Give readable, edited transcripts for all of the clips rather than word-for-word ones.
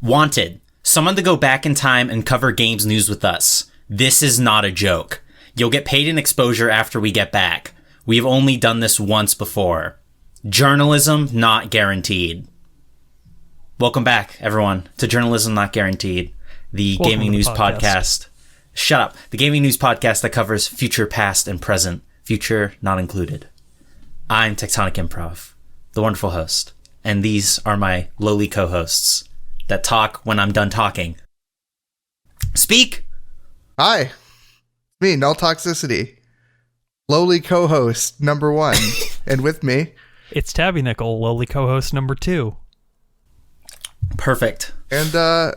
Wanted. Someone to go back in time and cover games news with us. This is not a joke. You'll get paid in exposure after we get back. We've only done this once before. Journalism not guaranteed. Welcome back, everyone, to Journalism Not Guaranteed, the gaming news podcast. Shut up. The gaming news podcast that covers future, past, and present. Future not included. I'm Tectonic Improv, the wonderful host, and these are my lowly co-hosts that talk when I'm done talking. Speak! Hi. Me, Null Toxicity. Lowly co-host number 1. And with me... It's Tabby Nickel, lowly co-host number 2. Perfect. And,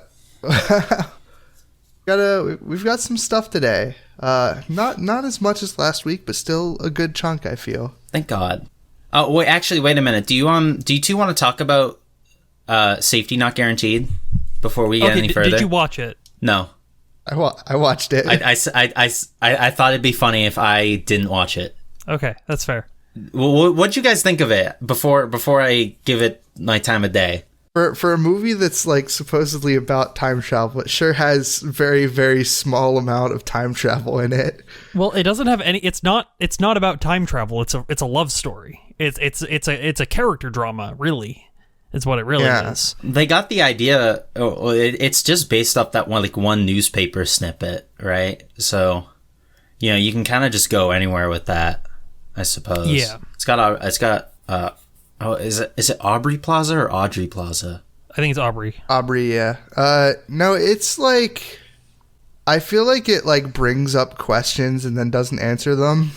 we've got some stuff today. Not as much as last week, but still a good chunk, I feel. Thank God. Oh, wait a minute. Do you two want to talk about Safety Not Guaranteed before we get any further? Did you watch it? No. I watched it. I thought it'd be funny if I didn't watch it. Okay, that's fair. What'd you guys think of it before I give it my time of day? For a movie that's like supposedly about time travel, it sure has very, very small amount of time travel in it. Well, it doesn't have any. It's not about time travel. It's a love story. It's a character drama. Really, is what it really is. They got the idea. It's just based off that one newspaper snippet, right? So, you can kind of just go anywhere with that, I suppose. Yeah. It's got. Is it Aubrey Plaza or Audrey Plaza? I think it's Aubrey. Aubrey, yeah. No, it's like, I feel like it like brings up questions and then doesn't answer them.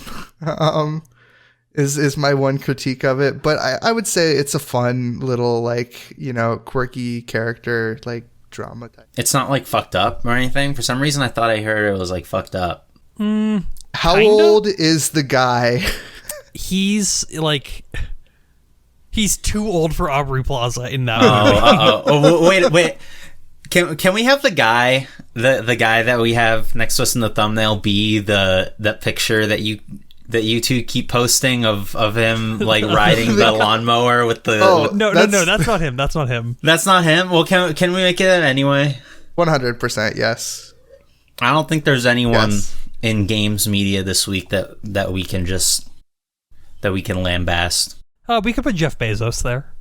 Is my one critique of it, but I would say it's a fun little like quirky character like drama type. It's not like fucked up or anything. For some reason, I thought I heard it was like fucked up. How old is the guy? He's like. He's too old for Aubrey Plaza in that movie. Wait. Can we have the guy that we have next to us in the thumbnail be that picture that you two keep posting of him like riding the lawnmower with the No, that's not him. That's not him. That's not him. Well, can we make it anyway? 100% yes. I don't think there's anyone in games media this week that we can lambast. We could put Jeff Bezos there.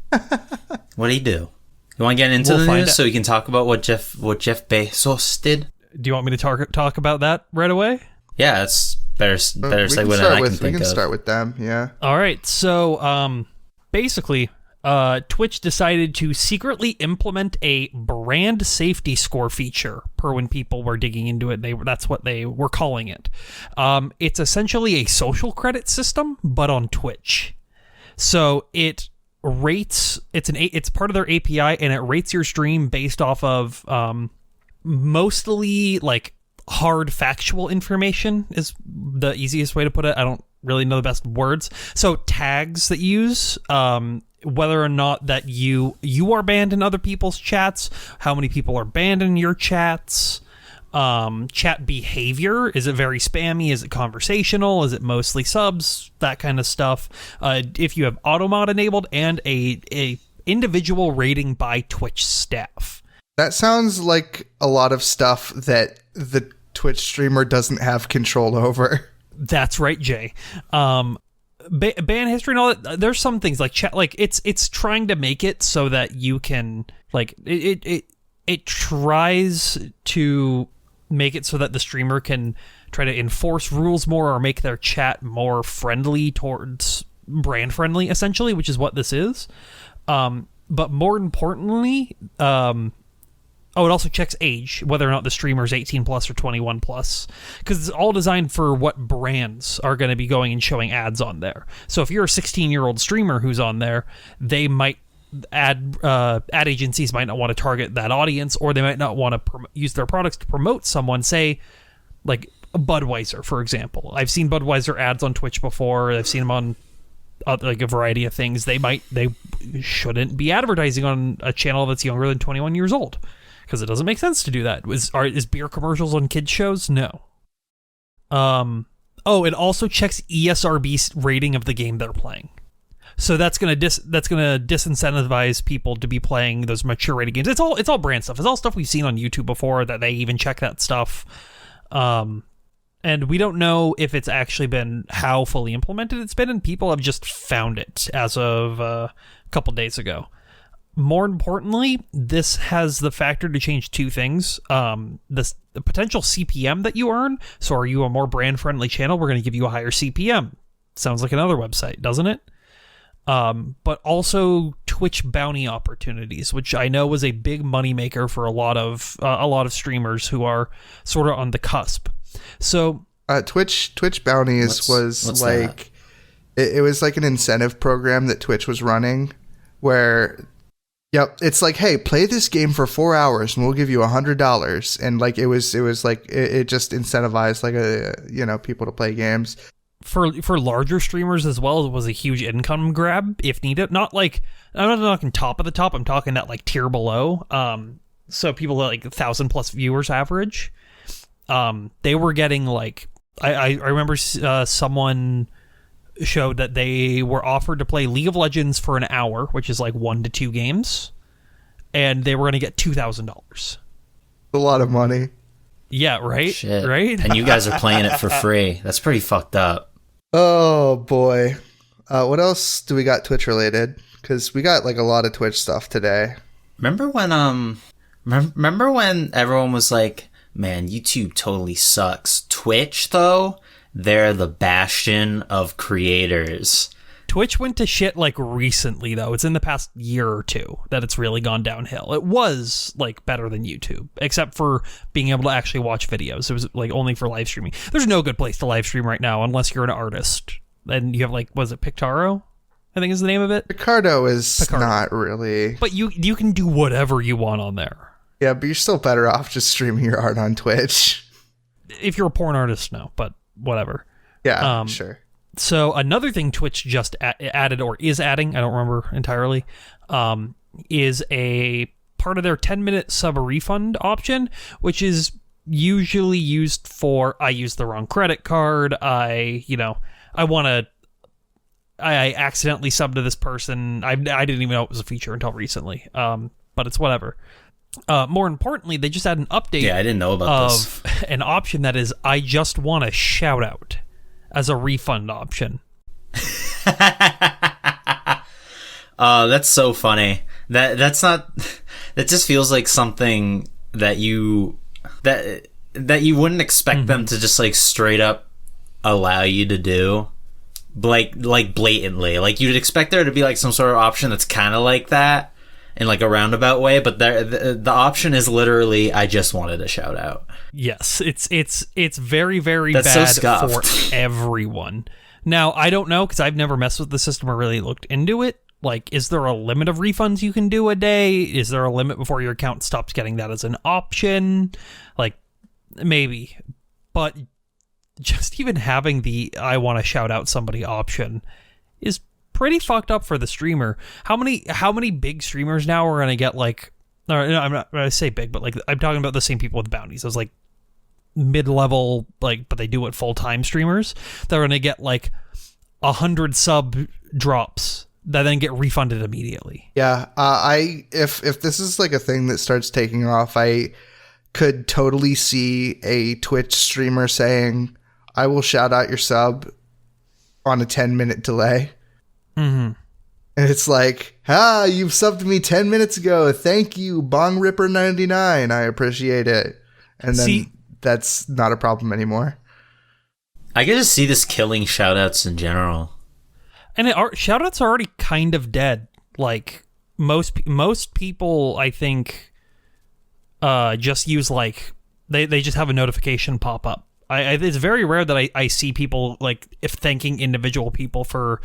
What did he do? You want to get into the news so we can talk about what Jeff Bezos did? Do you want me to talk about that right away? Yeah, that's better segue than I can think of. We can start with them, yeah. All right, so basically, Twitch decided to secretly implement a brand safety score feature per when people were digging into it. That's what they were calling it. It's essentially a social credit system, but on Twitch. So it rates, it's part of their API, and it rates your stream based off of mostly like hard factual information is the easiest way to put it. I don't really know the best words. So tags that you use, whether or not that you are banned in other people's chats, how many people are banned in your chats, chat behavior. Is it very spammy? Is it conversational? Is it mostly subs? That kind of stuff. If you have automod enabled, and a individual rating by Twitch staff. That sounds like a lot of stuff that the Twitch streamer doesn't have control over. That's right, Jay. Ban history and all that. There's some things like chat. Like it's trying to make it so that you can like it tries to make it so that the streamer can try to enforce rules more or make their chat more friendly towards brand friendly, essentially, which is what this is. But more importantly, it also checks age, whether or not the streamer is 18 plus or 21 plus, because it's all designed for what brands are going to be going and showing ads on there. So if you're a 16-year-old streamer who's on there, they might ad agencies might not want to target that audience, or they might not want to use their products to promote someone, say like Budweiser, for example. I've seen Budweiser ads on Twitch before. I've seen them on like a variety of things. They shouldn't be advertising on a channel that's younger than 21 years old, because it doesn't make sense to do that. Is beer commercials on kids shows? No. It also checks ESRB rating of the game they're playing. So that's gonna disincentivize people to be playing those mature rated games. It's all brand stuff. It's all stuff we've seen on YouTube before that they even check that stuff. And we don't know if it's actually been how fully implemented it's been, and people have just found it as of a couple days ago. More importantly, this has the factor to change two things. The potential CPM that you earn. So are you a more brand-friendly channel? We're going to give you a higher CPM. Sounds like another website, doesn't it? But also Twitch bounty opportunities, which I know was a big moneymaker for a lot of streamers who are sort of on the cusp. So Twitch bounties was like it was like an incentive program that Twitch was running where it's like, hey, play this game for 4 hours and we'll give you $100. And like it was like it just incentivized like people to play games. For larger streamers as well, it was a huge income grab if needed. Not like, I'm not talking top of the top, I'm talking that like tier below. So people like 1,000+ viewers average. They were getting like, I remember someone showed that they were offered to play League of Legends for an hour, which is like 1 to 2 games, and they were going to get $2,000. A lot of money. Yeah, right? Shit. Right? And you guys are playing it for free. That's pretty fucked up. Oh, boy. What else do we got Twitch related? Because we got like a lot of Twitch stuff today. Remember when everyone was like, man, YouTube totally sucks. Twitch, though, they're the bastion of creators. Twitch went to shit like recently, though. It's in the past year or two that it's really gone downhill. It was like better than YouTube, except for being able to actually watch videos. It was like only for live streaming. There's no good place to live stream right now unless you're an artist. And you have like, was it Pictaro? I think is the name of it. Picardo is not really. But you can do whatever you want on there. Yeah, but you're still better off just streaming your art on Twitch. If you're a porn artist, no, but whatever. Yeah, sure. So another thing Twitch just added or is adding, I don't remember entirely, is a part of their 10-minute sub refund option, which is usually used for, I used the wrong credit card, I accidentally subbed to this person. I didn't even know it was a feature until recently, but it's whatever. More importantly, they just had an update. Yeah, I didn't know about this. An option that is, I just want a shout out as a refund option. That's so funny. That's not. That just feels like something that you wouldn't expect them to just like straight up allow you to do, like blatantly. Like you'd expect there to be like some sort of option that's kind of like that. In like a roundabout way, but the option is literally, I just wanted a shout out. Yes, it's very, very That's bad so for everyone. Now, I don't know, because I've never messed with the system or really looked into it. Like, is there a limit of refunds you can do a day? Is there a limit before your account stops getting that as an option? Like, maybe. But just even having the I want to shout out somebody option is pretty fucked up for the streamer. How many big streamers now are gonna get like, or no, I'm not gonna say big, but like I'm talking about the same people with bounties. Those like mid-level, like, but they do it full-time streamers. They're gonna get like 100 sub drops that then get refunded immediately. Yeah, if this is like a thing that starts taking off, I could totally see a Twitch streamer saying, "I will shout out your sub on a 10-minute delay." Mm-hmm. And it's like, you've subbed me 10 minutes ago. Thank you, Bong Ripper 99. I appreciate it. And then that's not a problem anymore. I can just see this killing shoutouts in general. And shoutouts are already kind of dead. Like most people, I think, just use like they just have a notification pop up. It's very rare that I see people like if thanking individual people for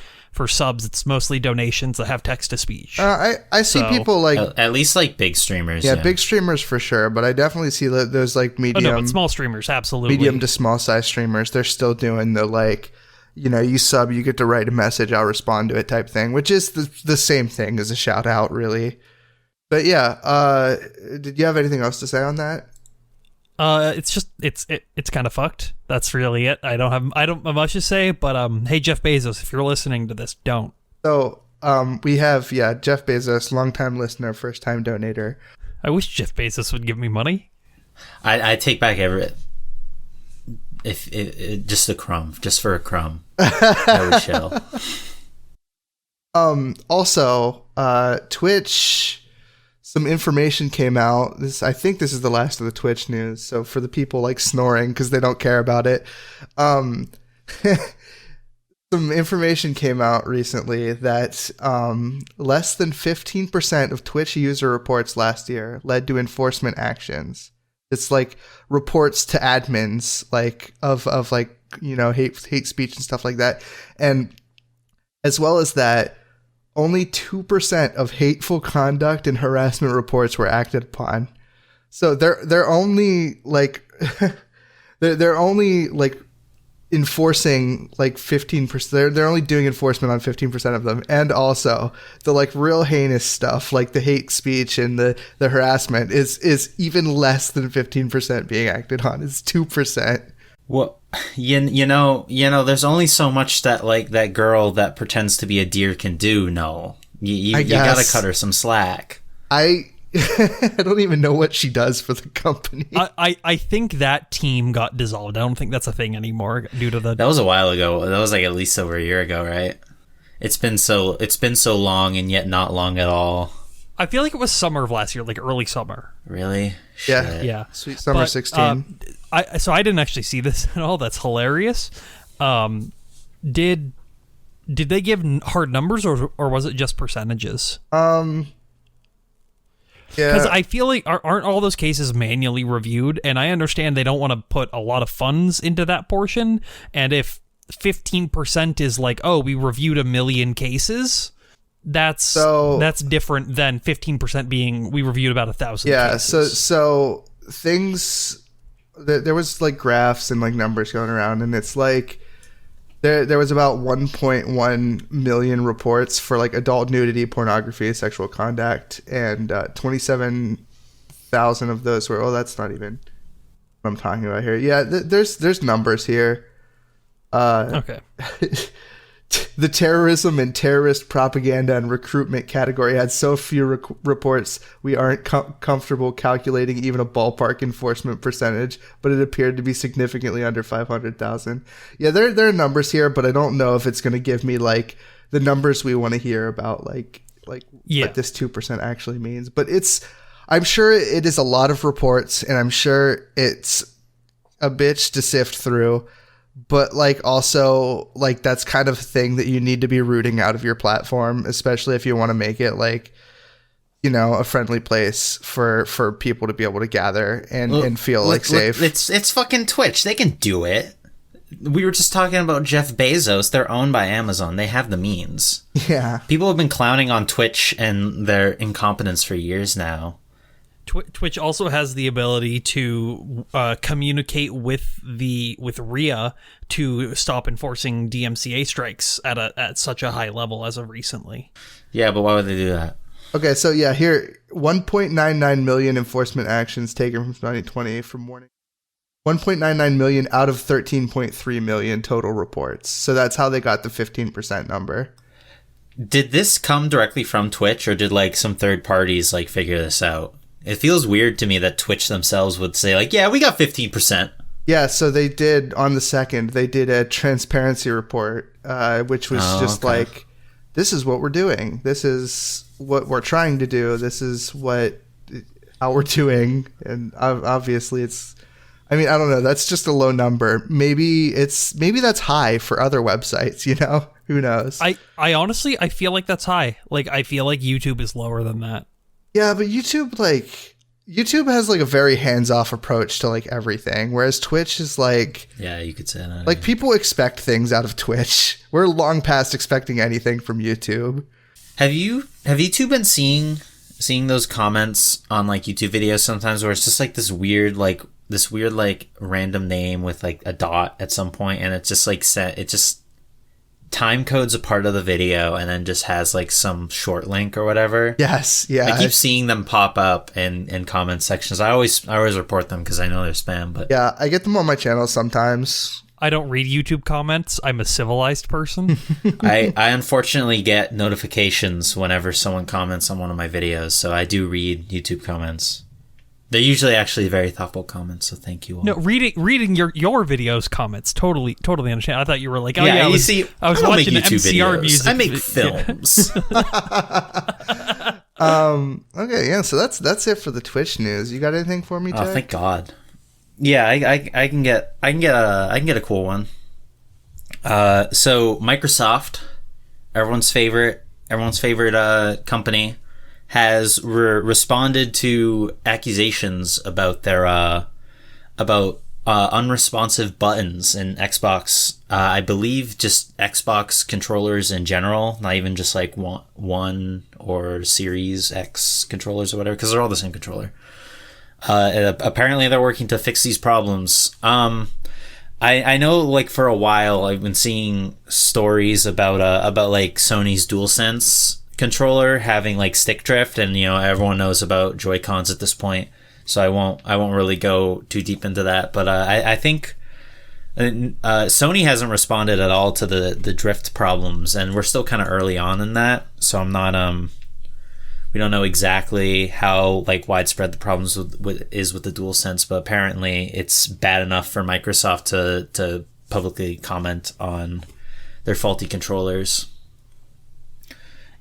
subs. It's mostly donations that have text to speech. I see people like at least like big streamers. Yeah, big streamers for sure. But I definitely see those like medium, but small streamers, absolutely medium to small size streamers. They're still doing the like, you sub, you get to write a message, I'll respond to it type thing, which is the same thing as a shout out, really. But yeah, did you have anything else to say on that? It's just it's kind of fucked. That's really it. I don't have much to say, but hey, Jeff Bezos, if you're listening to this, don't. So we have Jeff Bezos, longtime listener, first time donator. I wish Jeff Bezos would give me money. I take back every if just a crumb, just for a crumb. I would chill. Also, Twitch, some information came out. I think this is the last of the Twitch news. So for the people like snoring because they don't care about it, some information came out recently that less than 15% of Twitch user reports last year led to enforcement actions. It's like reports to admins, like of like, you know, hate speech and stuff like that. And as well as that, only 2% of hateful conduct and harassment reports were acted upon. So they're only like they're only like enforcing like 15%. They're only doing enforcement on 15% of them. And also the like real heinous stuff, like the hate speech and the harassment is even less than 15% being acted on. It's 2%. Well, you know, there's only so much that like that girl that pretends to be a deer can do. No, you gotta cut her some slack. I don't even know what she does for the company. I think that team got dissolved. I don't think that's a thing anymore due to the... That was a while ago. That was like at least over a year ago, right? It's been so long and yet not long at all. I feel like it was summer of last year, like early summer. Really? Yeah. Yeah. Sweet summer 16. So I didn't actually see this at all. That's hilarious. Did they give hard numbers or was it just percentages? Yeah. Because I feel like aren't all those cases manually reviewed? And I understand they don't want to put a lot of funds into that portion. And if 15% is like, oh, we reviewed 1 million cases, that's different than 15% being we reviewed about 1,000 cases. So things, there was like graphs and like numbers going around, and it's like there was about 1.1 million reports for like adult nudity, pornography, sexual conduct, and 27,000 of those were, that's not even what I'm talking about here. Yeah, there's numbers here. Okay. The terrorism and terrorist propaganda and recruitment category had so few reports, we aren't comfortable calculating even a ballpark enforcement percentage, but it appeared to be significantly under 500,000. Yeah, there are numbers here, but I don't know if it's going to give me like the numbers we want to hear about, like what this 2% actually means. But I'm sure it is a lot of reports, and I'm sure it's a bitch to sift through. But like also like that's kind of thing that you need to be rooting out of your platform, especially if you want to make it like, you know, a friendly place for people to be able to gather and feel like safe. It's fucking Twitch. They can do it. We were just talking about Jeff Bezos. They're owned by Amazon. They have the means. Yeah. People have been clowning on Twitch and their incompetence for years now. Twitch also has the ability to communicate with RIA to stop enforcing DMCA strikes at such a high level as of recently. Yeah, but why would they do that? Okay, so yeah, here 1.99 million enforcement actions taken from 2020 from warning. 1.99 million out of 13.3 million total reports. So that's how they got the 15% number. Did this come directly from Twitch, or did like some third parties like figure this out? It feels weird to me that Twitch themselves would say like, yeah, we got 15%. Yeah, so they did on the 2nd, they did a transparency report, which was like, this is what we're doing. This is what we're trying to do. This is how we're doing. And obviously I don't know. That's just a low number. Maybe that's high for other websites, you know, who knows? I honestly, I feel like that's high. Like, I feel like YouTube is lower than that. Yeah, but YouTube has like a very hands-off approach to like everything, whereas Twitch is like, yeah, you could say that. Like people expect things out of Twitch. We're long past expecting anything from YouTube. Have you two been seeing those comments on like YouTube videos sometimes where it's just like this weird random name with like a dot at some point, and it's just like time codes a part of the video and then just has like some short link or whatever. Yes, yeah. I keep seeing them pop up in comment sections. I always report them because I know they're spam. But yeah, I get them on my channel sometimes. I don't read YouTube comments. I'm a civilized person. I unfortunately get notifications whenever someone comments on one of my videos, so I do read YouTube comments. They're usually actually very thoughtful comments, so thank you all. No, reading your videos comments, totally understand. I thought you were like, I was don't watching make YouTube MCR videos. music. I make films. Okay, yeah. So that's it for the Twitch news. You got anything for me, Jay? Oh, thank God. Yeah, I can get a cool one. So Microsoft, everyone's favorite company, has responded to accusations about their unresponsive buttons in Xbox. I believe just Xbox controllers in general, not even just like one or Series X controllers or whatever, because they're all the same controller. Apparently they're working to fix these problems. I know, like, for a while I've been seeing stories about like Sony's DualSense controller having like stick drift, and everyone knows about Joy-Cons at this point, so I won't really go too deep into that. But I think Sony hasn't responded at all to the drift problems, and we're still kind of early on in that, so I'm not we don't know exactly how like widespread the problems with the DualSense, but apparently it's bad enough for Microsoft to publicly comment on their faulty controllers.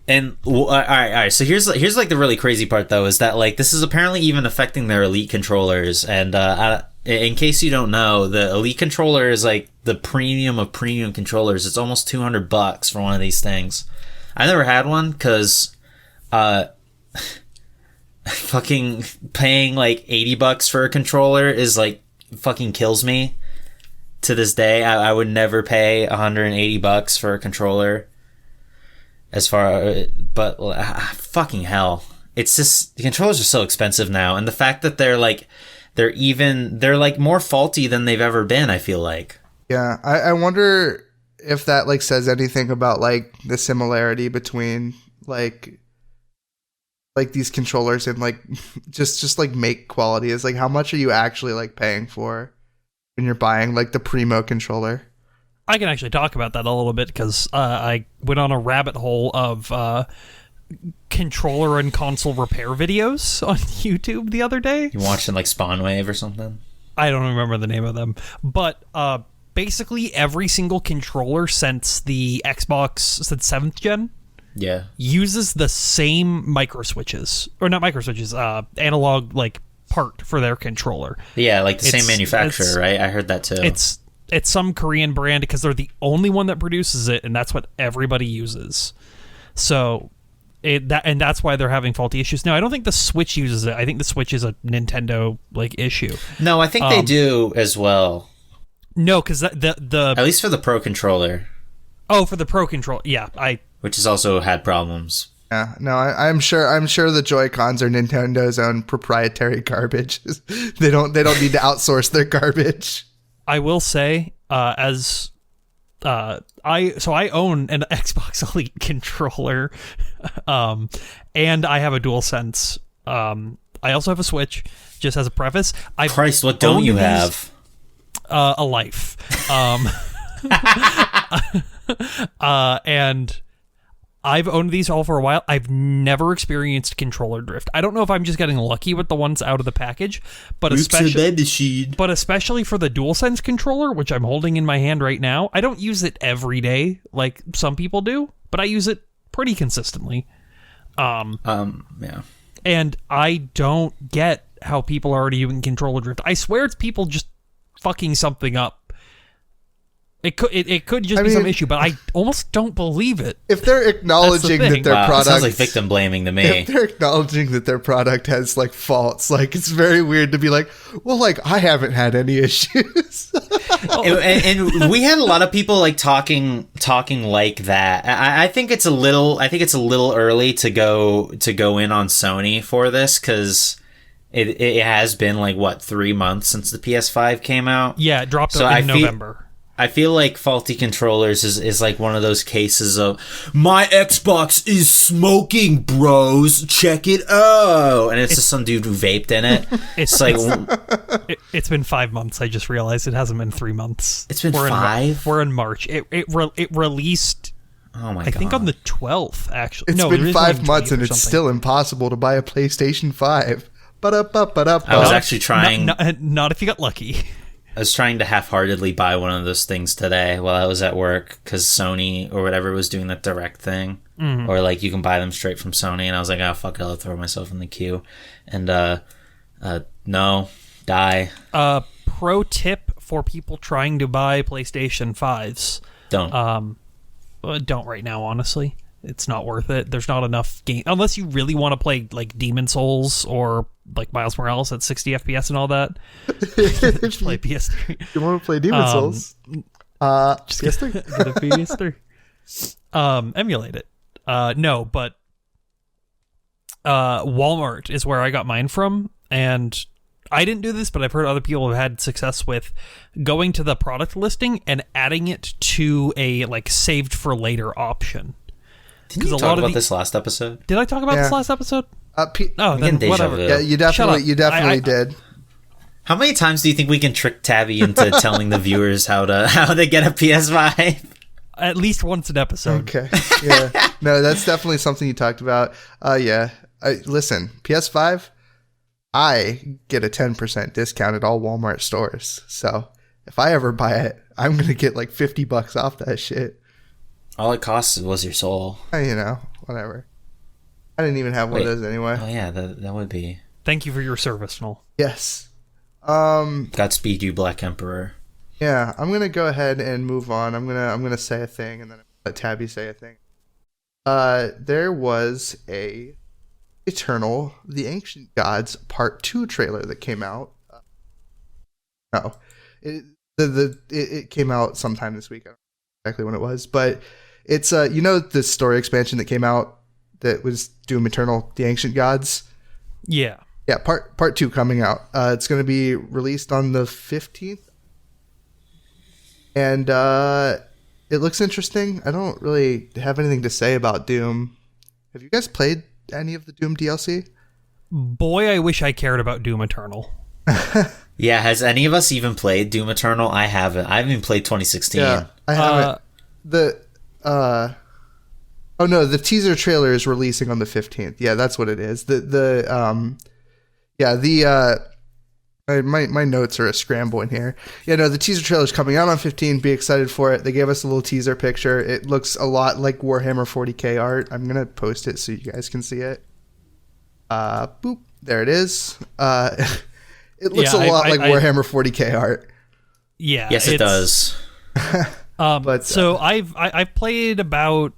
And all right. So here's like the really crazy part, though, is that like this is apparently even affecting their Elite controllers. And in case you don't know, the Elite controller is like the premium of premium controllers. It's almost $200 for one of these things. I never had one because fucking paying like $80 for a controller is like fucking kills me. To this day, I would never pay $180 for a controller. But fucking hell, it's just the controllers are so expensive now, and the fact that they're like more faulty than they've ever been, I feel like. Yeah, I wonder if that like says anything about like the similarity between like these controllers and like just like make quality. Is like how much are you actually like paying for when you're buying like the Primo controller? I can actually talk about that a little bit because I went on a rabbit hole of controller and console repair videos on YouTube the other day. You watching like Spawnwave or something? I don't remember the name of them, but basically every single controller since the Xbox, since 7th gen, uses the same micro switches, or not micro switches, analog like part for their controller. Yeah, like the same manufacturer, right? I heard that too. It's some Korean brand because they're the only one that produces it, and that's what everybody uses. So, that's why they're having faulty issues. No, I don't think the Switch uses it. I think the Switch is a Nintendo like issue. No, I think they do as well. No, because the at least for the Pro controller. Oh, for the Pro controller, yeah, which has also had problems. Yeah, no, I'm sure the Joy-Cons are Nintendo's own proprietary garbage. They don't need to outsource their garbage. I will say, I own an Xbox Elite controller, and I have a DualSense. I also have a Switch. Just as a preface, Christ, what don't you have? A life. And I've owned these all for a while. I've never experienced controller drift. I don't know if I'm just getting lucky with the ones out of the package, but especially for the DualSense controller, which I'm holding in my hand right now. I don't use it every day like some people do, but I use it pretty consistently. Yeah. And I don't get how people are already using controller drift. I swear it's people just fucking something up. It could just be some issue, but I almost don't believe it. If they're acknowledging that their product sounds like victim blaming to me. If they're acknowledging that their product has like faults, like it's very weird to be like, well, like I haven't had any issues. and we had a lot of people like talking like that. I think it's a little early to go in on Sony for this because it has been like what 3 months since the PS5 came out. Yeah, it dropped in November. I feel like faulty controllers is like one of those cases of my Xbox is smoking, bros. Check it out, and it's just some dude who vaped in it. It's like it's been 5 months. I just realized it hasn't been 3 months. It's been 5. We're in March. It released. Oh my god! I think on the 12th. Actually, It's been 5 months, and it's still impossible to buy a PlayStation 5. I was actually trying. Not if you got lucky. I was trying to half-heartedly buy one of those things today while I was at work because Sony or whatever was doing that direct thing. Mm-hmm. Or like you can buy them straight from Sony, and I was like, oh fuck it, I'll throw myself in the queue. And no, die. Pro tip for people trying to buy PlayStation 5s. Don't right now, honestly. It's not worth it. There's not enough game unless you really want to play like Demon Souls or like Miles Morales at 60 FPS and all that. Just play PS3. You want to play Demon Souls? Just PS3. Get a PS3. Emulate it. No, but Walmart is where I got mine from, and I didn't do this, but I've heard other people have had success with going to the product listing and adding it to a like saved for later option. Didn't you talk about this last episode? Did I talk about this last episode? Then whatever. Yeah, you definitely did. How many times do you think we can trick Tabby into telling the viewers how to get a PS5? At least once an episode. Okay. Yeah. No, that's definitely something you talked about. Yeah. Listen, PS5, I get a 10% discount at all Walmart stores. So if I ever buy it, I'm going to get like $50 off that shit. All it costs was your soul. Whatever. I didn't even have one of those anyway. Oh yeah, that would be. Thank you for your service, Noel. Yes. Godspeed, you Black Emperor. Yeah, I'm gonna go ahead and move on. I'm gonna say a thing, and then let Tabby say a thing. There was a Eternal, the Ancient Gods Part 2 trailer that came out. It came out sometime this week. I don't know exactly when it was, but it's the story expansion that came out that was Doom Eternal, the Ancient Gods. Yeah. Yeah, part 2 coming out. It's going to be released on the 15th. And it looks interesting. I don't really have anything to say about Doom. Have you guys played any of the Doom DLC? Boy, I wish I cared about Doom Eternal. Yeah, has any of us even played Doom Eternal? I haven't. I haven't even played 2016. Yeah, I haven't. Oh no, the teaser trailer is releasing on the 15th. Yeah, that's what it is. My notes are a scramble in here. Yeah, no, the teaser trailer is coming out on 15. Be excited for it. They gave us a little teaser picture. It looks a lot like Warhammer 40k art. I'm gonna post it so you guys can see it. Boop, there it is. It looks a lot like Warhammer 40k art. Yeah, yes, it does. But so I've played about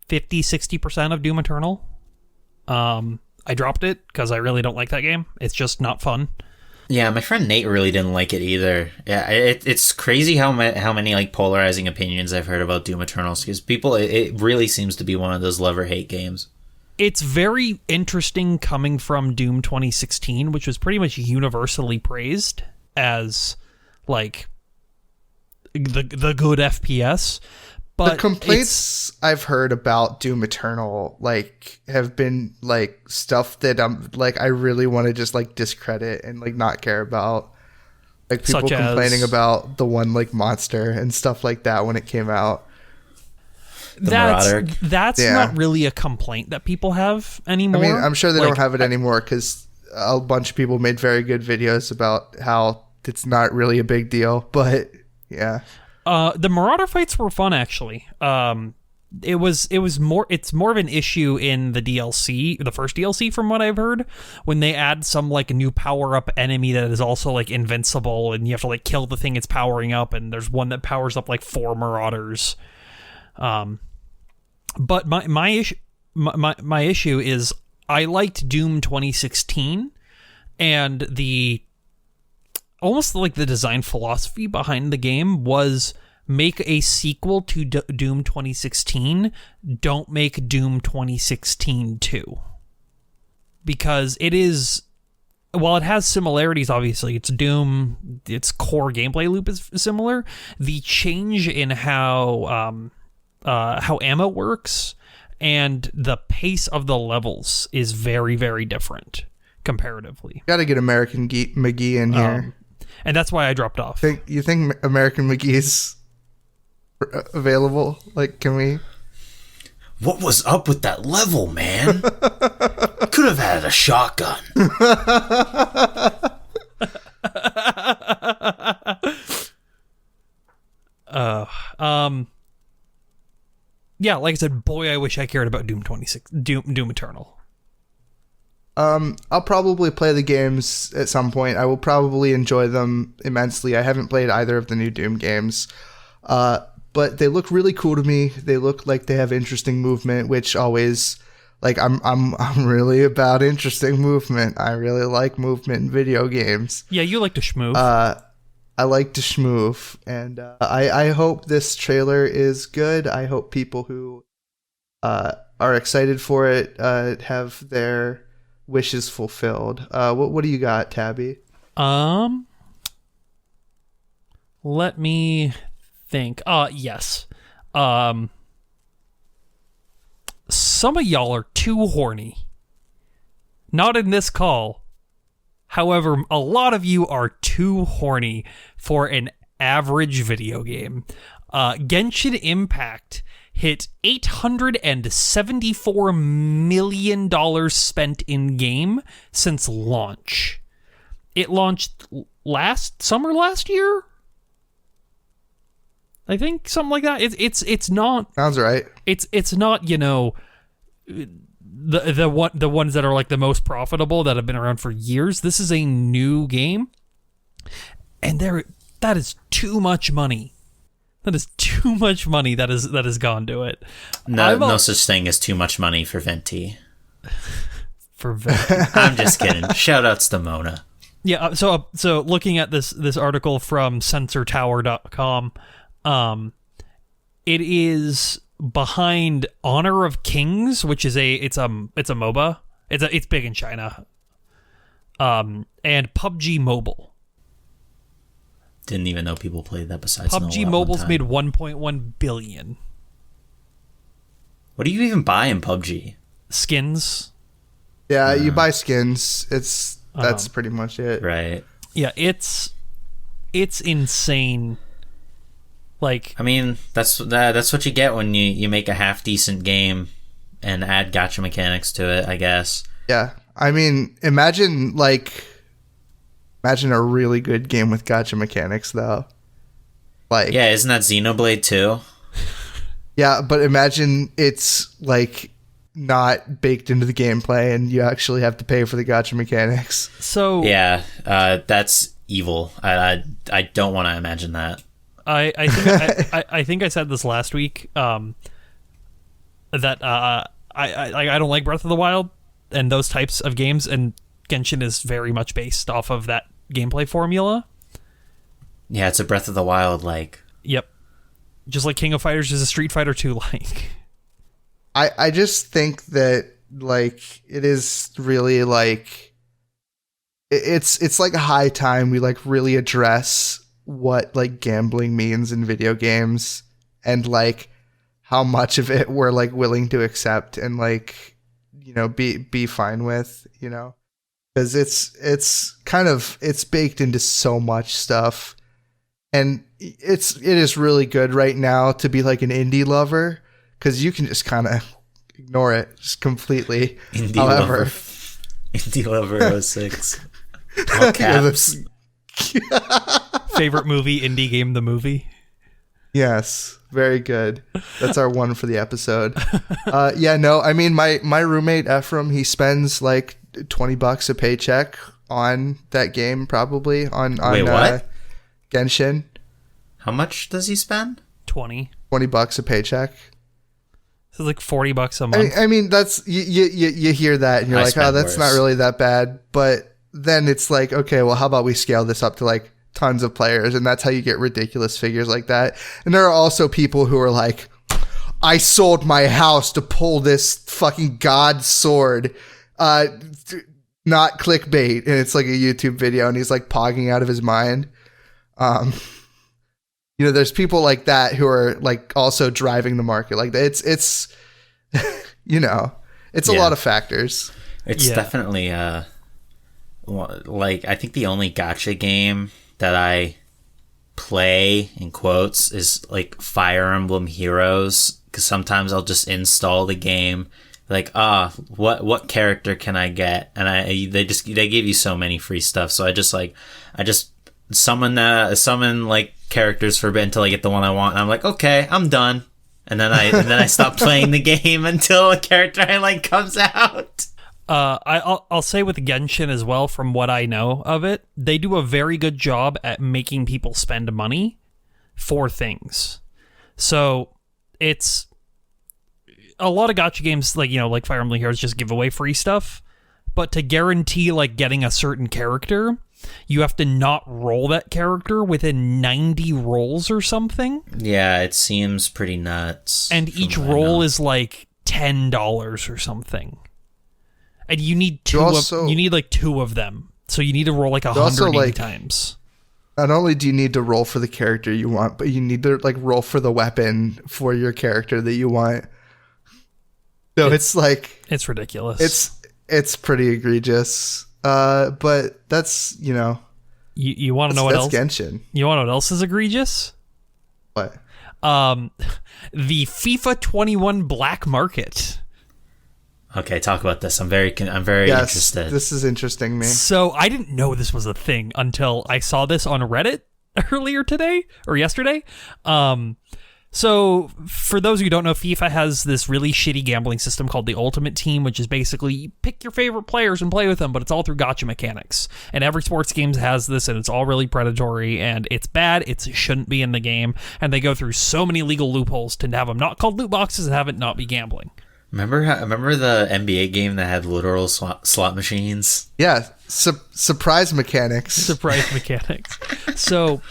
50-60% of Doom Eternal. I dropped it because I really don't like that game. It's just not fun. Yeah, my friend Nate really didn't like it either. Yeah, it's crazy how many like polarizing opinions I've heard about Doom Eternal, because it really seems to be one of those love or hate games. It's very interesting coming from Doom 2016, which was pretty much universally praised as like the good FPS. But the complaints I've heard about Doom Eternal like have been like stuff that I really want to just like discredit and like not care about. Like people complaining about the one like monster and stuff like that when it came out. That's not really a complaint that people have anymore. I mean, I'm sure they don't have it anymore because a bunch of people made very good videos about how it's not really a big deal. But yeah. The Marauder fights were fun, actually. It's more of an issue in the DLC, the first DLC, from what I've heard, when they add some like new power up enemy that is also like invincible, and you have to like kill the thing it's powering up, and there's one that powers up like 4 Marauders. But my issue is I liked Doom 2016 and the almost like the design philosophy behind the game was make a sequel to Doom 2016. Don't make Doom 2016 2. Because it is while it has similarities, obviously, it's Doom, its core gameplay loop is similar. The change in how ammo works and the pace of the levels is very, very different comparatively. Got to get American McGee in here. And that's why I dropped off. You think American McGee's available? Like, can we... What was up with that level, man? Could have had a shotgun. Yeah, like I said, boy, I wish I cared about Doom Eternal. I'll probably play the games at some point. I will probably enjoy them immensely. I haven't played either of the new Doom games. But they look really cool to me. They look like they have interesting movement, which always, like, I'm really about interesting movement. I really like movement in video games. Yeah, you like to schmoof. I like to schmoof, and I hope this trailer is good. I hope people who are excited for it have their wishes fulfilled. What do you got, Tabby? Let me think. Yes. Some of y'all are too horny. Not in this call. However, a lot of you are too horny for an average video game. Genshin Impact hit $874 million spent in game since launch. It launched summer last year? I think something like that. It's not. Sounds right. It's not, you know, the ones that are like the most profitable that have been around for years. This is a new game, and that is too much money. That is too much money that has gone to it. No such thing as too much money for Venti. For Venti, I'm just kidding. Shoutouts to Mona. Yeah. So looking at this article from SensorTower.com. It is behind Honor of Kings, which is it's a MOBA. It's big in China. And PUBG Mobile. Didn't even know people played that besides PUBG Mobile's made $1.1 billion. What do you even buy in PUBG? Skins. Yeah, you buy skins. That's pretty much it. Right. Yeah, it's insane. Like, I mean, that's what you get when you make a half decent game and add gacha mechanics to it, I guess. Yeah, I mean, imagine a really good game with gacha mechanics, though. Like, yeah, isn't that Xenoblade 2? Yeah, but imagine it's like not baked into the gameplay, and you actually have to pay for the gacha mechanics. So yeah, that's evil. I don't want to imagine that. I think I said this last week that I don't like Breath of the Wild and those types of games, and Genshin is very much based off of that gameplay formula. Yeah, it's a Breath of the Wild like. Yep. Just like King of Fighters is a Street Fighter 2 like. I just think that like it is really like it's like a high time we like really address what like gambling means in video games and like how much of it we're like willing to accept and like, you know, be fine with, you know, because it's baked into so much stuff, and it is really good right now to be like an indie lover because you can just kind of ignore it just completely. Indie Lover 06. All caps. Favorite movie, indie game, the movie. Yes, very good. That's our one for the episode. Yeah, no, I mean my roommate Ephraim, he spends like $20 a paycheck on that game, probably on Wait, what? Genshin. How much does he spend? $20 a paycheck. So like $40 a month. I mean, that's you hear that and you're like, oh, that's not really that bad. But then it's like, okay, well, how about we scale this up to like tons of players, and that's how you get ridiculous figures like that. And there are also people who are like, I sold my house to pull this fucking god sword. not clickbait, and it's like a YouTube video, and he's like pogging out of his mind. There's people like that who are like also driving the market. Like it's it's a lot of factors. It's definitely like I think the only gacha game that I play in quotes is like Fire Emblem Heroes, because sometimes I'll just install the game like what character can I get, and they give you so many free stuff, so I just summon like characters forbidden until I get the one I want, and I'm like, okay, I'm done, and then I stop playing the game until a character I like comes out. I'll say with Genshin as well, from what I know of it, they do a very good job at making people spend money for things. So it's a lot of gacha games, like Fire Emblem Heroes, just give away free stuff. But to guarantee like getting a certain character, you have to not roll that character within 90 rolls or something. Yeah, it seems pretty nuts. And each roll is like $10 or something. And you need like two of them. So you need to roll like 180 times. Not only do you need to roll for the character you want, but you need to like roll for the weapon for your character that you want. So it's ridiculous. It's pretty egregious. But that's, you want to know what else? Genshin. You want to know what else is egregious? What? The FIFA 21 black market. Okay, talk about this. I'm very interested. This is interesting me. So I didn't know this was a thing until I saw this on Reddit earlier today or yesterday. So for those of you who don't know, FIFA has this really shitty gambling system called the Ultimate Team, which is basically you pick your favorite players and play with them, but it's all through gacha mechanics. And every sports game has this, and it's all really predatory, and it's bad. It shouldn't be in the game, and they go through so many legal loopholes to have them not called loot boxes and have it not be gambling. Remember the NBA game that had literal slot machines? Yeah, surprise mechanics. Surprise mechanics. So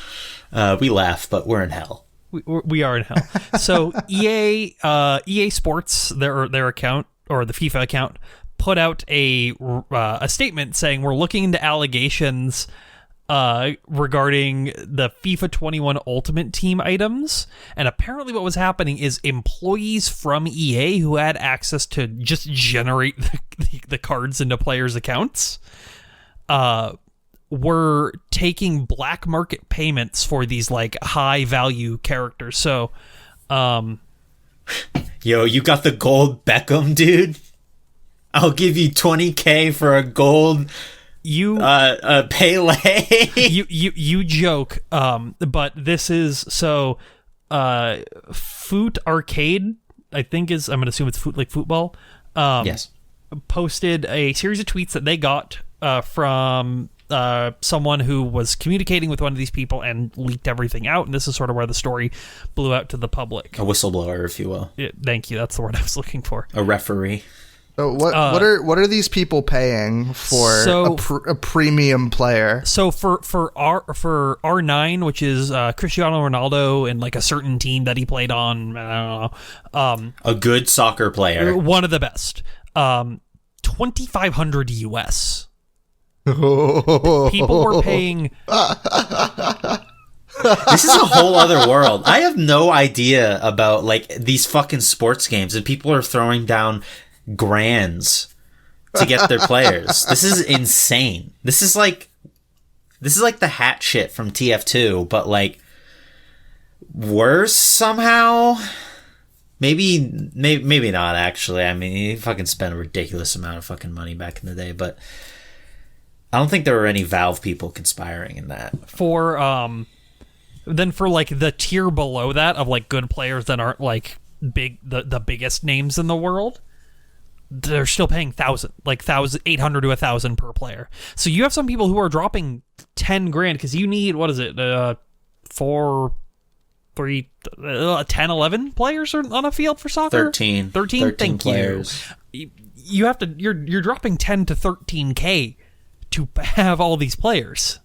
we laugh, but we're in hell. We are in hell. So EA Sports, their account, or the FIFA account, put out a statement saying we're looking into allegations regarding the FIFA 21 Ultimate Team items, and apparently what was happening is employees from EA who had access to just generate the cards into players' accounts were taking black market payments for these like high value characters. So yo, you got the gold Beckham, dude? I'll give you 20K for a gold Pele. you joke, but this is so Foot Arcade, I think is, I'm gonna assume it's football. Yes. Posted a series of tweets that they got from someone who was communicating with one of these people and leaked everything out, and this is sort of where the story blew out to the public. A whistleblower, if you will. Yeah, thank you. That's the word I was looking for. A referee. So what are these people paying for a premium player? So for R9, which is Cristiano Ronaldo and like a certain team that he played on, I don't know. A good soccer player. One of the best. $2,500 US. People were paying. This is a whole other world. I have no idea about like these fucking sports games, and people are throwing down grands to get their players. This is insane. This is like the hat shit from TF2, but like worse somehow. Maybe not actually. I mean, you fucking spent a ridiculous amount of fucking money back in the day, but I don't think there were any Valve people conspiring in that. Then for like the tier below that of like good players that aren't like the biggest names in the world, they're still paying $800 to $1,000 per player. So you have some people who are dropping 10 grand because you need, what is it, 10, 11 players on a field for soccer? 13. 13 thank players. You have to, you're dropping 10 to 13K to have all these players.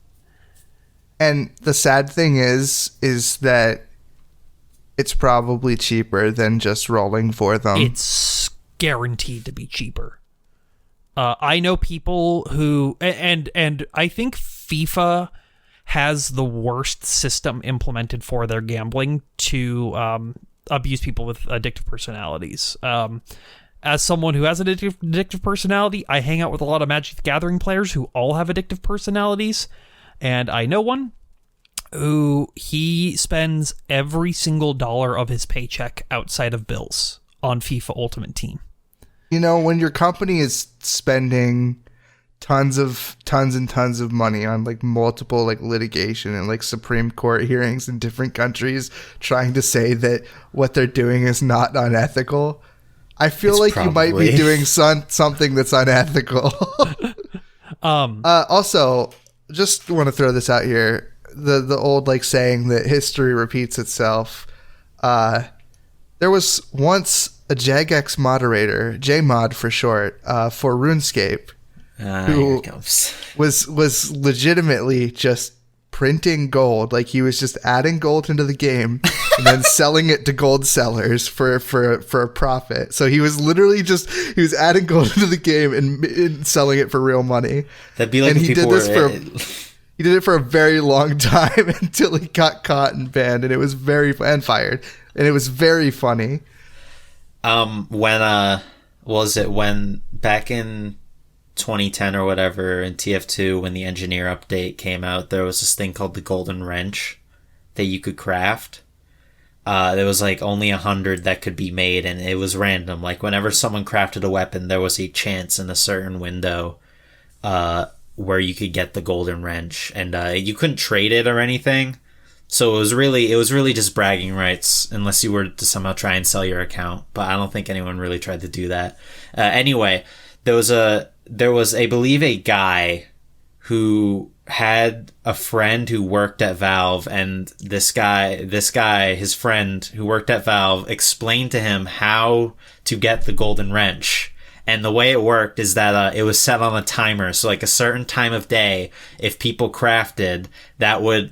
And the sad thing is that it's probably cheaper than just rolling for them. It's guaranteed to be cheaper. I know people who, and I think FIFA has the worst system implemented for their gambling to abuse people with addictive personalities. As someone who has an addictive personality, I hang out with a lot of Magic the Gathering players who all have addictive personalities, and I know one who he spends every single dollar of his paycheck outside of bills on FIFA Ultimate Team. You know, when your company is spending tons and tons of money on like multiple like litigation and like Supreme Court hearings in different countries trying to say that what they're doing is not unethical, I feel like you might be doing something that's unethical. Also, just want to throw this out here. The old like saying that history repeats itself. There was once a Jagex moderator, JMod for short, for RuneScape, who was legitimately just printing gold. Like he was just adding gold into the game and then selling it to gold sellers for a profit. So he was literally he was adding gold into the game and selling it for real money. That'd be like, and he did it for a very long time until he got caught and banned, and it was and fired, and it was very funny. When back in 2010 or whatever in TF2, when the engineer update came out, there was this thing called the golden wrench that you could craft. There was like only 100 that could be made, and it was random. Like whenever someone crafted a weapon, there was a chance in a certain window where you could get the golden wrench, and you couldn't trade it or anything. So it was really just bragging rights, unless you were to somehow try and sell your account. But I don't think anyone really tried to do that. Anyway, there was I believe a guy who had a friend who worked at Valve, and this guy, his friend who worked at Valve, explained to him how to get the golden wrench. And the way it worked is that it was set on a timer. So like a certain time of day, if people crafted, that would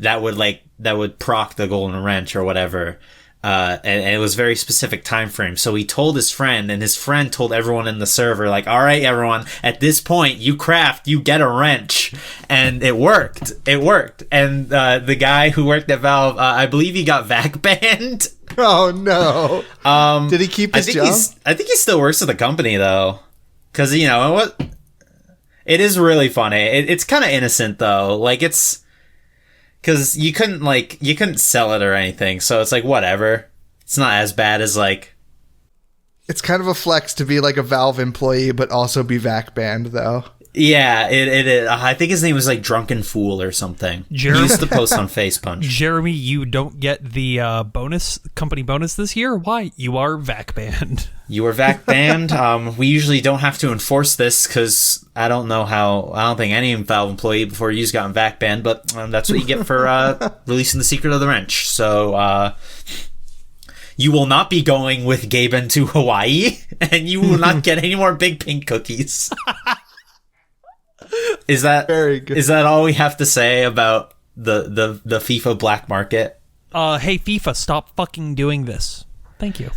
proc the golden wrench or whatever. And it was very specific time frame. So he told his friend, and his friend told everyone in the server, like, all right, everyone, at this point, you craft, you get a wrench. And it worked. And the guy who worked at Valve, I believe he got VAC banned. Oh, no. Did he keep his job? I think he still works at the company, though. Because, you know, it is really funny. It's kind of innocent, though. Like, it's... Because you couldn't sell it or anything, so it's like, whatever. It's not as bad as, like... It's kind of a flex to be, like, a Valve employee, but also be VAC banned, though. Yeah, it is. I think his name was, like, Drunken Fool or something. He used to post on Face Punch. Jeremy, you don't get the company bonus this year? Why? You are VAC banned. You were VAC banned. We usually don't have to enforce this because I don't think any Valve employee before you's gotten VAC banned, but that's what you get for releasing the secret of the wrench. So you will not be going with Gaben to Hawaii, and you will not get any more Big Pink cookies. Is that very good? Is that all we have to say about the FIFA black market? Hey FIFA, stop fucking doing this. Thank you.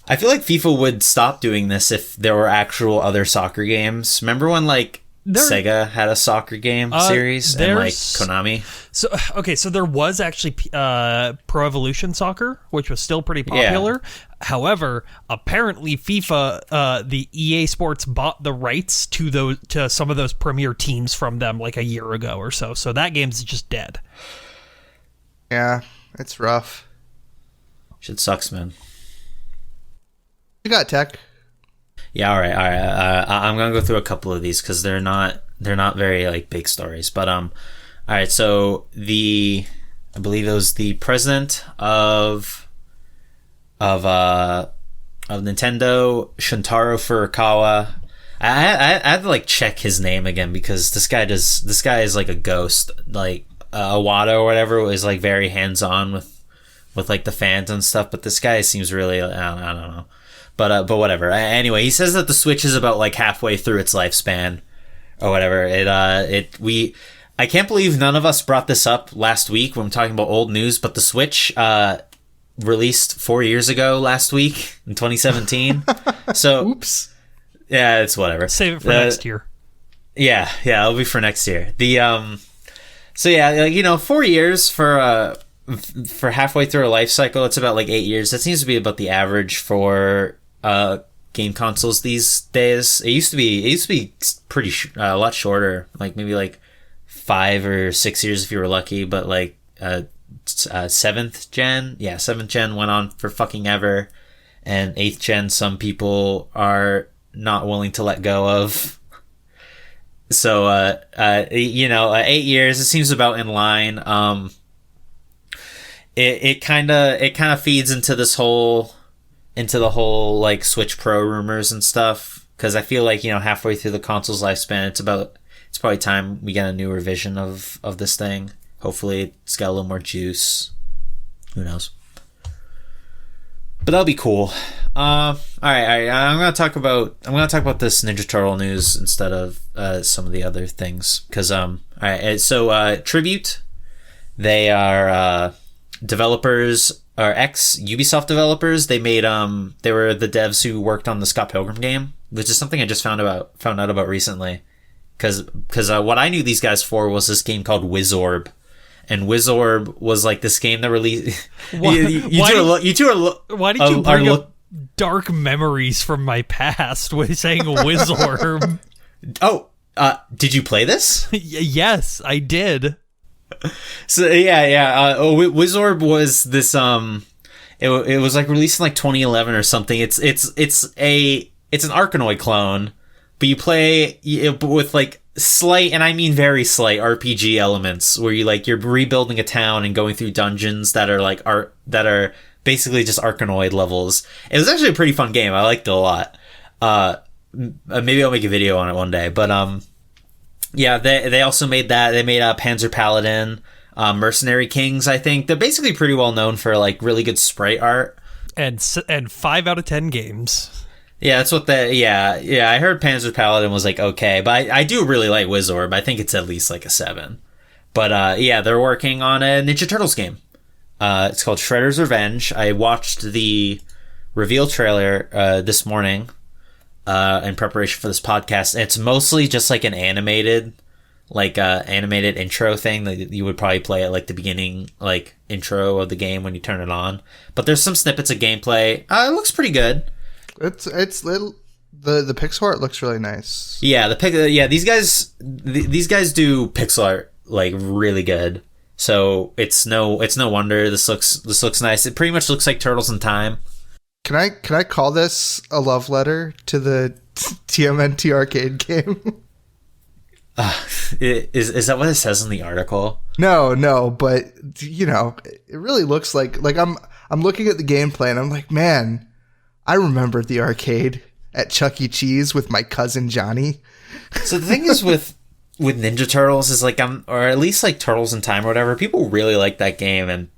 I feel like FIFA would stop doing this if there were actual other soccer games. Remember when Sega had a soccer game series and like Konami? So there was actually Pro Evolution Soccer, which was still pretty popular. Yeah. However, apparently FIFA, the EA Sports bought the rights to some of those premier teams from them like a year ago or so. So that game's just dead. Yeah, it's rough. Shit sucks, man. You got tech. Yeah, all right. I'm gonna go through a couple of these because they're not very like big stories. But all right. So I believe it was the president of Nintendo, Shuntaro Furukawa. I had to like check his name again because this guy is like a ghost. Like Iwata or whatever is like very hands on with like the fans and stuff. But this guy seems really I don't know. But whatever. Anyway, he says that the Switch is about like halfway through its lifespan, or whatever. I can't believe none of us brought this up last week when I'm talking about old news. But the Switch released 4 years ago last week in 2017. So oops. Yeah, it's whatever. Save it for next year. Yeah, it'll be for next year. So yeah, 4 years for halfway through a life cycle. It's about like 8 years. That seems to be about the average for game consoles these days. It used to be pretty a lot shorter, like maybe like 5 or 6 years if you were lucky. But like 7th gen went on for fucking ever, and 8th gen some people are not willing to let go of. So 8 years, it seems about in line. It kind of feeds into the whole like Switch Pro rumors and stuff, because I feel like halfway through the console's lifespan, it's probably time we get a new revision of this thing. Hopefully it's got a little more juice. Who knows? But that'll be cool. All right. I'm gonna talk about this Ninja Turtle news instead of some of the other things, because all right. So Tribute, they are developers, or ex Ubisoft developers. They made they were the devs who worked on the Scott Pilgrim game, which is something I just found out about recently. Because what I knew these guys for was this game called Wizorb. And Wizorb was like this game that released. Why did you bring up dark memories from my past with saying Wizorb? Oh, did you play this? Yes, I did. So yeah. Wizorb was this. It was like released in like 2011 or something. It's an Arkanoid clone, but you play with like slight, and I mean very slight, RPG elements, where you're rebuilding a town and going through dungeons that are basically just Arkanoid levels. It was actually a pretty fun game. I liked it a lot. Maybe I'll make a video on it one day. But yeah, they also made that. They made Panzer Paladin, Mercenary Kings. I think they're basically pretty well known for like really good sprite art and 5 out of 10 games. Yeah, that's what I heard Panzer Paladin was like okay, but I do really like Wizorb. I think it's at least like a 7. But yeah, they're working on a Ninja Turtles game. It's called Shredder's Revenge. I watched the reveal trailer this morning in preparation for this podcast. It's mostly just like an animated intro thing that you would probably play at like the beginning, like intro of the game when you turn it on. But there's some snippets of gameplay. It looks pretty good. It's little. The pixel art looks really nice. Yeah, these guys do pixel art like really good. So it's no wonder this looks nice. It pretty much looks like Turtles in Time. Can I call this a love letter to the TMNT arcade game? Is that what it says in the article? No, but it really looks like I'm looking at the gameplay and I'm like, man, I remember the arcade at Chuck E. Cheese with my cousin Johnny. So the thing is with Ninja Turtles is like or at least like Turtles in Time or whatever, people really like that game, and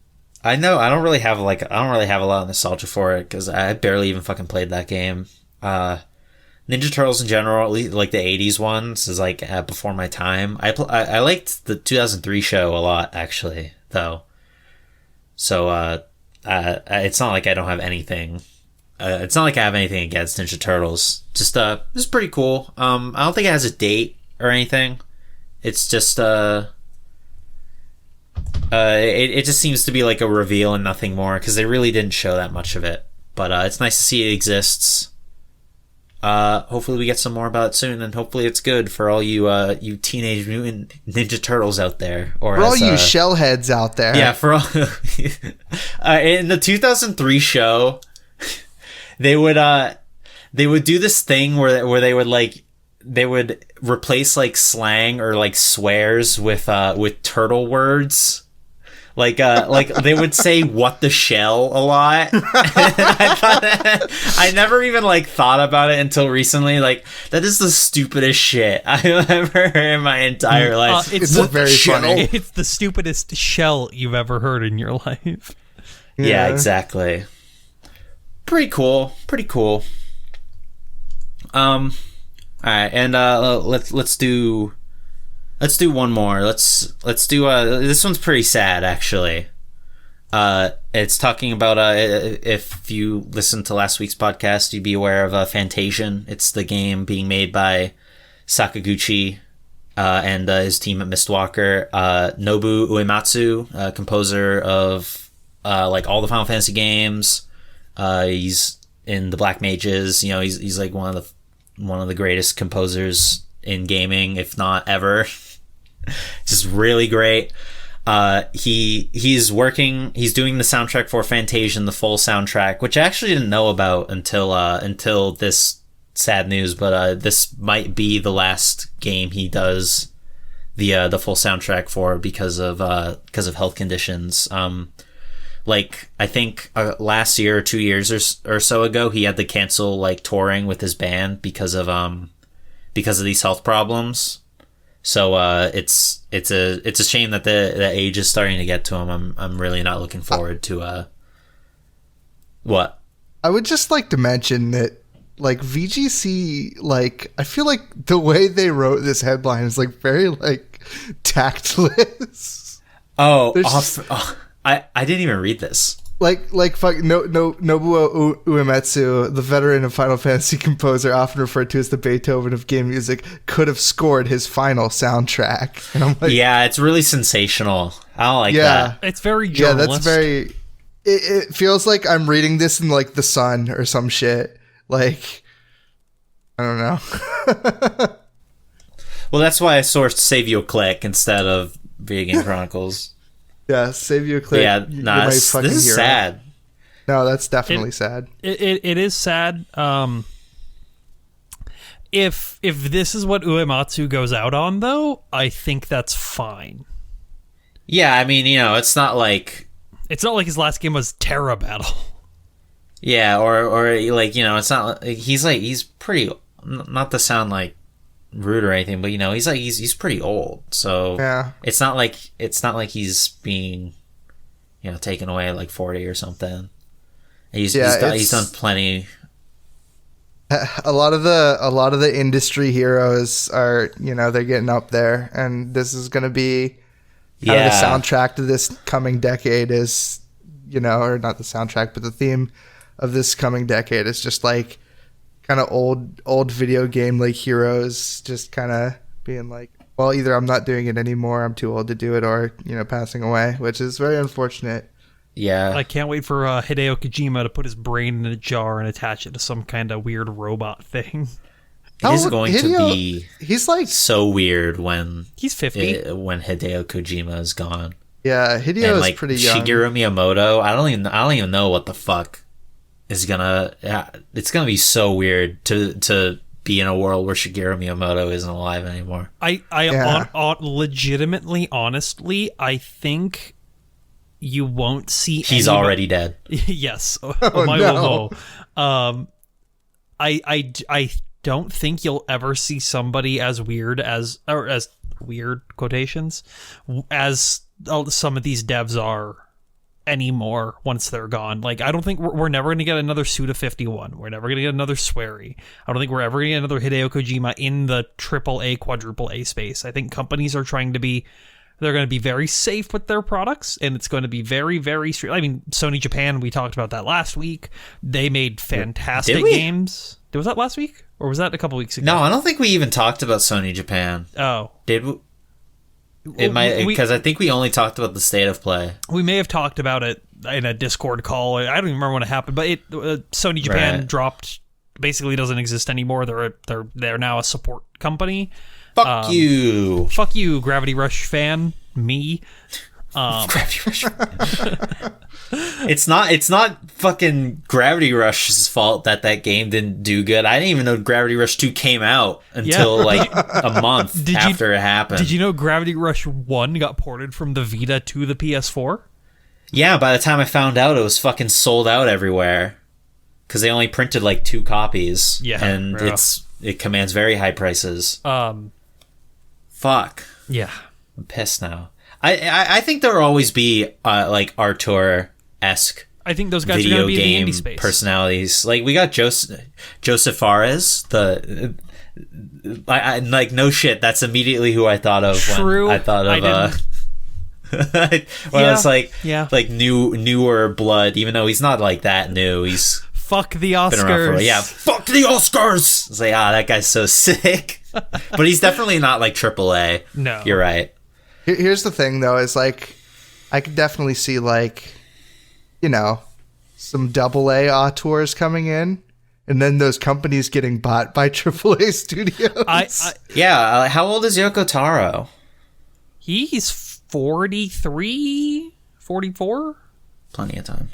I know I don't really have a lot of nostalgia for it because I barely even fucking played that game. Ninja Turtles in general, at least like the 80s ones, is like before my time. I liked the 2003 show a lot actually, though. So it's not like I don't have anything. It's not like I have anything against Ninja Turtles. Just it's pretty cool. I don't think it has a date or anything. It's just it just seems to be like a reveal and nothing more, because they really didn't show that much of it. But it's nice to see it exists. Hopefully we get some more about it soon, and hopefully it's good for all you Teenage Mutant Ninja Turtles out there, or for all you shellheads out there. Yeah, for all in the 2003 show. They would do this thing where they would replace like slang or like swears with turtle words. Like they would say "what the shell" a lot. I never even like thought about it until recently. Like, that is the stupidest shit I've ever heard in my entire life. It's very funny. It's the stupidest shell you've ever heard in your life. Yeah, exactly. Pretty cool. All right, and let's do one more. Let's do this one's pretty sad actually. It's talking about if you listened to last week's podcast, you'd be aware of Fantasian. It's the game being made by Sakaguchi and his team at Mistwalker. Nobu Uematsu, composer of like all the Final Fantasy games. He's in the Black Mages. You know, he's like one of the greatest composers in gaming, if not ever. Just really great. He's doing the soundtrack for Fantasian, the full soundtrack, which I actually didn't know about until this sad news, but this might be the last game he does the full soundtrack for because of health conditions. Like I think last year or 2 years or so ago, he had to cancel like touring with his band because of these health problems. So it's a shame that the age is starting to get to him. I'm really not looking forward to what. I would just like to mention that like VGC, like I feel like the way they wrote this headline is like very like tactless. I didn't even read this. Like fuck Nobuo Uematsu, the veteran of Final Fantasy composer, often referred to as the Beethoven of game music, could have scored his final soundtrack. And I'm like, yeah, it's really sensational. I don't like that. It's very journalist. Yeah, that's very. It feels like I'm reading this in like The Sun or some shit. Like, I don't know. Well, that's why I sourced Save You a Click instead of Video Game Chronicles. Yeah, Save You a Click. Yeah, this is sad. No, that's definitely sad. It is sad. If this is what Uematsu goes out on, though, I think that's fine. Yeah, I mean, you know, it's not like his last game was Terra Battle. Yeah, or like, you know, it's not like he's pretty, not to sound like rude or anything, but you know, he's pretty old, so yeah, it's not like he's being, you know, taken away at like 40 or something. He's done plenty. A lot of the industry heroes are, you know, they're getting up there, and this is going to be kind of the soundtrack to this coming decade is, you know, or not the soundtrack, but the theme of this coming decade is just like kind of old video game like heroes just kind of being like, well, either I'm not doing it anymore, I'm too old to do it, or, you know, passing away, which is very unfortunate. Yeah, I can't wait for Hideo Kojima to put his brain in a jar and attach it to some kind of weird robot thing. It is going to be. He's like so weird when he's 50. When Hideo Kojima is gone. Yeah, Hideo is like pretty young. Shigeru Miyamoto, I don't even know what the fuck is gonna. It's gonna be so weird to be in a world where Shigeru Miyamoto isn't alive anymore. Legitimately, honestly, I think you won't see. He's already dead. Yes. Oh, no. I don't think you'll ever see somebody as weird as weird quotations as some of these devs are anymore once they're gone. Like, I don't think we're never going to get another Suda51. We're never going to get another Swery. I don't think we're ever going to get another Hideo Kojima in the AAA, quadruple A space. I think companies are trying to be, they're going to be very safe with their products, and it's going to be very, very straight. I mean, Sony Japan, we talked about that last week. They made fantastic games. Was that last week? Or was that a couple weeks ago? No, I don't think we even talked about Sony Japan. Oh. Did we? It might, because I think we only talked about the state of play. We may have talked about it in a Discord call. I don't even remember when it happened, but Sony Japan dropped, basically doesn't exist anymore. They're now a support company. Fuck you. Fuck you, Gravity Rush fan. Me. Gravity Rush. It's not fucking Gravity Rush's fault that game didn't do good. I didn't even know Gravity Rush 2 came out until like a month after it happened. Did you know Gravity Rush 1 got ported from the Vita to the PS4? Yeah, by the time I found out, it was fucking sold out everywhere because they only printed like 2 copies. Yeah, and it commands very high prices. Fuck. Yeah, I'm pissed now. I think there will always be like Artur-esque. I think those guys are going to be in the indie space. Personalities. Like we got Joseph Fares. I like no shit. That's immediately who I thought of. True. When I thought of. It's like newer blood. Even though he's not like that new. He's fuck the Oscars. Fuck the Oscars. It's like that guy's so sick. But he's definitely not like AAA. No. You're right. Here's the thing, though, is like, I could definitely see, like, you know, some AA auteurs coming in, and then those companies getting bought by AAA studios. Yeah, how old is Yoko Taro? He's 43, 44? Plenty of time.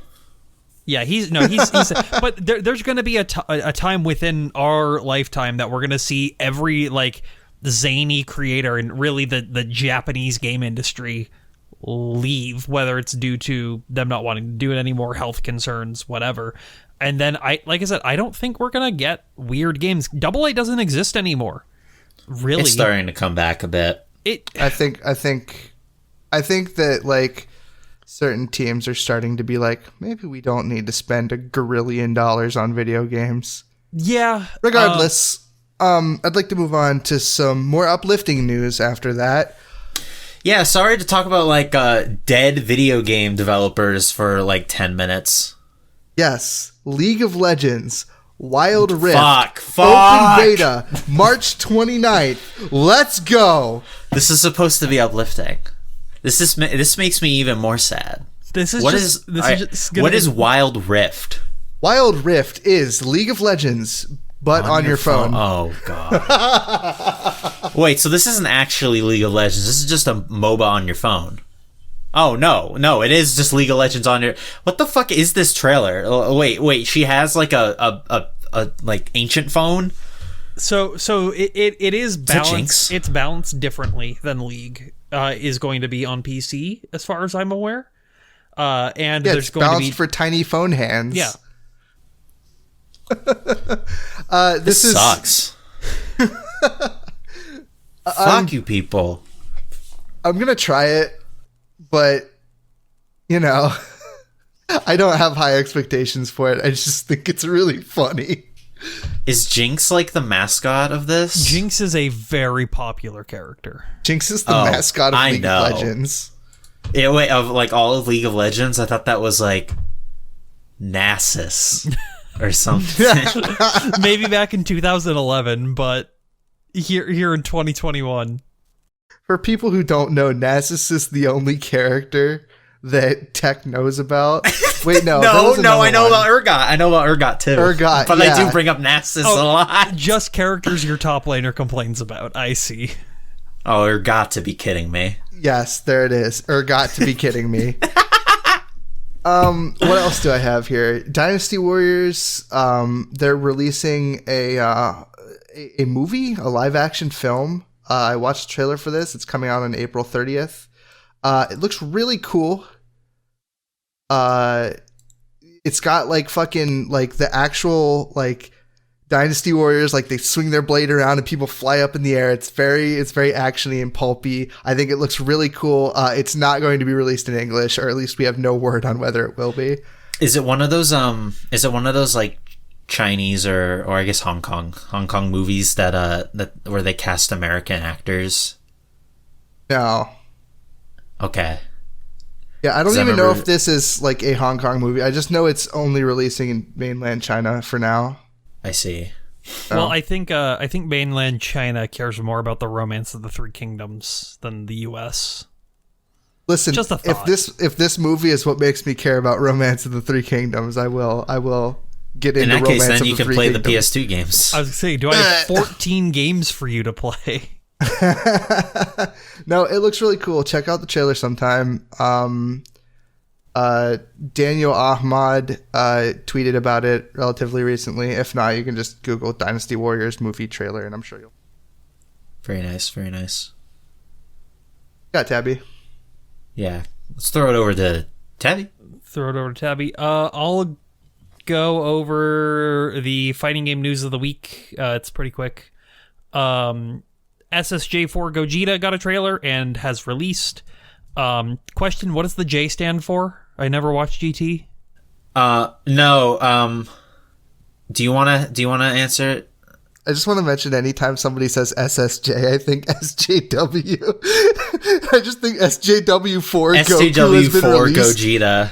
Yeah, he's but there's going to be a time within our lifetime that we're going to see every, like, zany creator and really the Japanese game industry leave, whether it's due to them not wanting to do it anymore, health concerns, whatever. And then like I said, I don't think we're gonna get weird games. AA doesn't exist anymore. Really, it's starting to come back a bit. I think that, like, certain teams are starting to be like, maybe we don't need to spend $1 gazillion on video games. Yeah. Regardless, I'd like to move on to some more uplifting news after that. Yeah, sorry to talk about, like, dead video game developers for, like, 10 minutes. Yes, League of Legends, Wild Rift, Fuck. Open Beta, March 29th. Let's go. This is supposed to be uplifting. This makes me even more sad. What is Wild Rift? Wild Rift is League of Legends, but on your phone. Oh, God. Wait, so this isn't actually League of Legends. This is just a MOBA on your phone. Oh, no, it is just League of Legends on your... What the fuck is this trailer? Oh, wait, she has, like, a like, ancient phone? So it is balanced. Jinx? It's balanced differently than League is going to be on PC, as far as I'm aware. And yeah, there's it's going to balanced be for tiny phone hands. Yeah. This sucks. Fuck you people. I'm gonna try it, but you know, I don't have high expectations for it. I just think it's really funny. Is Jinx like the mascot of this? Jinx is a very popular character. Jinx is the mascot of League of Legends. Yeah, wait, of like all of League of Legends? I thought that was like Nasus or something. Maybe back in 2011, but here in 2021. For people who don't know, Nasus is the only character that Tech knows about. Wait, no. no, I know about Urgot. I know about Urgot too. But yeah. I do bring up Nasus a lot. Just characters your top laner complains about. I see. Oh, Urgot to be kidding me. Yes, there it is. Urgot to be kidding me. What else do I have here? Dynasty Warriors. They're releasing a movie, a live action film. I watched the trailer for this. It's coming out on April 30th. It looks really cool. It's got like fucking like the actual like Dynasty Warriors, like they swing their blade around and people fly up in the air. It's very actiony and pulpy. I think it looks really cool. It's not going to be released in English, or at least we have no word on whether it will be. Is it one of those like Chinese or I guess Hong Kong movies that where they cast American actors? No. Okay. Yeah, I don't even know if this is like a Hong Kong movie. I just know it's only releasing in mainland China for now. I see. Well, I think mainland China cares more about the Romance of the Three Kingdoms than the U.S. Listen, just a thought. if this movie is what makes me care about Romance of the Three Kingdoms, I will get into Romance of the Three Kingdoms. In that case, then you can play the PS2 games. I was going to say, do I have 14 games for you to play? No, it looks really cool. Check out the trailer sometime. Daniel Ahmad tweeted about it relatively recently. If not, you can just Google Dynasty Warriors movie trailer, and I'm sure you'll. Very nice, very nice. Got Tabby. Yeah, let's throw it over to Tabby. I'll go over the fighting game news of the week. It's pretty quick. SSJ4 Gogeta got a trailer and has released. Question: what does the J stand for? I never watched GT. No. Do you wanna answer it? I just want to mention anytime somebody says SSJ, I think SJW. I just think SJW4 SJW4 Gogeta.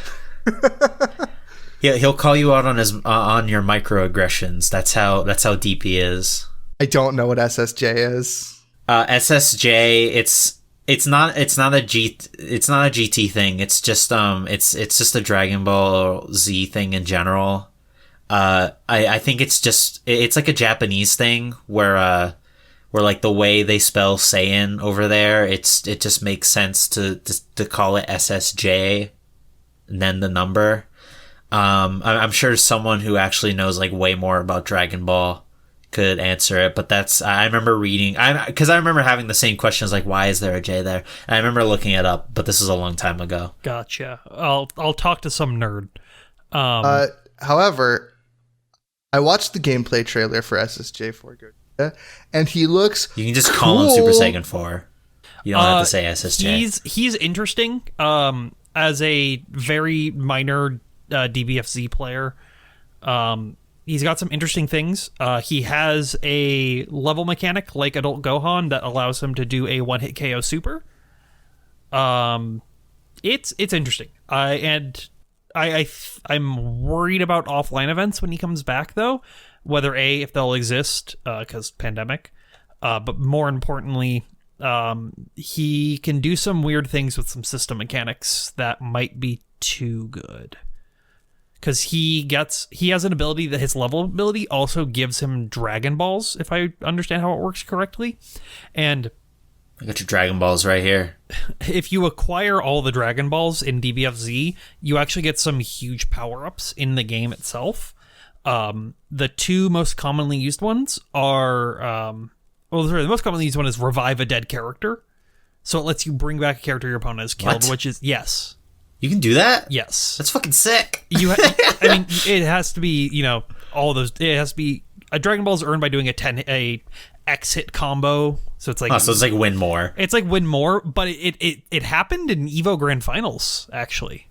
He'll call you out on his on your microaggressions. That's how deep he is. I don't know what SSJ is. SSJ, it's not a GT thing. It's just it's just a Dragon Ball Z thing in general. I think it's like a Japanese thing where like the way they spell Saiyan over there, it just makes sense to call it SSJ and then the number. I'm sure someone who actually knows like way more about Dragon Ball could answer it, but I remember reading, because I remember having the same questions like, why is there a J there? And I remember looking it up, but this is a long time ago. Gotcha. I'll talk to some nerd. However, I watched the gameplay trailer for SSJ4 Gogeta, and he looks You can just cool. call him Super Saiyan 4. You don't have to say SSJ. He's interesting. As a very minor DBFZ player, he's got some interesting things. He has a level mechanic like Adult Gohan that allows him to do a one-hit KO super. It's interesting. I'm worried about offline events when he comes back, though. Whether if they'll exist, because pandemic. But more importantly, he can do some weird things with some system mechanics that might be too good. Because he has an ability that his level ability also gives him Dragon Balls, if I understand how it works correctly. And I got your Dragon Balls right here. if you acquire all the Dragon Balls in DBFZ, you actually get some huge power-ups in the game itself. The two most commonly used ones are... the most commonly used one is Revive a Dead Character. So it lets you bring back a character your opponent has killed, What? which is... Yes. You can do that? Yes. That's fucking sick. I mean, it has to be, all those... It has to be... A Dragon Ball is earned by doing a X-hit combo. So it's like... so it's like win more. It's like win more, but it happened in EVO Grand Finals, actually.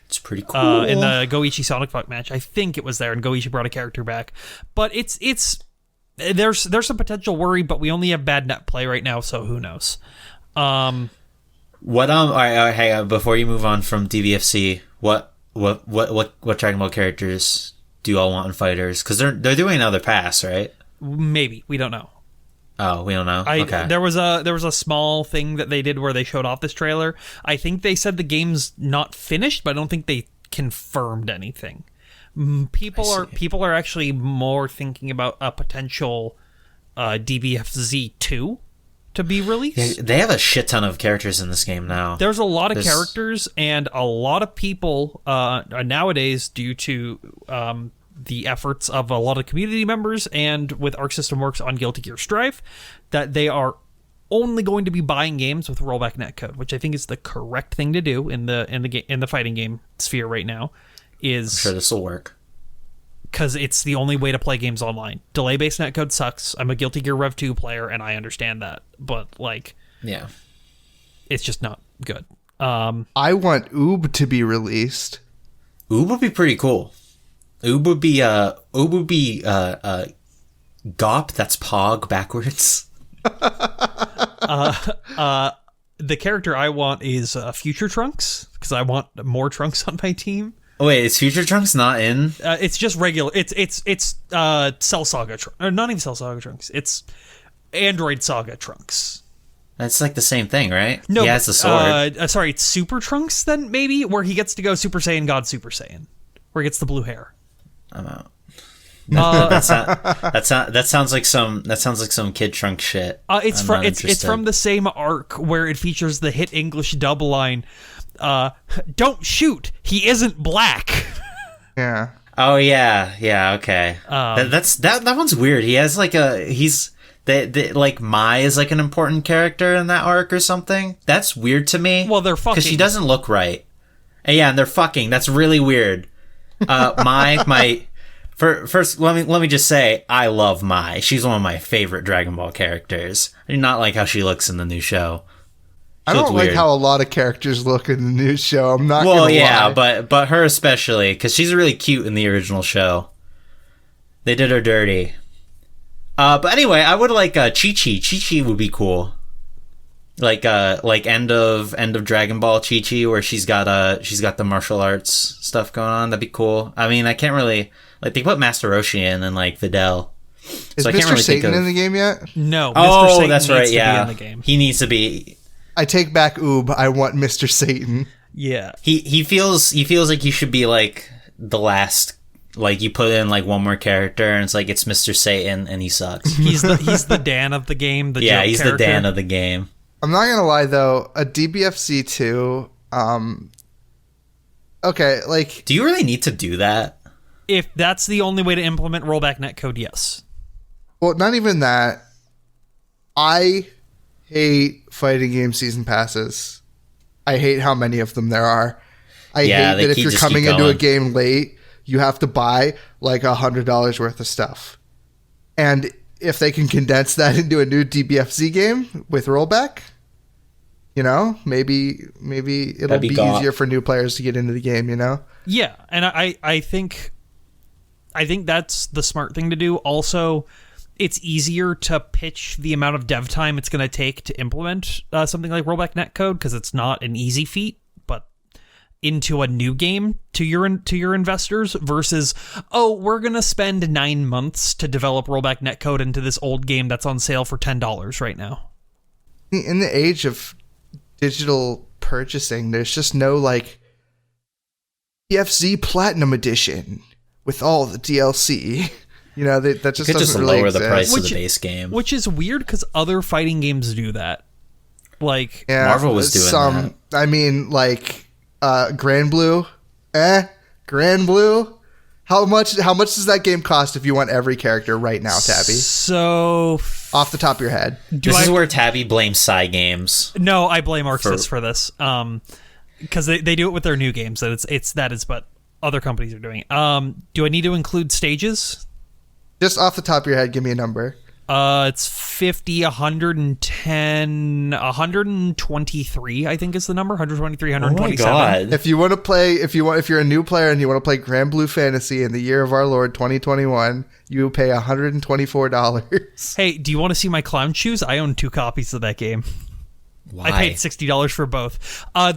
It's pretty cool. In the Goichi Sonic Fuck match. I think it was there, and Goichi brought a character back. But there's some potential worry, but we only have bad net play right now, so who knows? What all right, hey, before you move on from DBFC, what Dragon Ball characters do you all want in fighters? Because they're doing another pass, right? Maybe, we don't know. Oh, we don't know. Okay. There was a small thing that they did where they showed off this trailer. I think they said the game's not finished, but I don't think they confirmed anything. People are actually more thinking about a potential DBFZ 2 to be released. Yeah, they have a shit ton of characters in this game now. There's a lot of characters, and a lot of people nowadays, due to the efforts of a lot of community members and with Arc System Works on Guilty Gear Strive, that they are only going to be buying games with rollback netcode, which I think is the correct thing to do in the fighting game sphere right now. I'm sure this will work. Because it's the only way to play games online. Delay-based netcode sucks. I'm a Guilty Gear Rev 2 player, and I understand that. But, yeah, it's just not good. I want Oob to be released. Oob would be pretty cool. Oob would be Gop, that's Pog backwards. The character I want is Future Trunks, because I want more Trunks on my team. Oh, wait, is Future Trunks not in? It's just regular. It's Cell Saga Trunks, or not even Cell Saga Trunks. It's Android Saga Trunks. That's like the same thing, right? No, he has the sword. Sorry, it's Super Trunks then maybe, where he gets to go Super Saiyan God Super Saiyan, where he gets the blue hair. I'm out. That sounds like some Kid Trunk shit. It's from the same arc where it features the hit English dub line. Don't shoot. He isn't black. Yeah. Oh yeah. Okay. That one's weird. He has like like Mai is like an important character in that arc or something. That's weird to me. Well, they're fucking, because she doesn't look right. And yeah, and they're fucking. That's really weird. First, let me just say, I love Mai. She's one of my favorite Dragon Ball characters. I do not like how she looks in the new show. I don't like how a lot of characters look in the new show. I'm not gonna lie. but her especially, because she's really cute in the original show. They did her dirty. But anyway, I would like Chi-Chi. Chi-Chi would be cool. Like end of Dragon Ball Chi-Chi, where she's got the martial arts stuff going on. That'd be cool. I mean, I can't really, like, they put Master Roshi in and like Videl. Is So I can't Mr. really think Satan of- in the game yet? No, Mr. Oh, Satan that's needs right. to be Yeah, in the game. he needs to be. I take back Oob. I want Mr. Satan. Yeah. He feels like he should be like the last. Like you put in like one more character, and it's like it's Mr. Satan, and he sucks. He's the Dan of the game. Yeah, he's character. the Dan of the game. I'm not gonna lie though, a DBFC 2. Okay, like Do you really need to do that? If that's the only way to implement rollback netcode, yes. well, not even that. I hate fighting game season passes. I hate how many of them there are. I Yeah, hate they that if keep- you're just keep coming into a going. game late, you have to buy like $100 worth of stuff. And if they can condense that into a new DBFZ game with rollback, you know, maybe it'll That'd be be got. easier for new players to get into the game, you know? Yeah, and I think that's the smart thing to do. Also, it's easier to pitch the amount of dev time it's going to take to implement something like rollback netcode because it's not an easy feat, but into a new game to your investors versus, oh, we're going to spend 9 months to develop rollback netcode into this old game that's on sale for $10 right now. In the age of digital purchasing, there's just no like PFZ Platinum Edition with all the DLC. You know, that just Could doesn't just really lower exist. the price of Which- the base game. Which is weird because other fighting games do that. Like, Yeah, Marvel was doing that. I mean, like Grand Blue, Grand Blue. How much does that game cost if you want every character right now, Tabby? so Off the top of your head. This is where Tabby blames Cygames. No, I blame Arxis for this. Because they do it with their new games. That it's but other companies are doing. Do I need to include stages? Just off the top of your head, give me a number. It's 50, 110, 123. I think is the number. 123, 127. Oh my god! If you want to play, if you're a new player and you want to play Grand Blue Fantasy in the year of our Lord 2021, you pay $124. Hey, do you want to see my clown shoes? I own 2 copies of that game. Why? I paid $60 for both. Why?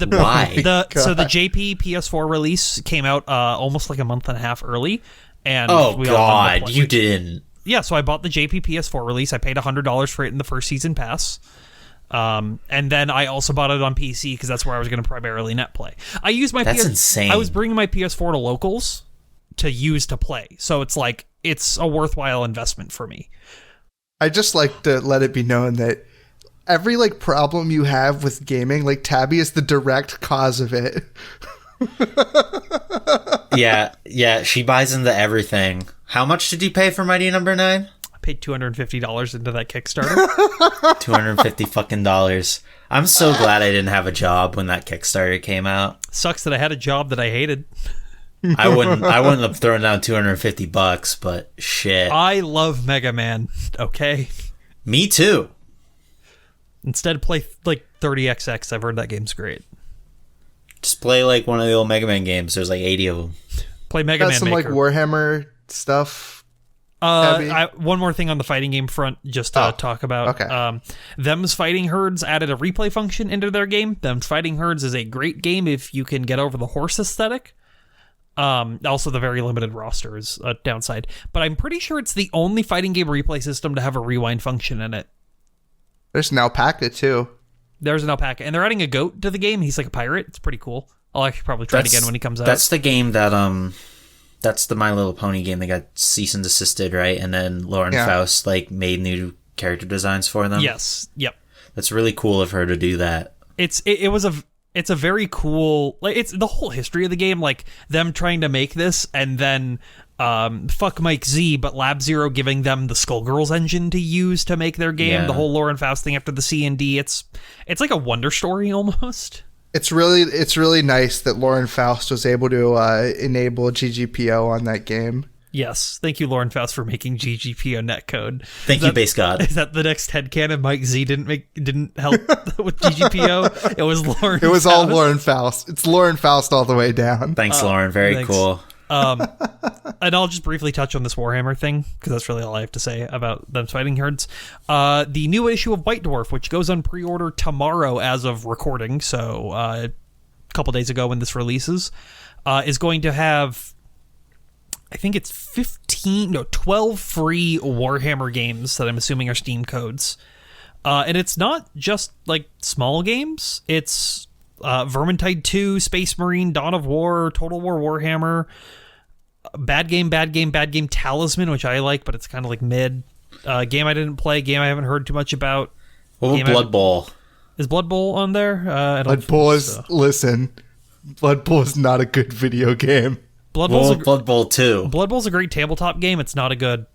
So the JP PS4 release came out almost like a month and a half early. And Oh we all wanted to god, play. you didn't. Yeah, so I bought the JP PS4 release. I paid $100 for it in the first season pass. And then I also bought it on PC because that's where I was going to primarily net play. I used my That's insane. I was bringing my PS4 to locals to use to play. So it's like it's a worthwhile investment for me. I just like to let it be known that every like problem you have with gaming, like Tabby is the direct cause of it. Yeah, she buys into everything. How much did you pay for Mighty Number 9? I paid $250 into that Kickstarter. $250 fucking dollars. I'm so glad I didn't have a job when that Kickstarter came out. Sucks that I had a job that I hated. I wouldn't have thrown down $250, but shit. I love Mega Man, okay? Me too. Instead, play like 30XX. I've heard that game's great. Just play like one of the old Mega Man games. There's like 80 of them. Play Mega Got Man some Maker. like Warhammer stuff. Tabby? One more thing on the fighting game front, just to talk about. Okay. Them's Fighting Herds added a replay function into their game. Them's Fighting Herds is a great game if you can get over the horse aesthetic. Also, the very limited roster is a downside. But I'm pretty sure it's the only fighting game replay system to have a rewind function in it. There's an alpaca too. There's an alpaca, and they're adding a goat to the game. He's like a pirate. It's pretty cool. I'll actually probably try it again when he comes out. That's the game that that's the My Little Pony game that got cease and desisted, right? And then Lauren Faust like made new character designs for them. Yes. Yep. That's really cool of her to do that. It's a very cool, like, it's the whole history of the game, like them trying to make this and then fuck Mike Z, but Lab Zero giving them the Skullgirls engine to use to make their game. Yeah. The whole Lauren Faust thing after the C&D. It's like a wonder story almost. It's really nice that Lauren Faust was able to enable GGPO on that game. Yes, thank you, Lauren Faust, for making GGPO netcode. Thank you, Base God. Is that the next headcanon? Mike Z didn't help with GGPO. It was Lauren. It was Faust. all Lauren Faust. It's Lauren Faust all the way down. Thanks, Lauren. Very thanks. cool. And I'll just briefly touch on this Warhammer thing, because that's really all I have to say about them fighting herds. The new issue of White Dwarf, which goes on pre-order tomorrow as of recording, so a couple days ago when this releases, is going to have I think it's 12 free Warhammer games that I'm assuming are Steam codes. And it's not just like small games. It's Vermintide 2, Space Marine, Dawn of War, Total War Warhammer, Bad Game, Talisman, which I like, but it's kind of like mid. Game I didn't play, game I haven't heard too much about. What about Blood Bowl? Is Blood Bowl on there? Blood Bowl is... So. Listen, Blood Bowl is not a good video game. Blood Bowl 2. Blood Bowl's a great tabletop game. It's not a good...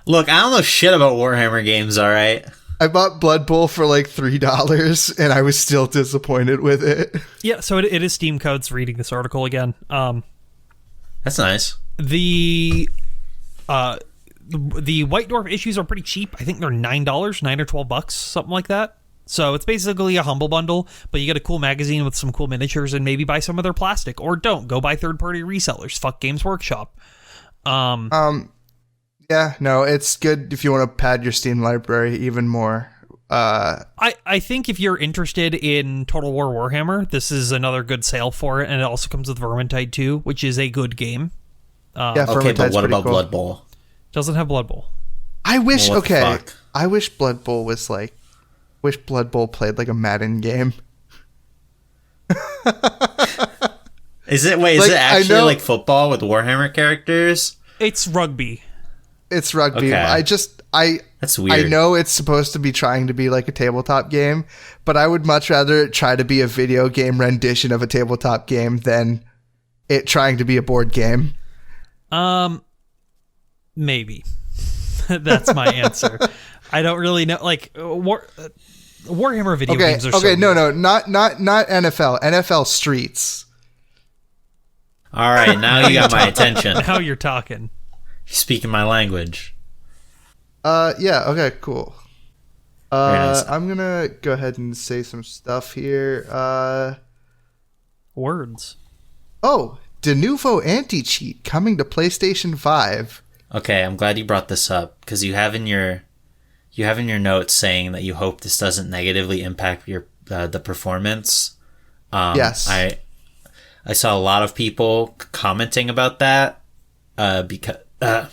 Look, I don't know shit about Warhammer games, alright? I bought Blood Bowl for like $3, and I was still disappointed with it. Yeah, so it is Steam codes, reading this article again. That's nice. The White Dwarf issues are pretty cheap. I think they're $9, $9 or $12, something like that. So it's basically a humble bundle, but you get a cool magazine with some cool miniatures, and maybe buy some of their plastic, or don't. Go buy third-party resellers. Fuck Games Workshop. Yeah, no, it's good if you want to pad your Steam library even more. I think if you're interested in Total War Warhammer, this is another good sale for it, and it also comes with Vermintide 2, which is a good game. Yeah, okay, but what about cool. Blood Bowl? Doesn't have Blood Bowl. I wish. I wish Blood Bowl was like. Wish Blood Bowl played like a Madden game. Is it actually like football with Warhammer characters? It's rugby. It's rugby. Okay. That's weird. I know it's supposed to be trying to be like a tabletop game, but I would much rather try to be a video game rendition of a tabletop game than it trying to be a board game. Maybe. That's my answer. I don't really know. Like Warhammer video games are so no, not NFL. NFL Streets. All right, now you got my attention. Now you're talking. You're speaking my language. Yeah, okay, cool. I'm gonna go ahead and say some stuff here. Words. Oh, De Novo Anti-Cheat coming to PlayStation 5. Okay, I'm glad you brought this up, because you have in your notes saying that you hope this doesn't negatively impact your the performance. Yes. I saw a lot of people commenting about that because I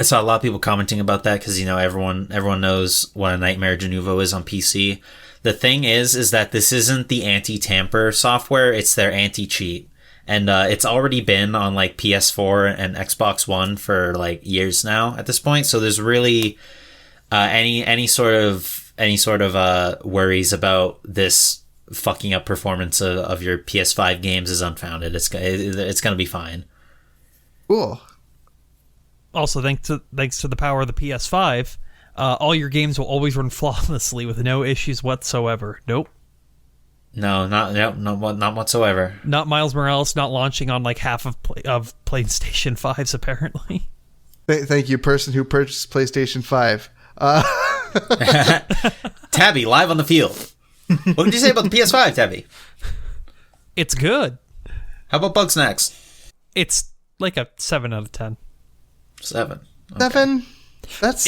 saw a lot of people commenting about that because, you know, everyone knows what a nightmare De Novo is on PC. The thing is that this isn't the anti-tamper software, it's their anti-cheat. And it's already been on like PS4 and Xbox One for like years now at this point. So there's really any sort of worries about this fucking up performance of your PS5 games is unfounded. It's gonna be fine. Cool. Also, thanks to the power of the PS5, all your games will always run flawlessly with no issues whatsoever. Nope. No, not whatsoever. Not Miles Morales not launching on like half of PlayStation 5s apparently. Thank you, person who purchased PlayStation 5. Tabby, live on the field. What did you say about the PS5, Tabby? It's good. How about Bugsnax? It's like a 7 out of 10. 7. Okay. 7?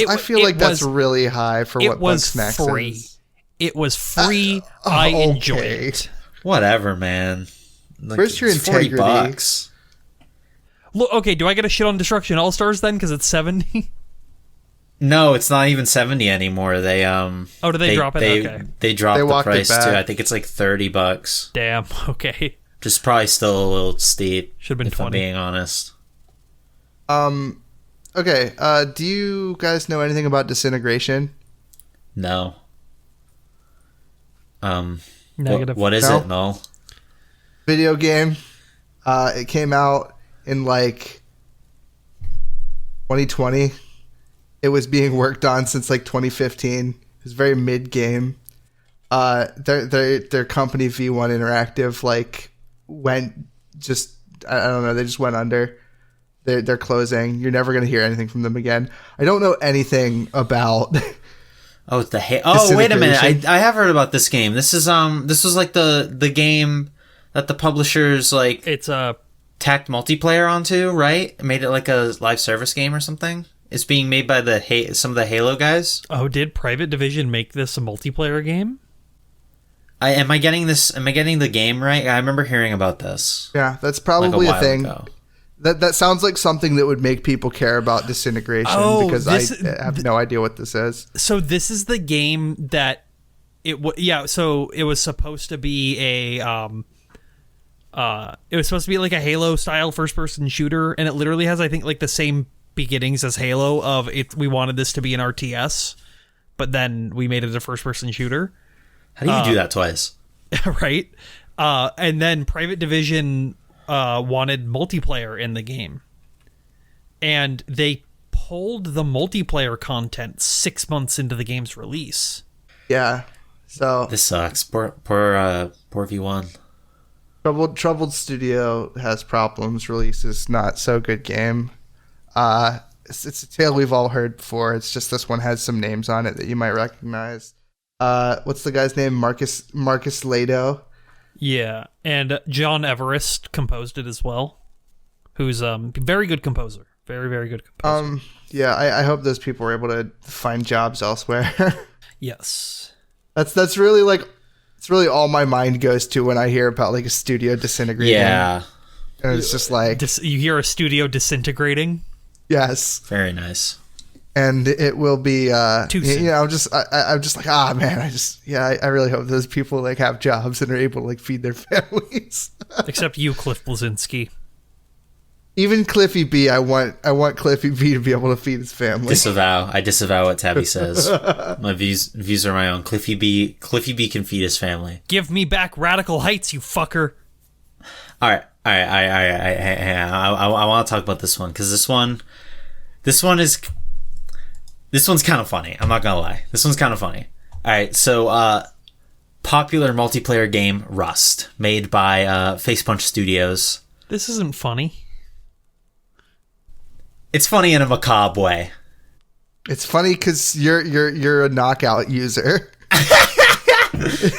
I feel like that's really high for what Bugsnax is. It was free. I enjoyed it. Whatever, man. Like, where's your integrity? $40. Look, okay, do I get a shit on Destruction All-Stars then because it's 70? No, it's not even 70 anymore. They do they drop it? Okay. They dropped the price too. I think it's like $30. Damn. Okay. Just probably still a little steep. Should have been 20. I'm being honest. Okay. Do you guys know anything about Disintegration? No. Negative. What is it, Null? Video game. It came out in like 2020. It was being worked on since like 2015. It was very mid game. Their company V1 Interactive like went just I don't know. They just went under. They're closing. You're never gonna hear anything from them again. I don't know anything about. Oh, wait a minute! I have heard about this game. This was like the game that the publishers like. It's tacked multiplayer onto, right? Made it like a live service game or something. It's being made by some of the Halo guys. Oh, did Private Division make this a multiplayer game? Am I getting this? Am I getting the game right? I remember hearing about this. Yeah, that's probably a thing. Ago. That sounds like something that would make people care about Disintegration because I have no idea what this is. So this is the game that so it was supposed to be like a Halo style first person shooter, and it literally has, I think, like the same beginnings as Halo of it. We wanted this to be an RTS, but then we made it a first person shooter. How do you do that twice? Right? And then Private Division wanted multiplayer in the game. And they pulled the multiplayer content 6 months into the game's release. Yeah. So this sucks. Poor V1. Troubled Studio has problems. Releases not so good game. It's a tale we've all heard before. It's just this one has some names on it that you might recognize. What's the guy's name? Marcus Lado. Yeah, and John Everest composed it as well, who's very good composer. Very, very good composer. Yeah, I hope those people were able to find jobs elsewhere. Yes. That's really like, it's really all my mind goes to when I hear about like a studio disintegrating. Yeah. And it's just like... you hear a studio disintegrating? Yes. Very nice. And it will be, Too soon. I'm just like, man, I really hope those people like have jobs and are able to like feed their families. Except you, Cliff Bleszinski. Even Cliffy B, I want Cliffy B to be able to feed his family. I disavow what Tabby says. My views are my own. Cliffy B can feed his family. Give me back Radical Heights, you fucker. All right. I want to talk about this one because this one's kind of funny. I'm not gonna lie. This one's kind of funny. All right, so popular multiplayer game Rust, made by Facepunch Studios. This isn't funny. It's funny in a macabre way. It's funny because you're a knockout user.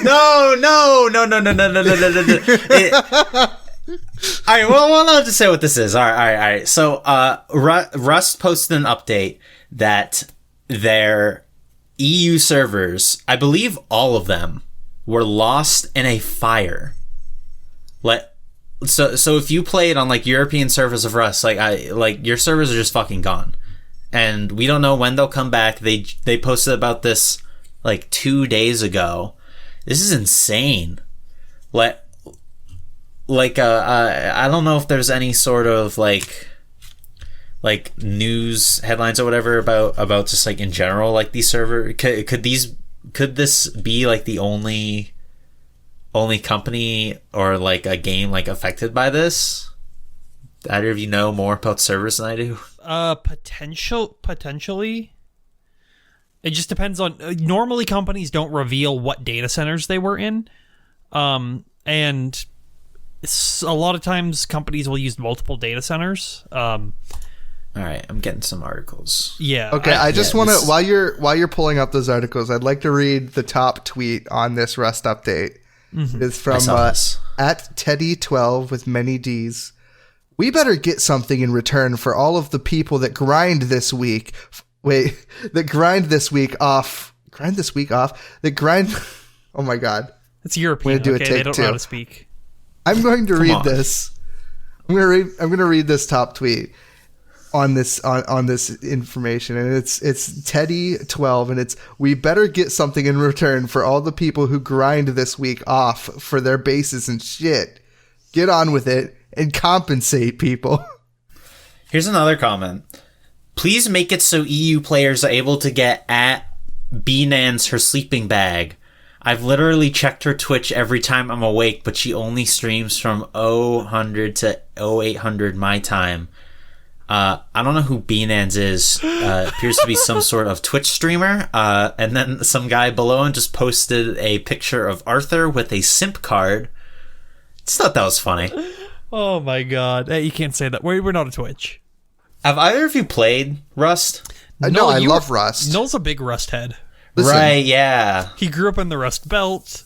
No. All right, well, I'll just say what this is. All right. So, Rust posted an update that their EU servers, I believe all of them, were lost in a fire. So if you played on like European servers of Rust, like your servers are just fucking gone, and we don't know when they'll come back. They posted about this like 2 days ago. This is insane. I don't know if there's any sort of like news headlines or whatever about just like in general, like these server could this be like the only company or like a game like affected by this? Either of you know more about servers than I do? Potentially. It just depends on. Normally, companies don't reveal what data centers they were in, and a lot of times companies will use multiple data centers. All right, I'm getting some articles. Yeah. Okay, I just want to while you're pulling up those articles, I'd like to read the top tweet on this Rust update. Mm-hmm. It's from at Teddy12 with many D's. We better get something in return for all of the people that grind this week. That grind this week off. Oh my God. It's European. I'm gonna do okay, they don't know how to speak. I'm going to read this. I'm going to read this top tweet on this information, and it's Teddy12, and it's, we better get something in return for all the people who grind this week off for their bases and shit. Get on with it and compensate people. Here's another comment. Please make it so EU players are able to get at Bnans her sleeping bag. I've literally checked her Twitch every time I'm awake, but she only streams from 0100 to 0800 my time. I don't know who Bnans is. Appears to be some sort of Twitch streamer. And then some guy below him just posted a picture of Arthur with a simp card. Just thought that was funny. Oh my God. Hey, you can't say that. We're not a Twitch. Have either of you played Rust? No, I love Rust. Noel's a big Rust head. Listen, right, yeah. He grew up in the Rust Belt.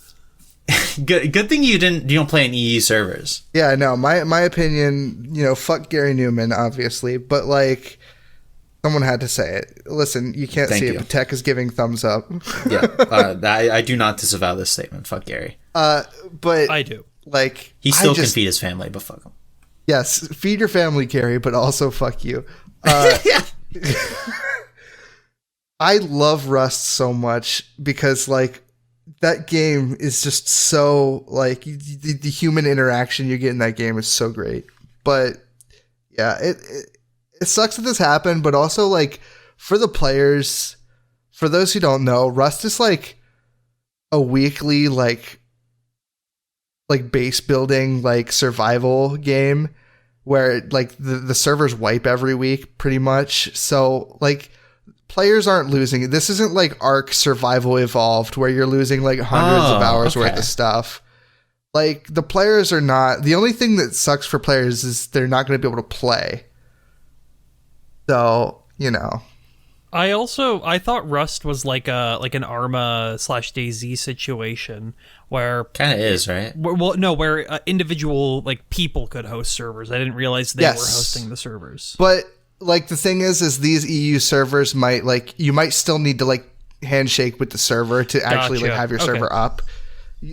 Good thing you don't play in EU servers. Yeah, no, my opinion, fuck Gary Newman, obviously, but like Someone had to say it. Listen, you can't Thank see you. it, but Tech is giving thumbs up. Yeah, I do not disavow this statement. Fuck Gary. But I do. Like, He still can feed his family, but fuck him. Yes, feed your family, Gary, but also fuck you. I love Rust so much because, like, that game is just so, like, the human interaction you get in that game is so great. But yeah, it sucks that this happened, but also, like, for the players, for those who don't know, Rust is like a weekly like base building, like, survival game where, like, the servers wipe every week pretty much. So, like, players aren't losing. This isn't like Ark Survival Evolved where you're losing like hundreds of hours worth of stuff. Like, the players are not. The only thing that sucks for players is they're not going to be able to play. So, you know. I thought Rust was like an Arma/DayZ situation where kind of is, right? Where individual like people could host servers. I didn't realize they were hosting the servers. But like the thing is these EU servers might, like, you might still need to like handshake with the server to actually like have your server up.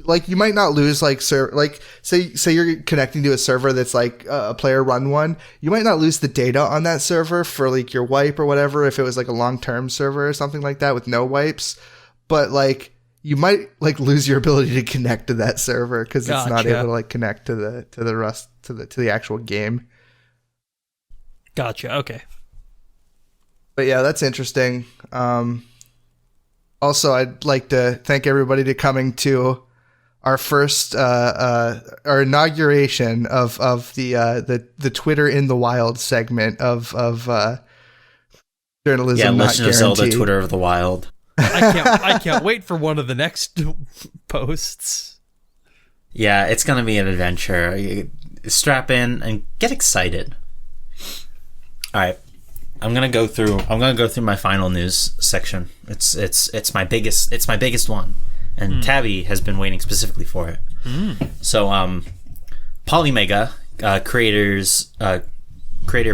Like, you might not lose, like, like say you're connecting to a server that's like a player run one. You might not lose the data on that server for like your wipe or whatever if it was like a long-term server or something like that with no wipes. But like, you might like lose your ability to connect to that server because it's not able to like connect to the Rust to the actual game. Gotcha. Okay. But yeah, that's interesting. Also, I'd like to thank everybody to coming to our first our inauguration of the Twitter in the Wild segment of journalism. Yeah, not Legend of Zelda Twitter of the Wild. I can't wait for one of the next posts. Yeah, it's gonna be an adventure. Strap in and get excited. All right, I'm gonna go through my final news section. It's my biggest one, and Tabby has been waiting specifically for it. So, Polymega creator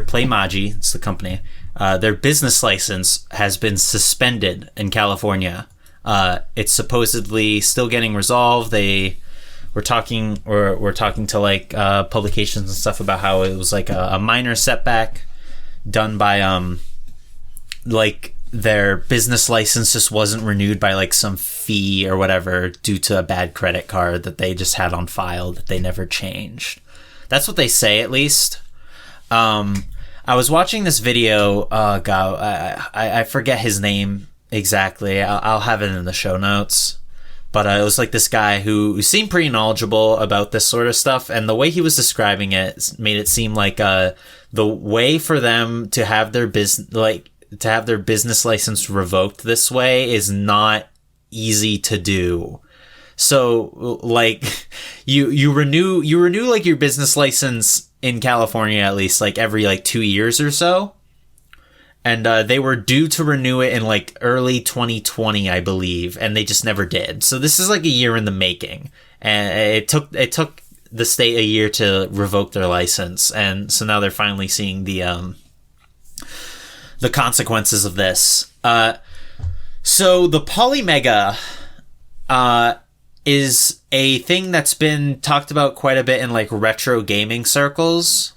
Playmagy, it's the company. Their business license has been suspended in California. It's supposedly still getting resolved. We're talking to like publications and stuff about how it was like a minor setback done by like their business license just wasn't renewed by like some fee or whatever due to a bad credit card that they just had on file that they never changed. That's what they say, at least. I was watching this video. I forget his name exactly. I'll have it in the show notes. But it was like this guy who seemed pretty knowledgeable about this sort of stuff, and the way he was describing it made it seem like the way for them to have their business license revoked this way is not easy to do. So like you renew like your business license in California at least like every like 2 years or so. And they were due to renew it in like early 2020, I believe, and they just never did. So this is like a year in the making, and it took the state a year to revoke their license, and so now they're finally seeing the consequences of this. So the Polymega is a thing that's been talked about quite a bit in like retro gaming circles.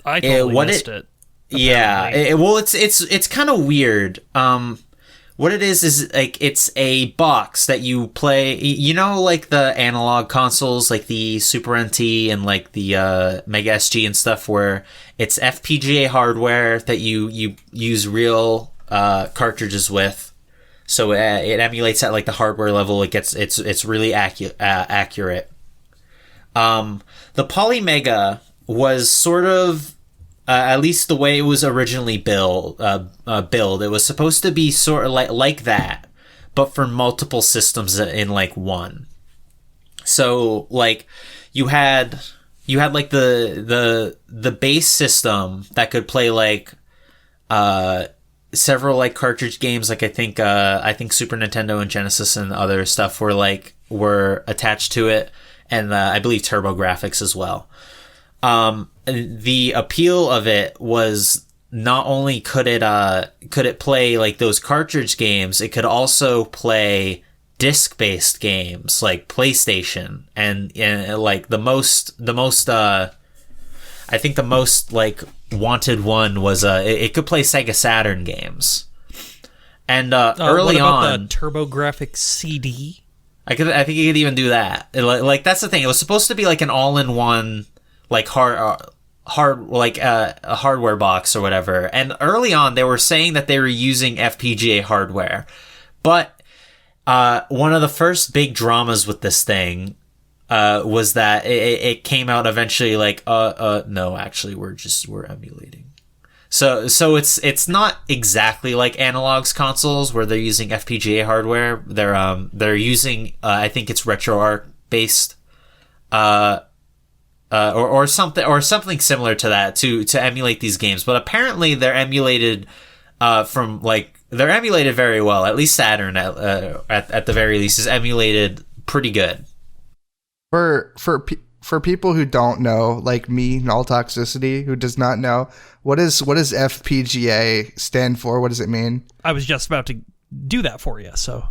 I totally missed it. Yeah, it's kind of weird. What it is like it's a box that you play. You know, like the analog consoles, like the Super NT and like the Mega SG and stuff, where it's FPGA hardware that you use real cartridges with. So it emulates at like the hardware level. It's really accurate. The Polymega was sort of. At least the way it was originally built, it was supposed to be sort of like that, but for multiple systems in like one. So like you had like the base system that could play like several like cartridge games. Like I think Super Nintendo and Genesis and other stuff were attached to it, and I believe TurboGrafx as well. The appeal of it was not only could it play like those cartridge games, it could also play disc-based games like PlayStation and like the most I think the most like wanted one was it could play Sega Saturn games. And early what about on, the TurboGrafx CD? I think you could even do that. Like that's the thing. It was supposed to be like an all-in-one, like a hardware box or whatever. And early on, they were saying that they were using FPGA hardware, but one of the first big dramas with this thing was that it came out eventually like no, actually we're emulating. So it's not exactly like Analog's consoles where they're using FPGA hardware. They're using I think it's RetroArch based or something similar to that to emulate these games. But apparently they're emulated they're emulated very well. At least Saturn at the very least is emulated pretty good. For people who don't know, like me, Null Toxicity, who does not know, what does FPGA stand for? What does it mean? I was just about to do that for you. So,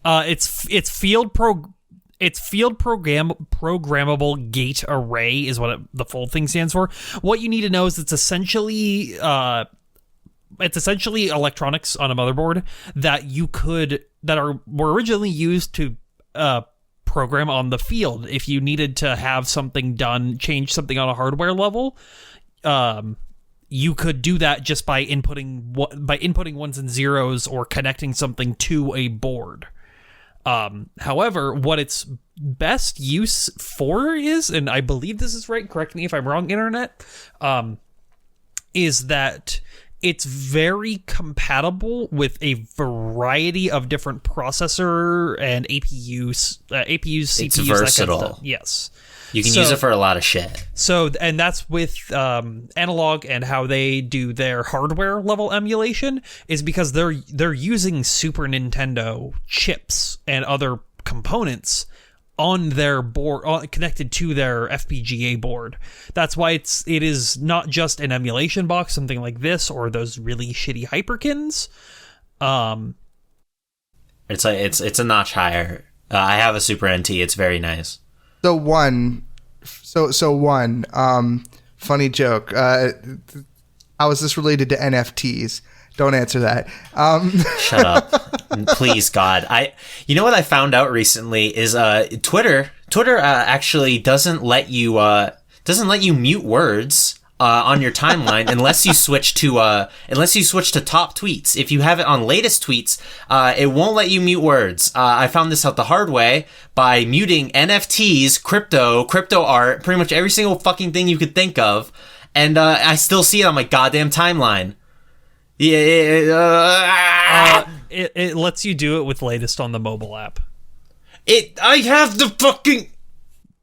it's programmable gate array is what the full thing stands for. What you need to know is it's essentially electronics on a motherboard that were originally used to program on the field. If you needed to have something done, change something on a hardware level, you could do that just by inputting ones and zeros or connecting something to a board. However, what its best use for is, and I believe this is right, correct me if I'm wrong, Internet, is that it's very compatible with a variety of different processor and APUs, CPUs. It's versatile. That kind of stuff. Yes. You can use it for a lot of shit. So, and that's with Analog and how they do their hardware level emulation is because they're using Super Nintendo chips and other components on their board, connected to their FPGA board. That's why it is not just an emulation box, something like this or those really shitty Hyperkins. It's a notch higher. I have a Super NT. It's very nice. So one, funny joke. How is this related to NFTs? Don't answer that. Shut up, please, God. You know what I found out recently is Twitter actually doesn't let you mute words on your timeline unless you switch to top tweets. If you have it on latest tweets, it won't let you mute words. I found this out the hard way by muting NFTs, crypto art, pretty much every single fucking thing you could think of, and I still see it on my goddamn timeline. It lets you do it with latest on the mobile app. I have the fucking...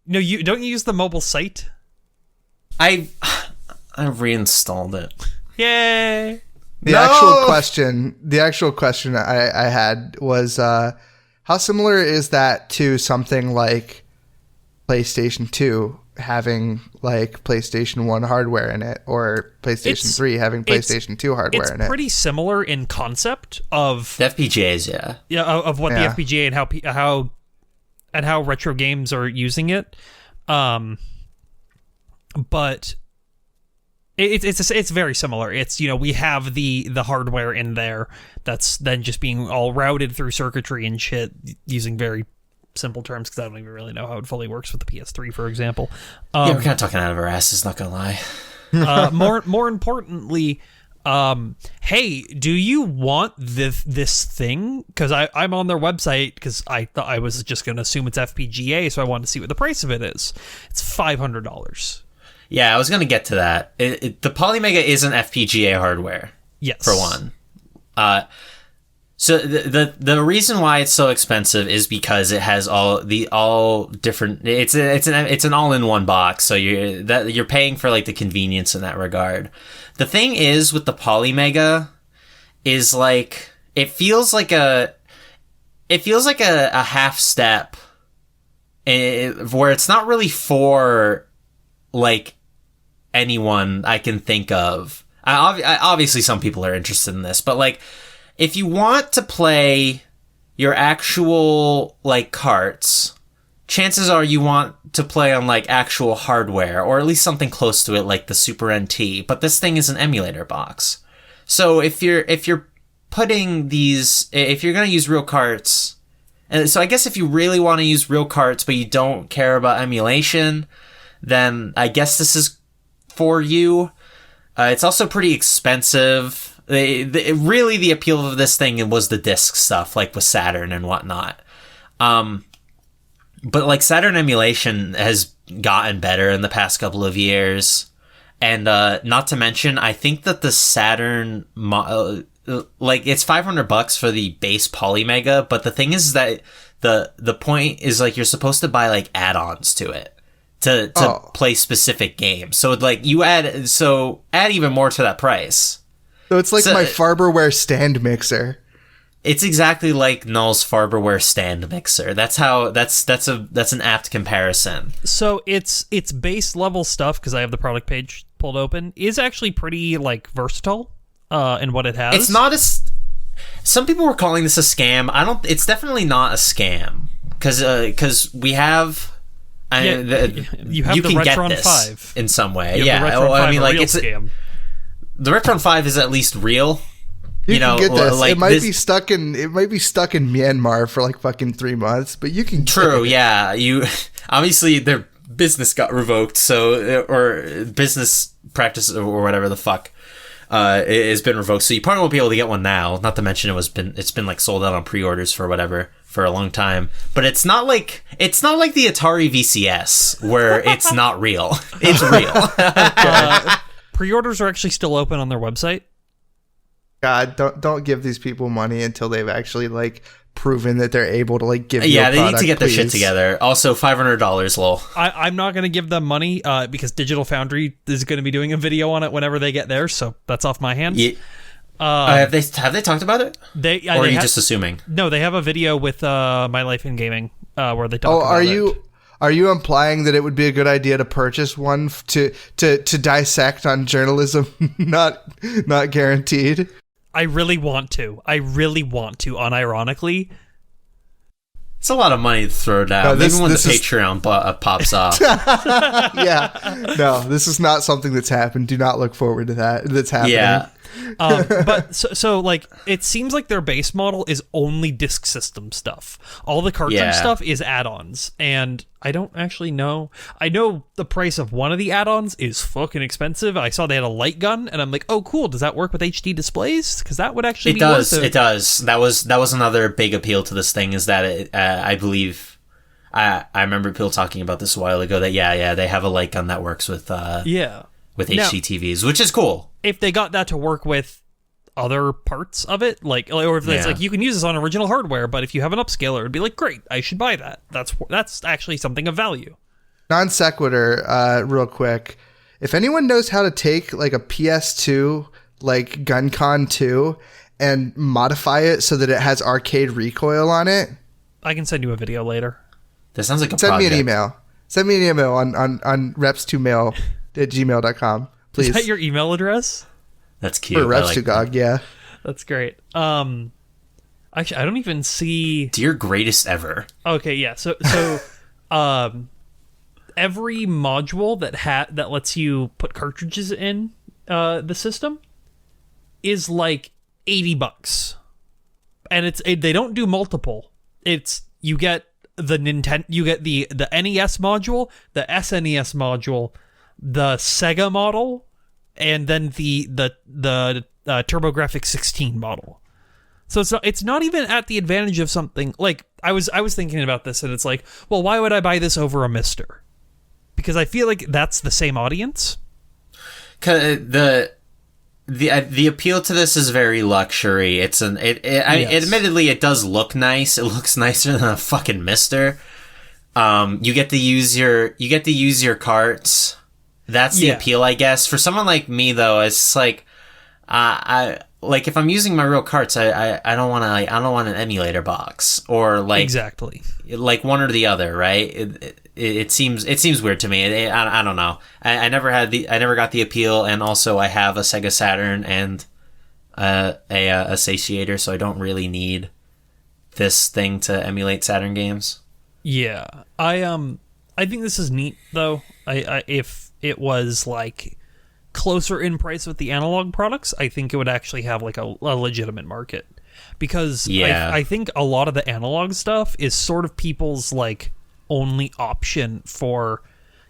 No, you don't use the mobile site? I reinstalled it. Yay! The actual question I had was how similar is that to something like PlayStation 2 having like PlayStation 1 hardware in it, or PlayStation 3 having PlayStation 2 hardware in it? It's pretty similar in concept of the FPGAs, of what the FPGA and how retro games are using it. But it's very similar. It's, we have the hardware in there that's then just being all routed through circuitry and shit using very simple terms, because I don't even really know how it fully works with the PS3, for example. We're kind of talking out of our asses, not gonna lie. More importantly, hey, do you want this thing? Because I'm on their website, because I thought I was just gonna assume it's FPGA, so I wanted to see what the price of it is. It's $500. Yeah, I was gonna get to that. The Polymega isn't FPGA hardware. Yes, for one. So the reason why it's so expensive is because it has all different. It's an all-in-one box, so you're paying for like the convenience in that regard. The thing is with the Polymega is like it feels like a half step, where it's not really for like anyone I can think of. Obviously some people are interested in this, but like, if you want to play your actual like carts, chances are you want to play on like actual hardware, or at least something close to it, like the Super NT. But this thing is an emulator box, so if you're putting these, if you're gonna use real carts, and so I guess if you really want to use real carts but you don't care about emulation, then I guess this is for you. It's also pretty expensive. Really, the appeal of this thing was the disc stuff, like with Saturn and whatnot. But like Saturn emulation has gotten better in the past couple of years, and not to mention, I think that the Saturn, like it's $500 for the base Polymega. But the thing is that the point is like you're supposed to buy like add-ons to it to play specific games. So like add even more to that price. So it's like my Farberware stand mixer. It's exactly like Null's Farberware stand mixer. That's an apt comparison. So its base level stuff, because I have the product page pulled open, is actually pretty like versatile in what it has. It's not some people were calling this a scam. It's definitely not a scam, because we have. You have the can get Retron this 5 in some way. The Yeah, Retron 5, I mean, like it's scam. The Retron 5 is at least real. You can get this. Like it might be stuck in Myanmar for like fucking 3 months, but you can. True. Yeah. You obviously their business got revoked, or business practice or whatever the fuck has been revoked. So you probably won't be able to get one now. Not to mention it's been like sold out on pre-orders for whatever for a long time. But it's not like the Atari VCS where it's not real. It's real. Pre-orders are actually still open on their website. God, don't give these people money until they've actually like proven that they're able to like give you a they product, need to get their please. shit together. Also, $500, lol. I'm not going to give them money because Digital Foundry is going to be doing a video on it whenever they get there, so that's off my hands. Yeah. Have they talked about it? Or are you just assuming? No, they have a video with My Life in Gaming where they talk about it. Are you implying that it would be a good idea to purchase one to dissect on journalism? Not guaranteed. I really want to, unironically. It's a lot of money to throw down. Even when the Patreon pops off. Yeah. No, this is not something that's happened. Do not look forward to that. That's happening. Yeah. But so like it seems like their base model is only disk system stuff. All the cartridge stuff is add-ons, and I don't actually know. I know the price of one of the add-ons is fucking expensive. I saw they had a light gun, and I'm like, oh cool, does that work with HD displays? Because that would actually be worth it. It does. That was another big appeal to this thing, is that I believe I remember people talking about this a while ago, that they have a light gun that works with with HD TVs, which is cool. If they got that to work with other parts of it, or if it's like you can use this on original hardware, but if you have an upscaler, it'd be like, great, I should buy that. That's actually something of value. Non sequitur, real quick. If anyone knows how to take like a PS2, like GunCon 2, and modify it so that it has arcade recoil on it, I can send you a video later. That sounds like a Send project. me an email. Send me an email on reps2mail@gmail.com. Please. Is that your email address? That's cute. For Reps2GOG, yeah. That's great. Actually, I don't even see. Dear greatest ever. Okay, yeah. So, every module that lets you put cartridges in the system is like $80, and they don't do multiple. It's you get the NES module, the SNES module, the Sega model, and then the TurboGrafx 16 model. So it's not even at the advantage of something like I was thinking about this, and it's like, well, why would I buy this over a Mister? Because I feel like that's the same audience. The appeal to this is very luxury. Admittedly, it does look nice. It looks nicer than a fucking Mister. You get to use your carts. That's the appeal, I guess. For someone like me, though, it's like, like if I'm using my real carts, I don't want an emulator box, or like exactly like one or the other, right? it seems weird to me. I don't know. I never got the appeal, and also I have a Sega Saturn and a satiator, so I don't really need this thing to emulate Saturn games. Yeah, I think this is neat though. I if it was like closer in price with the analog products, I think it would actually have like a legitimate market, because I think a lot of the analog stuff is sort of people's like only option for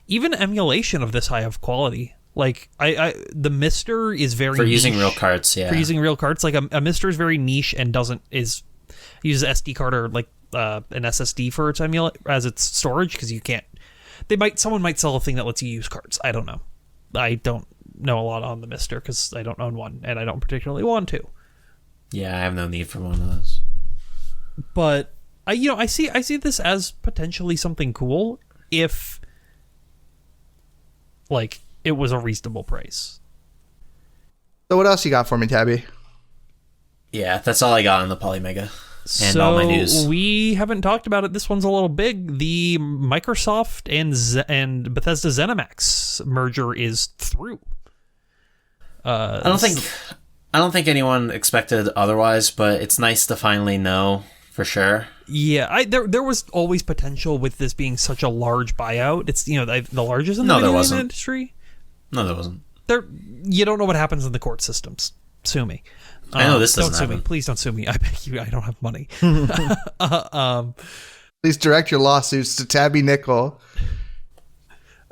even emulation of this high of quality. Like the Mister is very for niche. Using real carts. Yeah, for using real carts. Like a Mister is very niche and uses SD card or like an SSD for its as its storage, because you can't. Someone might sell a thing that lets you use cards. I don't know. I don't know a lot on the Mister because I don't own one and I don't particularly want to. Yeah, I have no need for one of those. But I see this as potentially something cool if like it was a reasonable price. So what else you got for me, Tabby? Yeah, that's all I got on the Polymega. And all my news. We haven't talked about it. This one's a little big. The Microsoft and Bethesda ZeniMax merger is through. I don't think anyone expected otherwise, but it's nice to finally know for sure. Yeah, there was always potential with this being such a large buyout. It's the largest in the video game industry. No, there wasn't. You don't know what happens in the court systems. Sue me. I know this doesn't Don't sue happen. me. Please don't sue me. I beg you. I don't have money. Please direct your lawsuits to Tabby Nickel.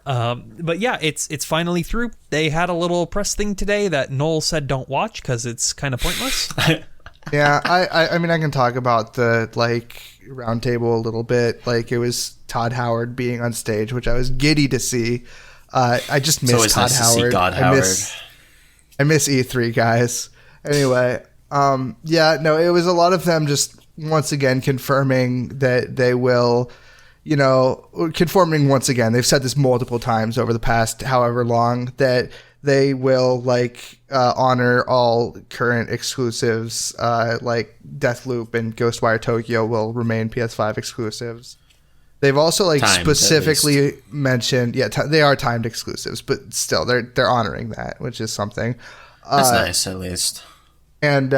But yeah, it's finally through. They had a little press thing today that Noel said don't watch because it's kind of pointless. Yeah, I mean, I can talk about the like roundtable a little bit. Like, it was Todd Howard being on stage, which I was giddy to see. I just miss Todd Howard. I miss E3 guys. Anyway, yeah, no, it was a lot of them just once again confirming that they will, conforming once again. They've said this multiple times over the past however long that they will honor all current exclusives, like Deathloop and Ghostwire Tokyo will remain PS5 exclusives. They've also specifically mentioned, they are timed exclusives, but still they're honoring that, which is something. That's nice, at least. And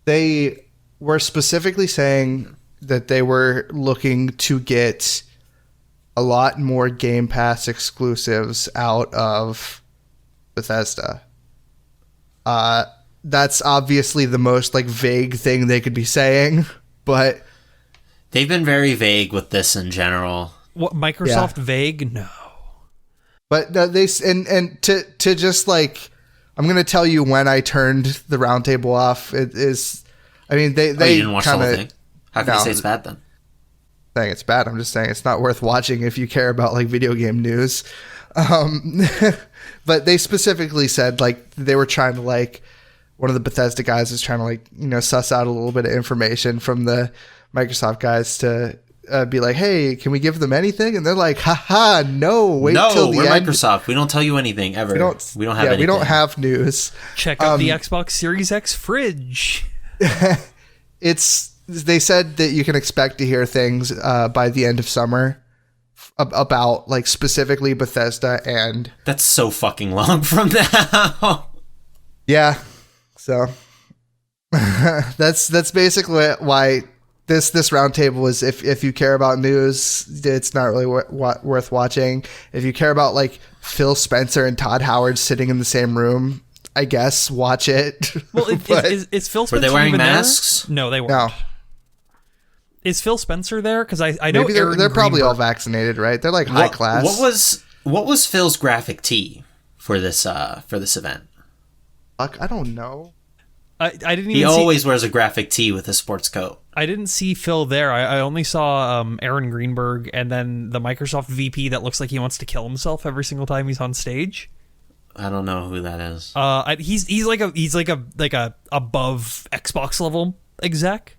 they were specifically saying that they were looking to get a lot more Game Pass exclusives out of Bethesda. That's obviously the most vague thing they could be saying, but they've been very vague with this in general. What, Microsoft vague? No. But they to just I'm going to tell you when I turned the roundtable off. It is, I mean, they you didn't watch the whole thing? How can you say it's bad then? Saying it's bad. I'm just saying it's not worth watching if you care about video game news. But they specifically said they were trying to one of the Bethesda guys is trying to suss out a little bit of information from the Microsoft guys to be hey, can we give them anything? And they're like, haha, no, wait till the we're end. Microsoft. We don't tell you anything ever. We don't have anything. We don't have news. Check out the Xbox Series X fridge. They said that you can expect to hear things by the end of summer about specifically Bethesda, and that's so fucking long from now. Yeah, so that's basically why this roundtable is. If you care about news, it's not really worth watching. If you care about Phil Spencer and Todd Howard sitting in the same room, I guess watch it. Well, is Phil Spencer? Were they wearing even masks? There? No, they weren't. No. Is Phil Spencer there? Because I know maybe they're probably all vaccinated, right? They're high class. What was Phil's graphic tee for this event? Fuck, I don't know. I didn't even. He always wears a graphic tee with a sports coat. I didn't see Phil there. I only saw Aaron Greenberg and then the Microsoft VP that looks like he wants to kill himself every single time he's on stage. I don't know who that is. He's like a above Xbox level exec.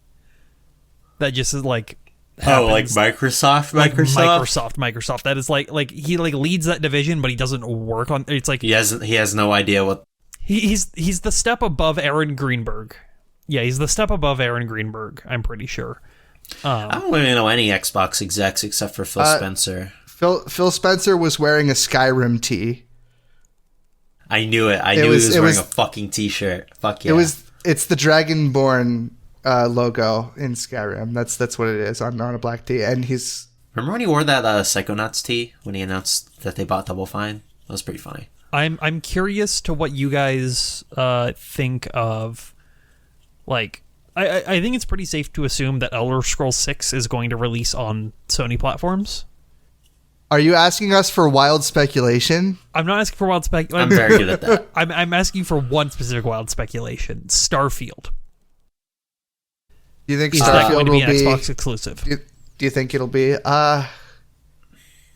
That just is happens. Microsoft. Microsoft. That is he leads that division, but he doesn't work on. It's he has no idea what. He's the step above Aaron Greenberg. Yeah, he's the step above Aaron Greenberg. I'm pretty sure. I don't really know any Xbox execs except for Phil Spencer. Phil Spencer was wearing a Skyrim tee. I knew it. I knew he was wearing a fucking t-shirt. Fuck yeah. It's the Dragonborn logo in Skyrim. That's what it is on a black tee. And he's... Remember when he wore that Psychonauts tee when he announced that they bought Double Fine? That was pretty funny. I'm curious to what you guys think of, like, I think it's pretty safe to assume that Elder Scrolls 6 is going to release on Sony platforms. Are you asking us for wild speculation? I'm not asking for wild speculation. I'm very good at that. I'm asking for one specific wild speculation. Starfield. Do you think Starfield will be an be Xbox exclusive? Do you think it'll be? Well,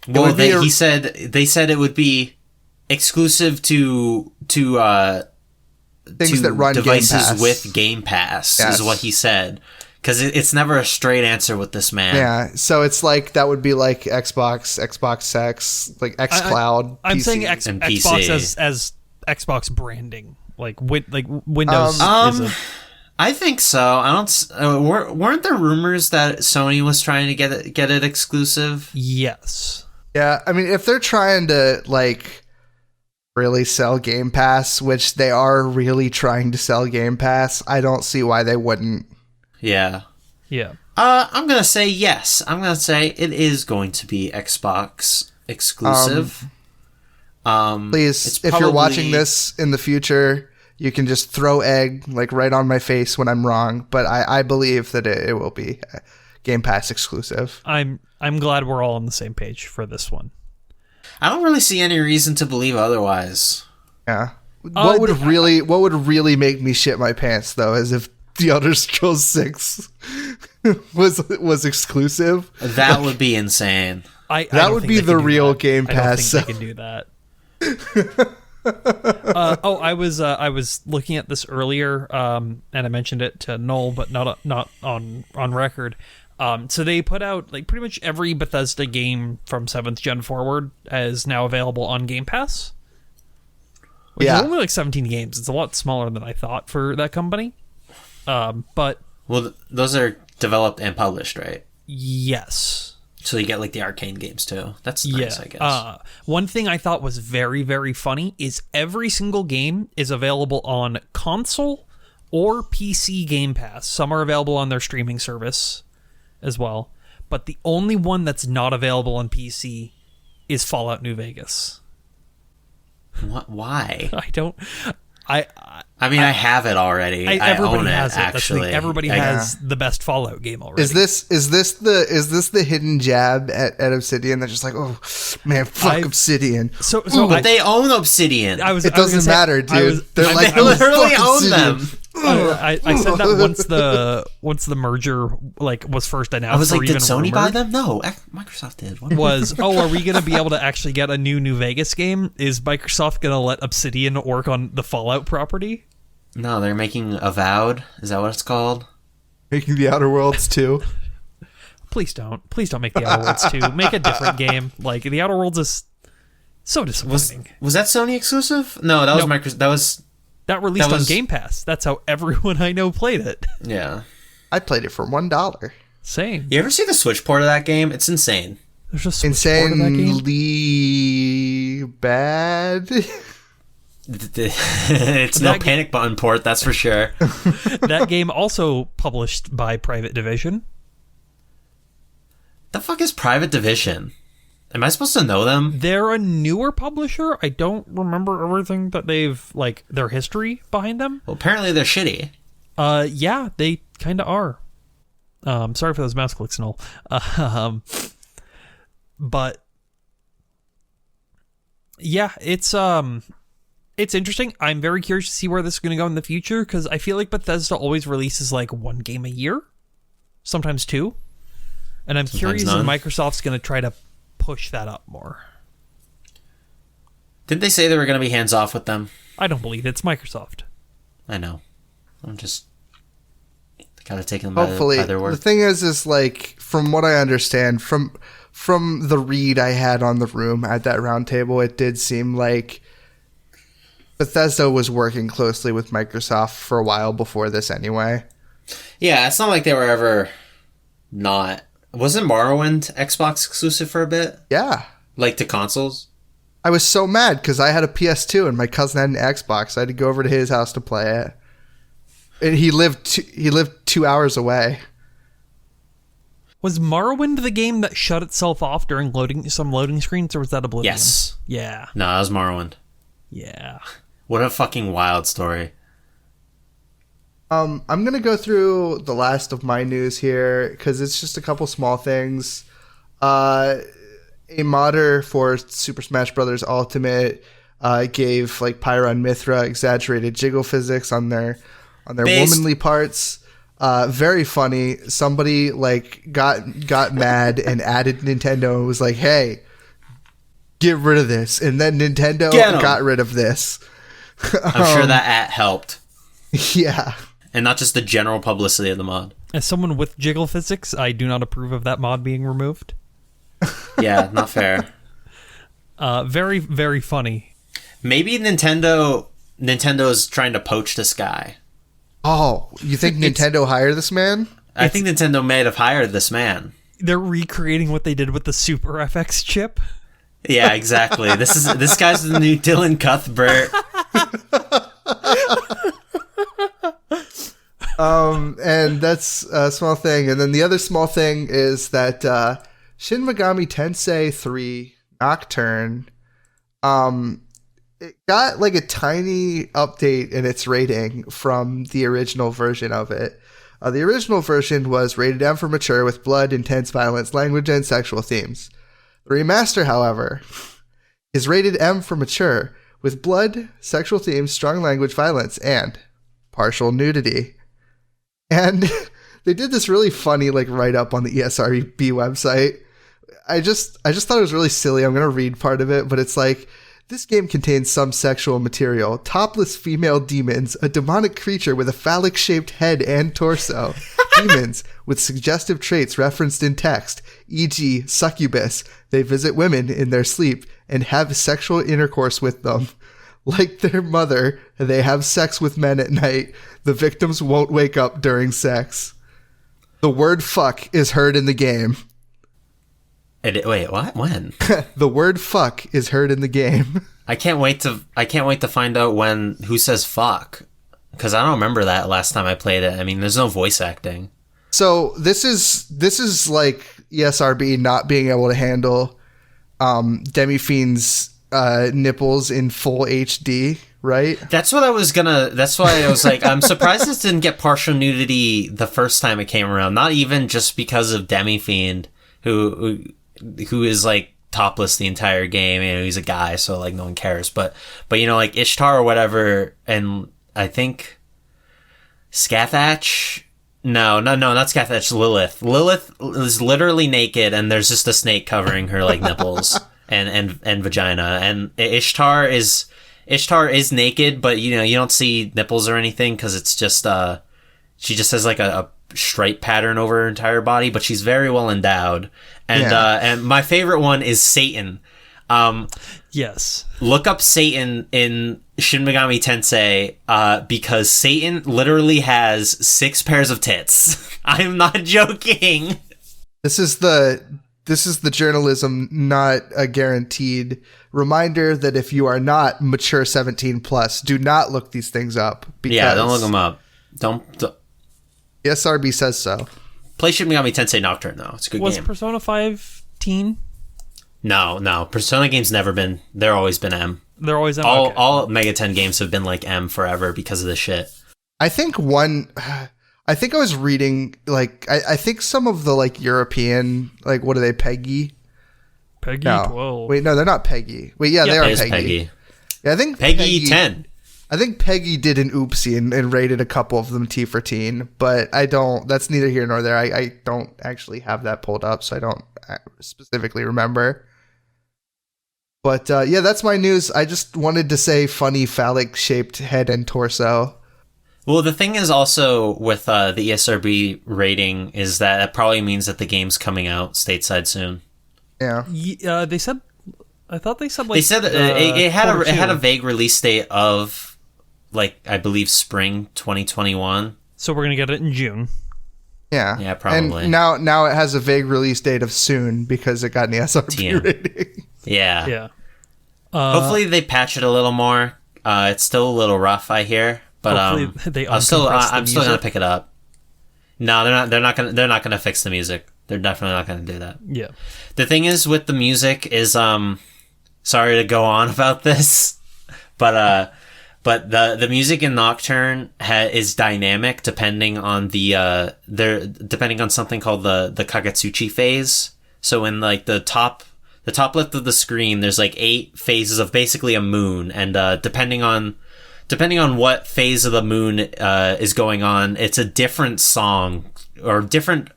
they said it would be exclusive to things that run devices with Game Pass. Yes. Is what he said. Because it's never a straight answer with this man. Yeah, so it's like that would be like Xbox X, like xCloud. I'm PC. saying Xbox as Xbox branding, like Windows. I think so. I don't. Weren't there rumors that Sony was trying to get it exclusive? Yes. Yeah, I mean, if they're trying to like really sell Game Pass, which they are really trying to sell Game Pass, I don't see why they wouldn't. Yeah. Yeah. I'm gonna say yes. I'm gonna say it is going to be Xbox exclusive. Please, if you're watching this in the future, you can just throw egg like right on my face when I'm wrong. But I believe that it will be Game Pass exclusive. I'm glad we're all on the same page for this one. I don't really see any reason to believe otherwise. Yeah. What would really make me shit my pants though is if The Elder Scrolls 6 was exclusive. That would be insane. That would be the real Game Pass. I don't think they can do that. I was looking at this earlier, and I mentioned it to Noel, but not on record. So they put out like pretty much every Bethesda game from 7th gen forward is now available on Game Pass. Which is only like 17 games. It's a lot smaller than I thought for that company. But those are developed and published, right? Yes. So you get like the Arcane games too. That's nice, I guess. One thing I thought was very, very funny is every single game is available on console or PC Game Pass. Some are available on their streaming service as well. But the only one that's not available on PC is Fallout New Vegas. What? Why? I don't... I mean, I have it already. I own it, actually. Everybody has the best Fallout game already. Is this the hidden jab at Obsidian? They're just like, oh man, fuck Obsidian. But they own Obsidian. It doesn't matter, dude. They literally own them. I said that once the merger was first announced. I was like, did Sony rumored, buy them? No, Microsoft did. Are we going to be able to actually get a New Vegas game? Is Microsoft going to let Obsidian work on the Fallout property? No, they're making Avowed. Is that what it's called? Making the Outer Worlds 2. Please don't make the Outer Worlds 2. Make a different game. Like the Outer Worlds is so disappointing. Was that Sony exclusive? No, that was Microsoft. That released on Game Pass. That's how everyone I know played it. Yeah. I played it for $1. Same. You ever see the Switch port of that game? It's insane. There's just insanely bad. It's no panic button port, that's for sure. That game also published by Private Division. The fuck is Private Division? Am I supposed to know them? They're a newer publisher. I don't remember everything that they've, their history behind them. Well, apparently they're shitty. Yeah, they kind of are. Sorry for those mouse clicks and all. But yeah, it's interesting. I'm very curious to see where this is going to go in the future because I feel like Bethesda always releases one game a year, sometimes two. And I'm curious if Microsoft's going to try to push that up more. Didn't they say they were going to be hands off with them? I don't believe it's Microsoft. I know. I'm just kind of taking them Hopefully, by their word. The thing is from what I understand, from the read I had on the room at that round table, it did seem like Bethesda was working closely with Microsoft for a while before this anyway. Yeah, it's not like they were ever not. Wasn't Morrowind Xbox exclusive for a bit? Yeah. Like to consoles? I was so mad because I had a PS2 and my cousin had an Xbox. I had to go over to his house to play it. And he lived 2 hours away. Was Morrowind the game that shut itself off during loading screens, or was that Oblivion? Yes. Yeah. No, that was Morrowind. Yeah. What a fucking wild story. I'm going to go through the last of my news here because it's just a couple small things. A modder for Super Smash Bros. Ultimate gave like Pyra and Mithra exaggerated jiggle physics on their womanly parts. Very funny. Somebody like got mad and added Nintendo and was like, "Hey, get rid of this." And then Nintendo got rid of this. I'm sure that helped. Yeah. And not just the general publicity of the mod. As someone with jiggle physics, I do not approve of that mod being removed. Yeah, not fair. Very, very funny. Maybe Nintendo's trying to poach this guy. Oh, you think Nintendo hired this man? I think Nintendo may have hired this man. They're recreating what they did with the Super FX chip. Yeah, exactly. This guy's the new Dylan Cuthbert. And that's a small thing. And then the other small thing is that Shin Megami Tensei 3 Nocturne, it got like a tiny update in its rating from the original version of it. The original version was rated M for mature with blood, intense violence, language, and sexual themes. The remaster, however, is rated M for mature with blood, sexual themes, strong language, violence, and partial nudity. And they did this really funny like write-up on the ESRB website. I just thought it was really silly. I'm going to read part of it, but it's like, this game contains some sexual material, topless female demons, a demonic creature with a phallic-shaped head and torso, demons with suggestive traits referenced in text, e.g. succubus. They visit women in their sleep and have sexual intercourse with them. Like their mother, they have sex with men at night. The victims won't wake up during sex. The word fuck is heard in the game. Wait, what? When? The word fuck is heard in the game. I can't wait to find out who says fuck, because I don't remember that last time I played it. I mean, there's no voice acting. So this is like ESRB not being able to handle Demi-Fiend's nipples in full HD, right? That's why I was like, I'm surprised this didn't get partial nudity the first time it came around. Not even just because of Demi-Fiend, who is like topless the entire game. You know, he's a guy, so like no one cares. But you know, like Ishtar or whatever, and I think Scathach. No, not Scathach. Lilith. Lilith is literally naked, and there's just a snake covering her like nipples and vagina. And Ishtar is naked, but you know you don't see nipples or anything because it's just she just has like a stripe pattern over her entire body, but she's very well endowed. And and my favorite one is Satan. Yes. Look up Satan in Shin Megami Tensei because Satan literally has 6 pairs of tits. I'm not joking. This is the journalism, not a guaranteed reminder that if you are not mature 17 plus, do not look these things up. Yeah, don't look them up. Don't. SRB says so. Play Shin Megami Tensei Nocturne, though. It's a good game. Was Persona 5 teen? No. Persona games never been. They're always been M. They're always M? All Mega 10 games have been like M forever because of this shit. I think I was reading, like, I think some of the, like, European, like, what are they, PEGI? PEGI No. 12. Wait, no, they're not PEGI. Wait, yeah, they are PEGI. Yeah, I think PEGI 10. I think Peggy did an oopsie and rated a couple of them T for teen, but that's neither here nor there. I don't actually have that pulled up, so I don't specifically remember. But yeah, that's my news. I just wanted to say funny phallic-shaped head and torso. Well, the thing is also with the ESRB rating is that it probably means that the game's coming out stateside soon. Yeah. They said... I thought they said like... They said it had a vague release date of, like, I believe spring 2021. So we're going to get it in June. Yeah. Yeah, probably. And now it has a vague release date of soon because it got an ESRB rating. Yeah. Yeah. Hopefully they patch it a little more. It's still a little rough, I hear, but I'm still gonna pick it up. No, they're not gonna fix the music. They're definitely not gonna do that. Yeah. The thing is with the music is sorry to go on about this, but the music in Nocturne is dynamic depending on depending on something called the Kagetsuchi phase. So in like the top left of the screen, there's like 8 phases of basically a moon, and depending on what phase of the moon is going on, it's a different song or different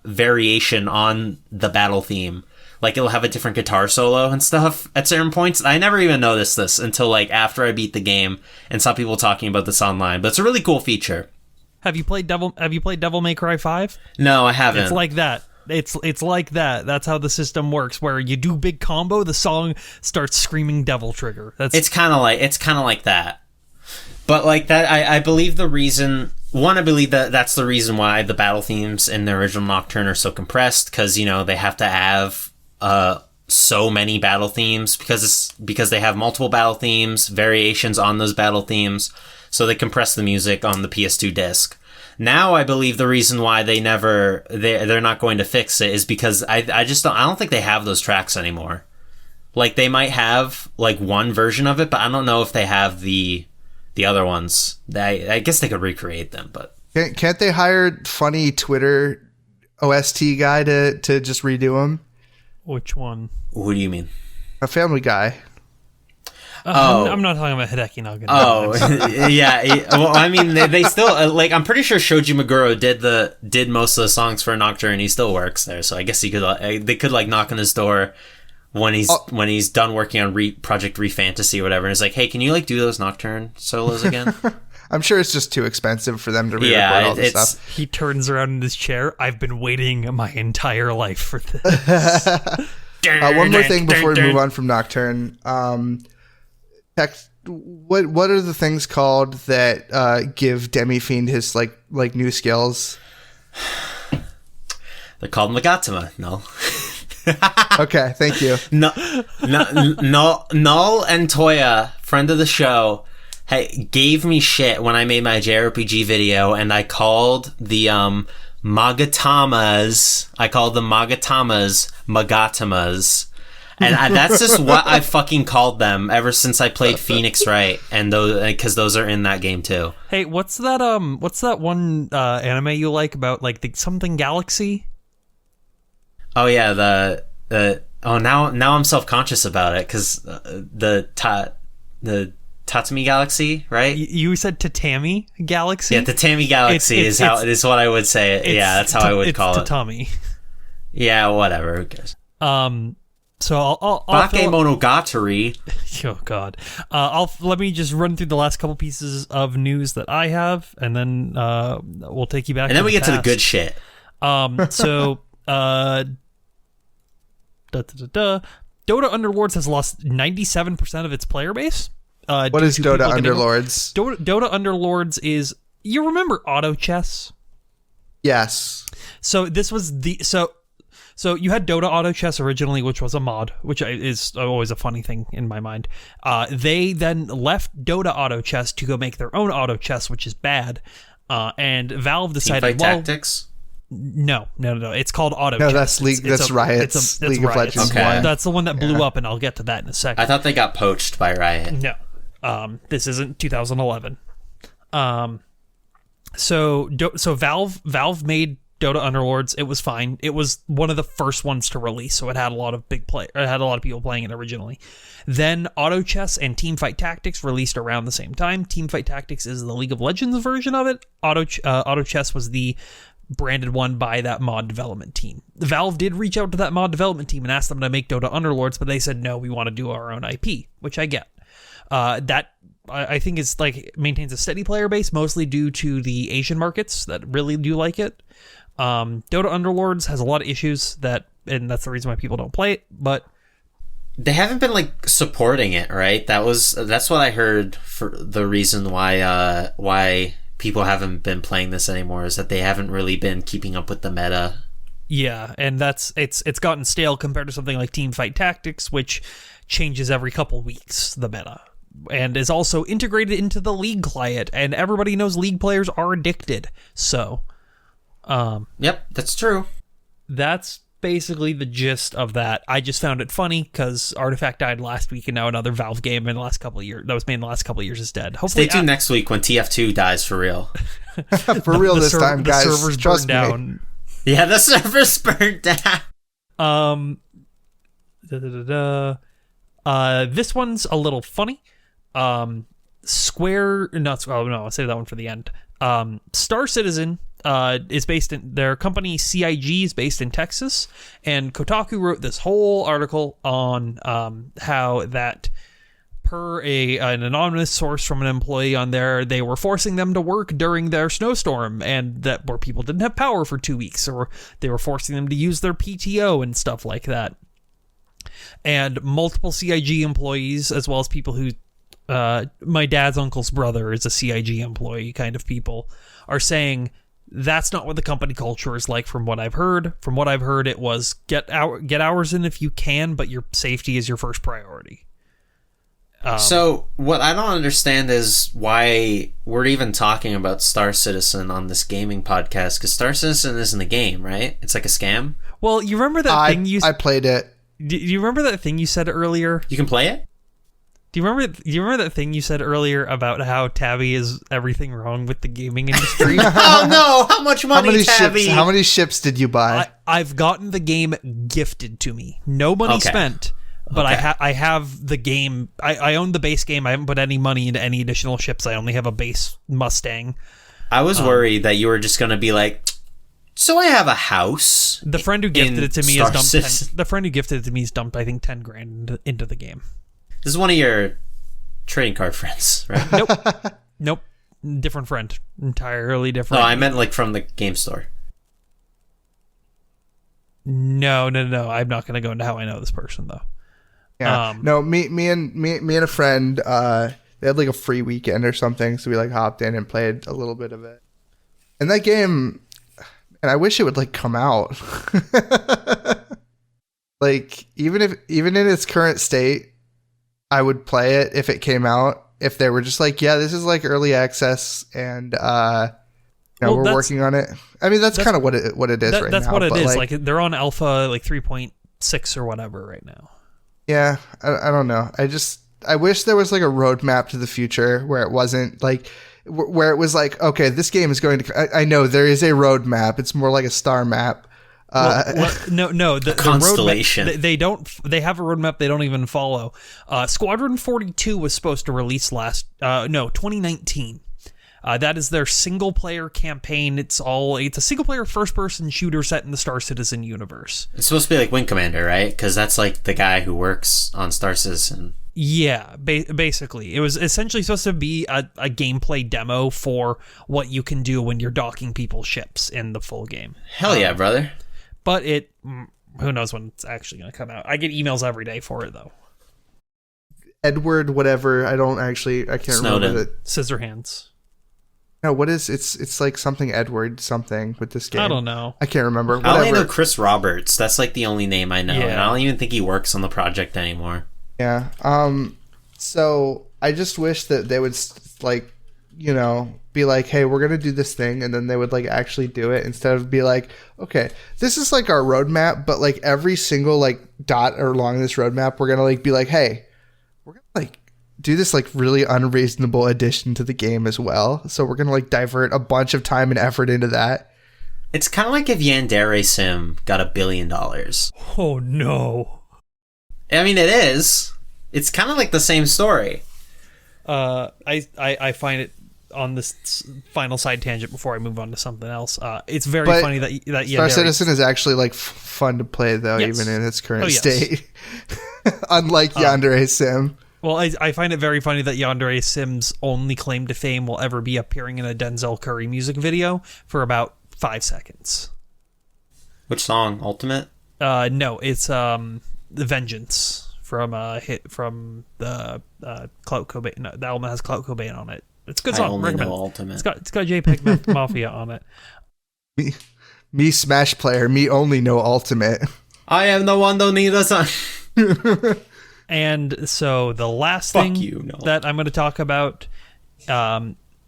variation on the battle theme. Like it'll have a different guitar solo and stuff at certain points. I never even noticed this until like after I beat the game and saw people talking about this online. But it's a really cool feature. Have you played Devil May Cry 5? No, I haven't. It's like that. It's like that. That's how the system works. Where you do big combo, the song starts screaming Devil Trigger. It's kind of like that. But like that, I believe the reason. One, I believe that's the reason why the battle themes in the original Nocturne are so compressed, because they have to have so many battle themes because they have multiple battle themes, variations on those battle themes, so they compress the music on the PS2 disc. Now I believe the reason why they're not going to fix it is because I don't think they have those tracks anymore. Like they might have like one version of it, but I don't know if they have the other ones. I guess they could recreate them, but can't they hire funny Twitter OST guy to just redo them? Which one? Who do you mean? A Family Guy. I'm not talking about Hideki Naga. Oh, yeah. Well, I mean, they still like. I'm pretty sure Shoji Meguro did most of the songs for Nocturne, and he still works there. So I guess they could like knock on his door when he's done working on Project Refantasy or whatever, and it's like, hey, can you like do those Nocturne solos again? I'm sure it's just too expensive for them to re-record all this stuff. He turns around in his chair. I've been waiting my entire life for this. One more thing before we move on from Nocturne. What are the things called that give Demi-Fiend his like new skills? They're called Magatama. No. Okay, thank you. Null and Toya, friend of the show, gave me shit when I made my JRPG video, and I called the Magatamas. I called the Magatamas. And that's just what I fucking called them ever since I played Phoenix Wright, and because those are in that game too. Hey, what's that one anime you like about like the something galaxy? Oh yeah, now I'm self-conscious about it because the Tatami Galaxy, right? You said Tatami Galaxy? Yeah, Tatami Galaxy is what I would say it. Yeah, that's how I would call it. Tatami. Yeah, whatever. Who cares? So I'll Bakemonogatari. Oh God. Let me just run through the last couple pieces of news that I have, and then we'll take you back. And then we get past. to the good shit. Dota Underlords has lost 97% of its player base. What is Dota Underlords? Dota Underlords is, you remember Auto Chess? Yes. So this was So you had Dota Auto Chess originally, which was a mod, which is always a funny thing in my mind. They then left Dota Auto Chess to go make their own Auto Chess, which is bad. And Valve decided, Teamfight Tactics? No. It's called Auto No, Chess. That's Riot's it's League of Legends Okay. one. That's the one that blew up, and I'll get to that in a second. I thought they got poached by Riot. No. This isn't 2011. So Valve made Dota Underlords. It was fine. It was one of the first ones to release, so it had a lot of people playing it originally. Then Auto Chess and Teamfight Tactics released around the same time. Teamfight Tactics is the League of Legends version of it. Auto Chess was the branded one by that mod development team. Valve did reach out to that mod development team and ask them to make Dota Underlords, but they said no, we want to do our own IP, which I get. That I think is like maintains a steady player base, mostly due to the Asian markets that really do like it. Dota Underlords has a lot of issues and that's the reason why people don't play it, but they haven't been like supporting it, right? That's what I heard for the reason why people haven't been playing this anymore is that they haven't really been keeping up with the meta. Yeah, and it's gotten stale compared to something like Teamfight Tactics, which changes every couple weeks, the meta, and is also integrated into the League client, and everybody knows League players are addicted. So, yep, that's true. That's basically the gist of that. I just found it funny because Artifact died last week, and now another Valve game in the last couple of years that was made in the last couple of years is dead. Hopefully, stay tuned next week when TF2 dies for real. For real this time, guys. The servers Trust burned me. down. Yeah, the server's burned down. This one's a little funny. I'll save that one for the end. Star Citizen is based in their company CIG is based in Texas, and Kotaku wrote this whole article on how that per an anonymous source from an employee on there, they were forcing them to work during their snowstorm, and that where people didn't have power for 2 weeks, or they were forcing them to use their PTO and stuff like that. And multiple CIG employees, as well as people who my dad's uncle's brother is a CIG employee kind of people, are saying that's not what the company culture is like from what I've heard. From what I've heard, it was get hours in if you can, but your safety is your first priority. So what I don't understand is why we're even talking about Star Citizen on this gaming podcast, because Star Citizen isn't a game, right? It's like a scam. Well, you remember that thing I played it. Do you remember that thing you said earlier? You can play it? Do you remember that thing you said earlier about how Tabby is everything wrong with the gaming industry? Oh no! How much money, Tabby? How many ships did you buy? I've gotten the game gifted to me. No money spent. But okay. I have the game. I own the base game. I haven't put any money into any additional ships. I only have a base Mustang. I was worried that you were just going to be like, so I have a house. The friend who gifted it to me has dumped I think 10 grand into the game. This is one of your trading card friends, right? Nope. Different friend. Entirely different. No, I meant like from the game store. No. I'm not going to go into how I know this person though. Yeah. No, me and a friend, they had like a free weekend or something, so we like hopped in and played a little bit of it. And that game, and I wish it would like come out. Like even in its current state, I would play it if it came out. If they were just like, yeah, this is like early access, and we're working on it. I mean, that's kind of what it is right now. That's what it is. Like they're on alpha like 3.6 or whatever right now. Yeah, I don't know. I wish there was like a roadmap to the future where it wasn't like, where it was like, okay, this game is going to. I know there is a roadmap. It's more like a star map. No, the constellation. The roadmap, they have a roadmap they don't even follow. Squadron 42 was supposed to release 2019. That is their single player campaign. It's a single player first person shooter set in the Star Citizen universe. It's supposed to be like Wing Commander, right? Because that's like the guy who works on Star Citizen. Yeah, basically. It was essentially supposed to be a gameplay demo for what you can do when you're docking people's ships in the full game. Hell yeah, brother. But who knows when it's actually going to come out. I get emails every day for it, though. Edward, whatever. I can't remember it. Scissorhands. No, what is it's like something Edward something with this game. I don't know. I can't remember. I only know Chris Roberts. That's like the only name I know, and I don't even think he works on the project anymore. Yeah. So I just wish that they would like, be like, hey, we're gonna do this thing, and then they would like actually do it instead of be like, okay, this is like our roadmap, but like every single like dot along this roadmap, we're gonna like be like, hey, we're gonna like do this like really unreasonable addition to the game as well. So we're gonna like divert a bunch of time and effort into that. It's kind of like if Yandere Sim got $1 billion. Oh no! I mean, it is. It's kind of like the same story. I find it on this final side tangent before I move on to something else. It's very funny that Star Citizen is actually like fun to play though, even in its current state. Unlike Yandere Sim. Well, I find it very funny that Yandere Sim's only claim to fame will ever be appearing in a Denzel Curry music video for about 5 seconds. Which song? Ultimate? No, it's The Vengeance from the Clout Cobain. No, the album has Clout Cobain on it. It's a good song. I only Recommend. know Ultimate. It's got JPEG Mafia on it. Me Smash player, me only know Ultimate. I am the one who needs a son. And so the last Fuck thing you, no. that I'm going to talk about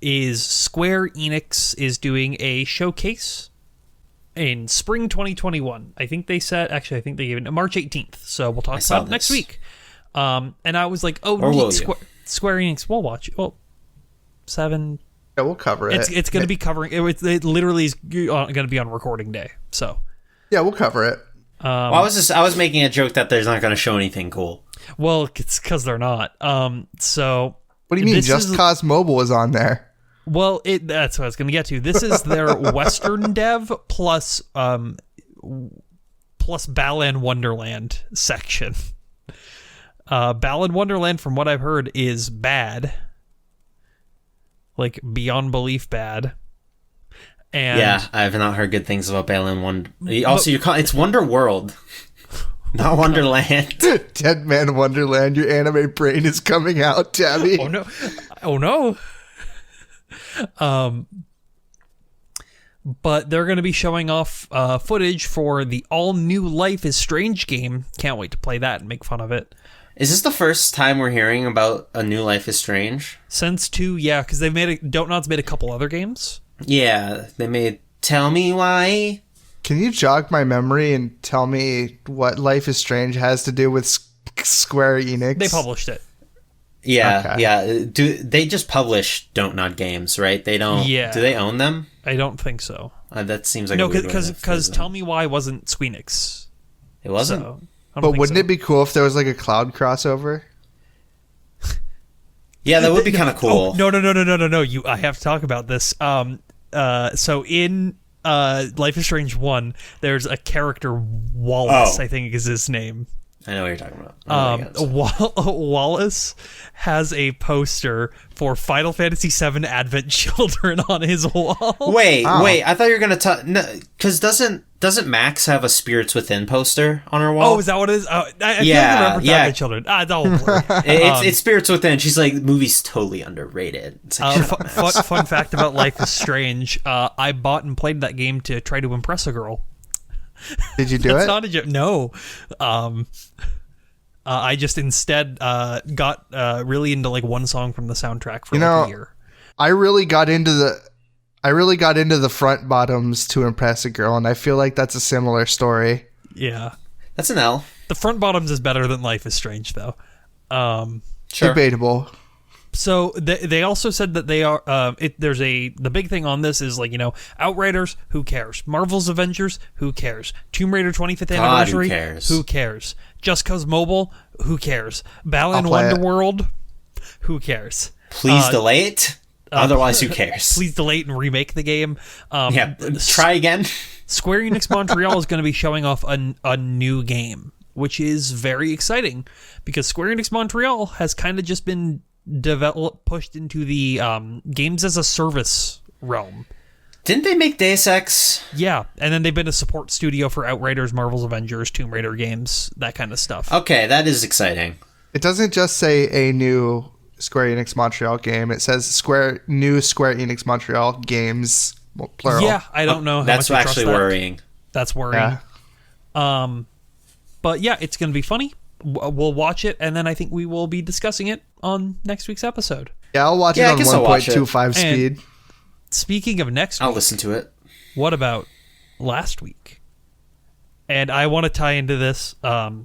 is Square Enix is doing a showcase in spring 2021. I think they gave it March 18th. So we'll talk about it next week. And I was like, oh, neat, Square Enix. We'll watch it. Well, 7. Yeah, we'll cover it. It's going to be covering it. Literally is going to be on recording day. So yeah, we'll cover it. I was making a joke that they're not going to show anything cool. Well, it's because they're not. So what do you mean? Just Cause Mobile is on there. Well, that's what I was going to get to. This is their Western dev plus Balan Wonderland section. Balan Wonderland, from what I've heard, is bad, like beyond belief bad. And yeah, I have not heard good things about Balan Wonder. Also, it's Wonder World. Not Wonderland. Dead Man Wonderland, your anime brain is coming out, Tabby. Oh no. But they're going to be showing off footage for the all-new Life is Strange game. Can't wait to play that and make fun of it. Is this the first time we're hearing about a new Life is Strange? Since 2, yeah, because they've Dontnod's made a couple other games. Yeah, they made Tell Me Why. Can you jog my memory and tell me what Life is Strange has to do with Square Enix? They published it. Yeah, okay. Yeah. Do they just publish Dontnod games, right? They don't. Yeah. Do they own them? I don't think so. That seems like no, because Tell Me Why wasn't Squeenix. It wasn't. So, but wouldn't it be cool if there was like a cloud crossover? Yeah, that would be kind of cool. Oh, no. I have to talk about this. So in Life is Strange 1, there's a character, Wallace, I think is his name. I know what you're talking about. Wallace has a poster for Final Fantasy VII Advent Children on his wall. Wait, I thought you were gonna talk. No, because doesn't Max have a Spirits Within poster on her wall? Oh, is that what it is? I remember Advent Children. It's all blurry. It's Spirits Within. She's like, the movie's totally underrated. It's like, fun fact about Life is Strange. I bought and played that game to try to impress a girl. Did you do That's it? not a joke. No. I just instead got really into like one song from the soundtrack for like a year. I really got into the front bottoms to impress a girl, and I feel like that's a similar story. Yeah. That's an L. The front bottoms is better than Life is Strange, though. Sure. Debatable. So they also said that they are the big thing on this is like, Outriders, who cares? Marvel's Avengers, who cares? Tomb Raider 25th anniversary, who cares? Just Cause Mobile, who cares? Balan Wonderworld, who cares? Please delay it. Otherwise, who cares? Please delay it and remake the game. Try again. Square Enix Montreal is going to be showing off a new game, which is very exciting because Square Enix Montreal has kind of just been pushed into the games as a service realm. Didn't they make Deus Ex? Yeah, and then they've been a support studio for Outriders, Marvel's Avengers, Tomb Raider games, that kind of stuff. Okay, that is exciting. It doesn't just say a new Square Enix Montreal game. It says new Square Enix Montreal games, plural. Yeah, I don't know how That's much I trust actually worrying. That's worrying. Yeah. But yeah, it's going to be funny. We'll watch it, and then I think we will be discussing it on next week's episode. Yeah, I'll watch it on 1.25 speed. Speaking of next week, I'll listen to it. What about last week? And I want to tie into this because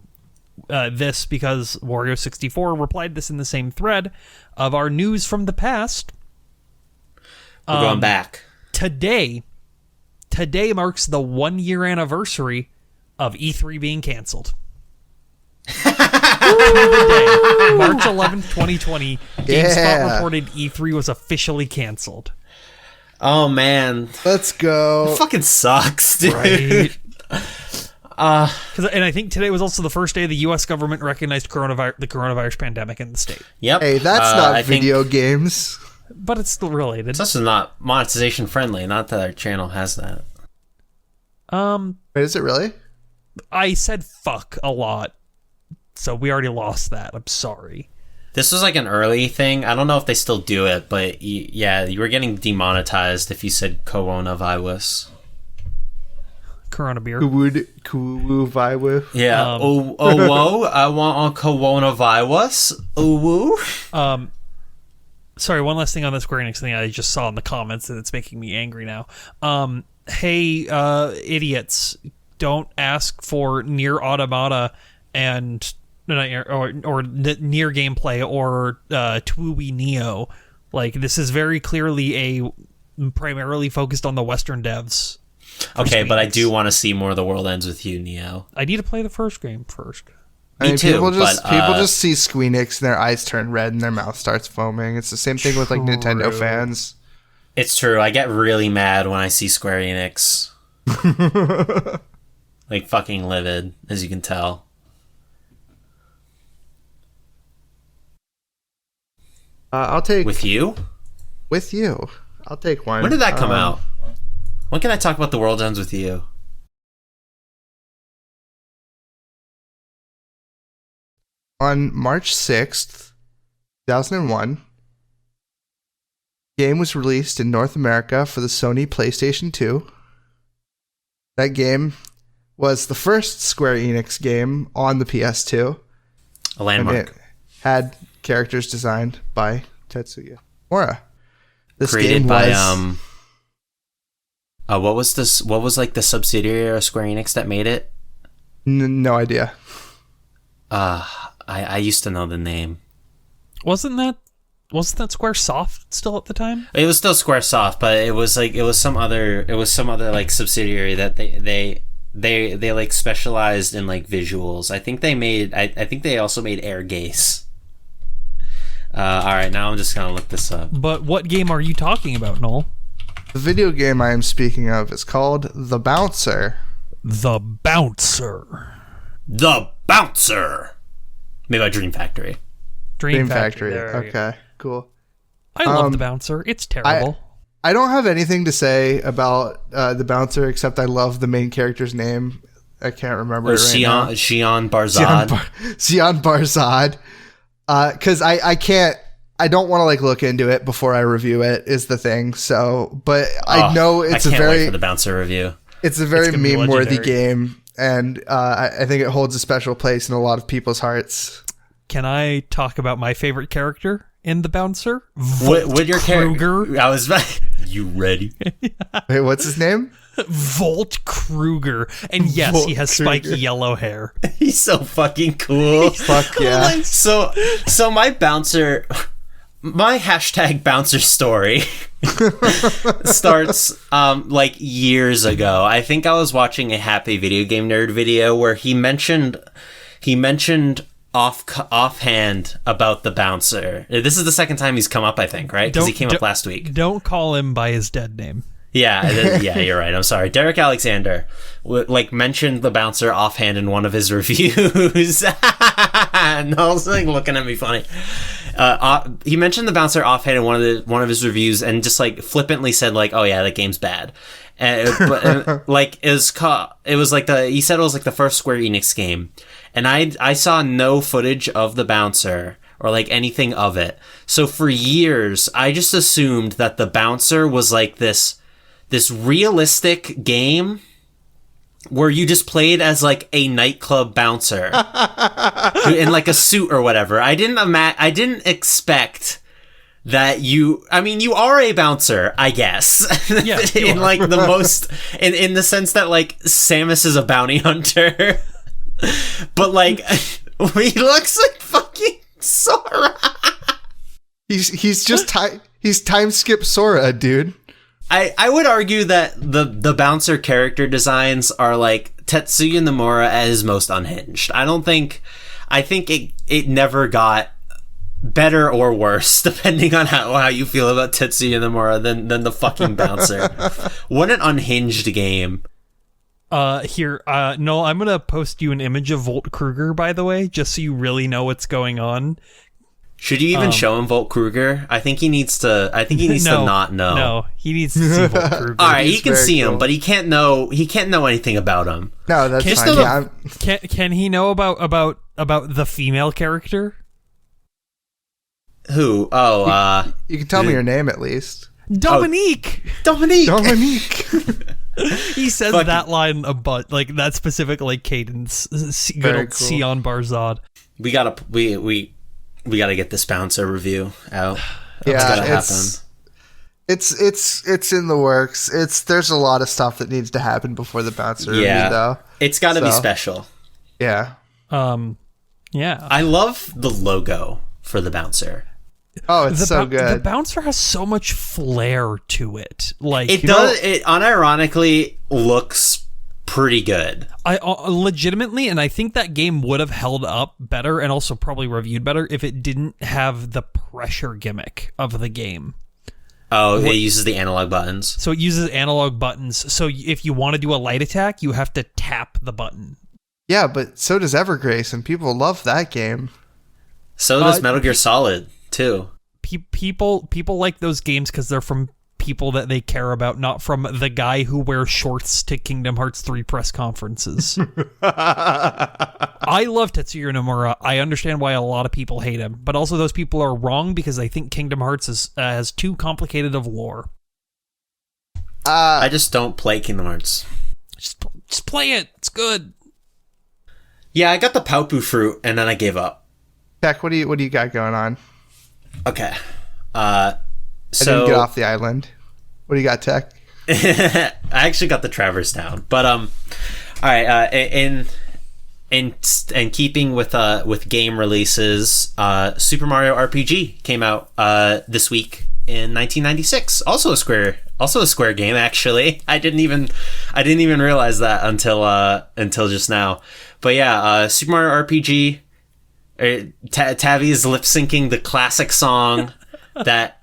Wario64 replied this in the same thread of our news from the past. We're going back. Today marks the 1-year anniversary of E3 being canceled. March 11th, 2020, GameSpot reported E3 was officially canceled. Oh, man. Let's go. It fucking sucks, dude. Right? And I think today was also the first day the U.S. government recognized the coronavirus pandemic in the state. Yep. Hey, that's not video games. But it's still related. It's also not monetization friendly. Not that our channel has that. Wait, is it really? I said fuck a lot. So we already lost that. I'm sorry. This was like an early thing. I don't know if they still do it, but yeah, you were getting demonetized if you said coronavirus. Corona beer. Coronavirus. Yeah. Whoa! I want a coronavirus. Woo. Sorry, one last thing on the Square Enix thing I just saw in the comments, and it's making me angry now. Hey, idiots! Don't ask for Nier Automata and or Nier gameplay or Tui Neo. Like, this is very clearly primarily focused on the Western devs. Okay, but I do want to see more of The World Ends With You, Neo. I need to play the first game first. Me too, people just see Squeenix and their eyes turn red and their mouth starts foaming. It's the same thing with like Nintendo fans. It's true. I get really mad when I see Square Enix. Like fucking livid, as you can tell. I'll take with you. I'll take one. When did that come out? When can I talk about The World Ends With You? On March 6th, 2001, the game was released in North America for the Sony PlayStation 2. That game was the first Square Enix game on the PS2. A landmark. And it had characters designed by Tetsuya Nomura. This created game by was, what was this? What was like the subsidiary of Square Enix that made it? No idea. I used to know the name. Wasn't that Squaresoft still at the time? It was still Squaresoft, but it was some other like subsidiary that they like specialized in like visuals. I think they also made Air Gaze. All right, now I'm just gonna look this up. But what game are you talking about, Noel? The video game I am speaking of is called The Bouncer. The Bouncer. The Bouncer. Made by Dream Factory. Dream Factory. Okay, cool. I love The Bouncer. It's terrible. I don't have anything to say about The Bouncer except I love the main character's name. I can't remember it right now. Xian Barzad. Xian Barzad. Because I don't want to like look into it before I review it is the thing. So, but I know it's I can't wait for the Bouncer review. It's a very meme-worthy game. And I think it holds a special place in a lot of people's hearts. Can I talk about my favorite character in The Bouncer? With your Kruger. I was you ready? Wait, what's his name? Volt Kruger. And yes, Volt he has Kruger. spiky yellow hair. He's so fucking cool. Fuck yeah. So my Bouncer... My hashtag Bouncer story starts like years ago. I think I was watching a Happy Video Game Nerd video where he mentioned offhand about the Bouncer. This is the second time he's come up, I think, right? Because he came up last week. Don't call him by his dead name. Yeah, you're right. I'm sorry. Derek Alexander mentioned the Bouncer offhand in one of his reviews. Noel's like looking at me funny. He mentioned the Bouncer offhand in one of his reviews and just like flippantly said like, "Oh yeah, that game's bad." But like he said it was like the first Square Enix game, and I saw no footage of the Bouncer or like anything of it. So for years, I just assumed that the Bouncer was like this realistic game where you just played as like a nightclub bouncer in like a suit or whatever. I didn't expect that you are a bouncer, I guess. Yeah, in like the most in the sense that like Samus is a bounty hunter. But like he looks like fucking Sora. He's just he's time skip Sora, dude. I would argue that the Bouncer character designs are like Tetsuya Nomura at his most unhinged. I think it never got better or worse depending on how you feel about Tetsuya Nomura than the fucking Bouncer. What an unhinged game. Noel, I'm gonna post you an image of Volt Kruger, by the way, just so you really know what's going on. Should you even show him Volt Kruger? I think he needs to not know. No, he needs to see Volt Kruger. All right, he can see him, but he can't know anything about him. No, that's fine. Can he know about the female character? Who? Oh, you can tell me your name at least. Dominique. Dominique. He says that line about like that specific like cadence. Good old Sion Barzad. We gotta get this bouncer review out. Yeah, it's in the works. There's a lot of stuff that needs to happen before the bouncer review, though. It's got to be special. Yeah. Yeah. I love the logo for the bouncer. Oh, it's so good. The bouncer has so much flair to it. Like it does. It unironically looks pretty good. I legitimately, and I think that game would have held up better and also probably reviewed better if it didn't have the pressure gimmick of the game. Oh, it uses the analog buttons. So it uses analog buttons. So if you want to do a light attack, you have to tap the button. Yeah, but so does Evergrace, and people love that game. So does Metal Gear Solid, too. People like those games because they're from people that they care about, not from the guy who wears shorts to Kingdom Hearts 3 press conferences. I love Tetsuya Nomura. I understand why a lot of people hate him, but also those people are wrong because they think Kingdom Hearts has too complicated of lore. I just don't play Kingdom Hearts. Just play it. It's good. Yeah, I got the Paupu fruit, and then I gave up. Tech, what do you got going on? Okay. I didn't get off the island. What do you got, Tech? I actually got the Traverse down, but all right. In keeping with game releases, Super Mario RPG came out this week in 1996. Also a Square game. Actually, I didn't even realize that until just now. But yeah, Super Mario RPG. Tavi is lip syncing the classic song that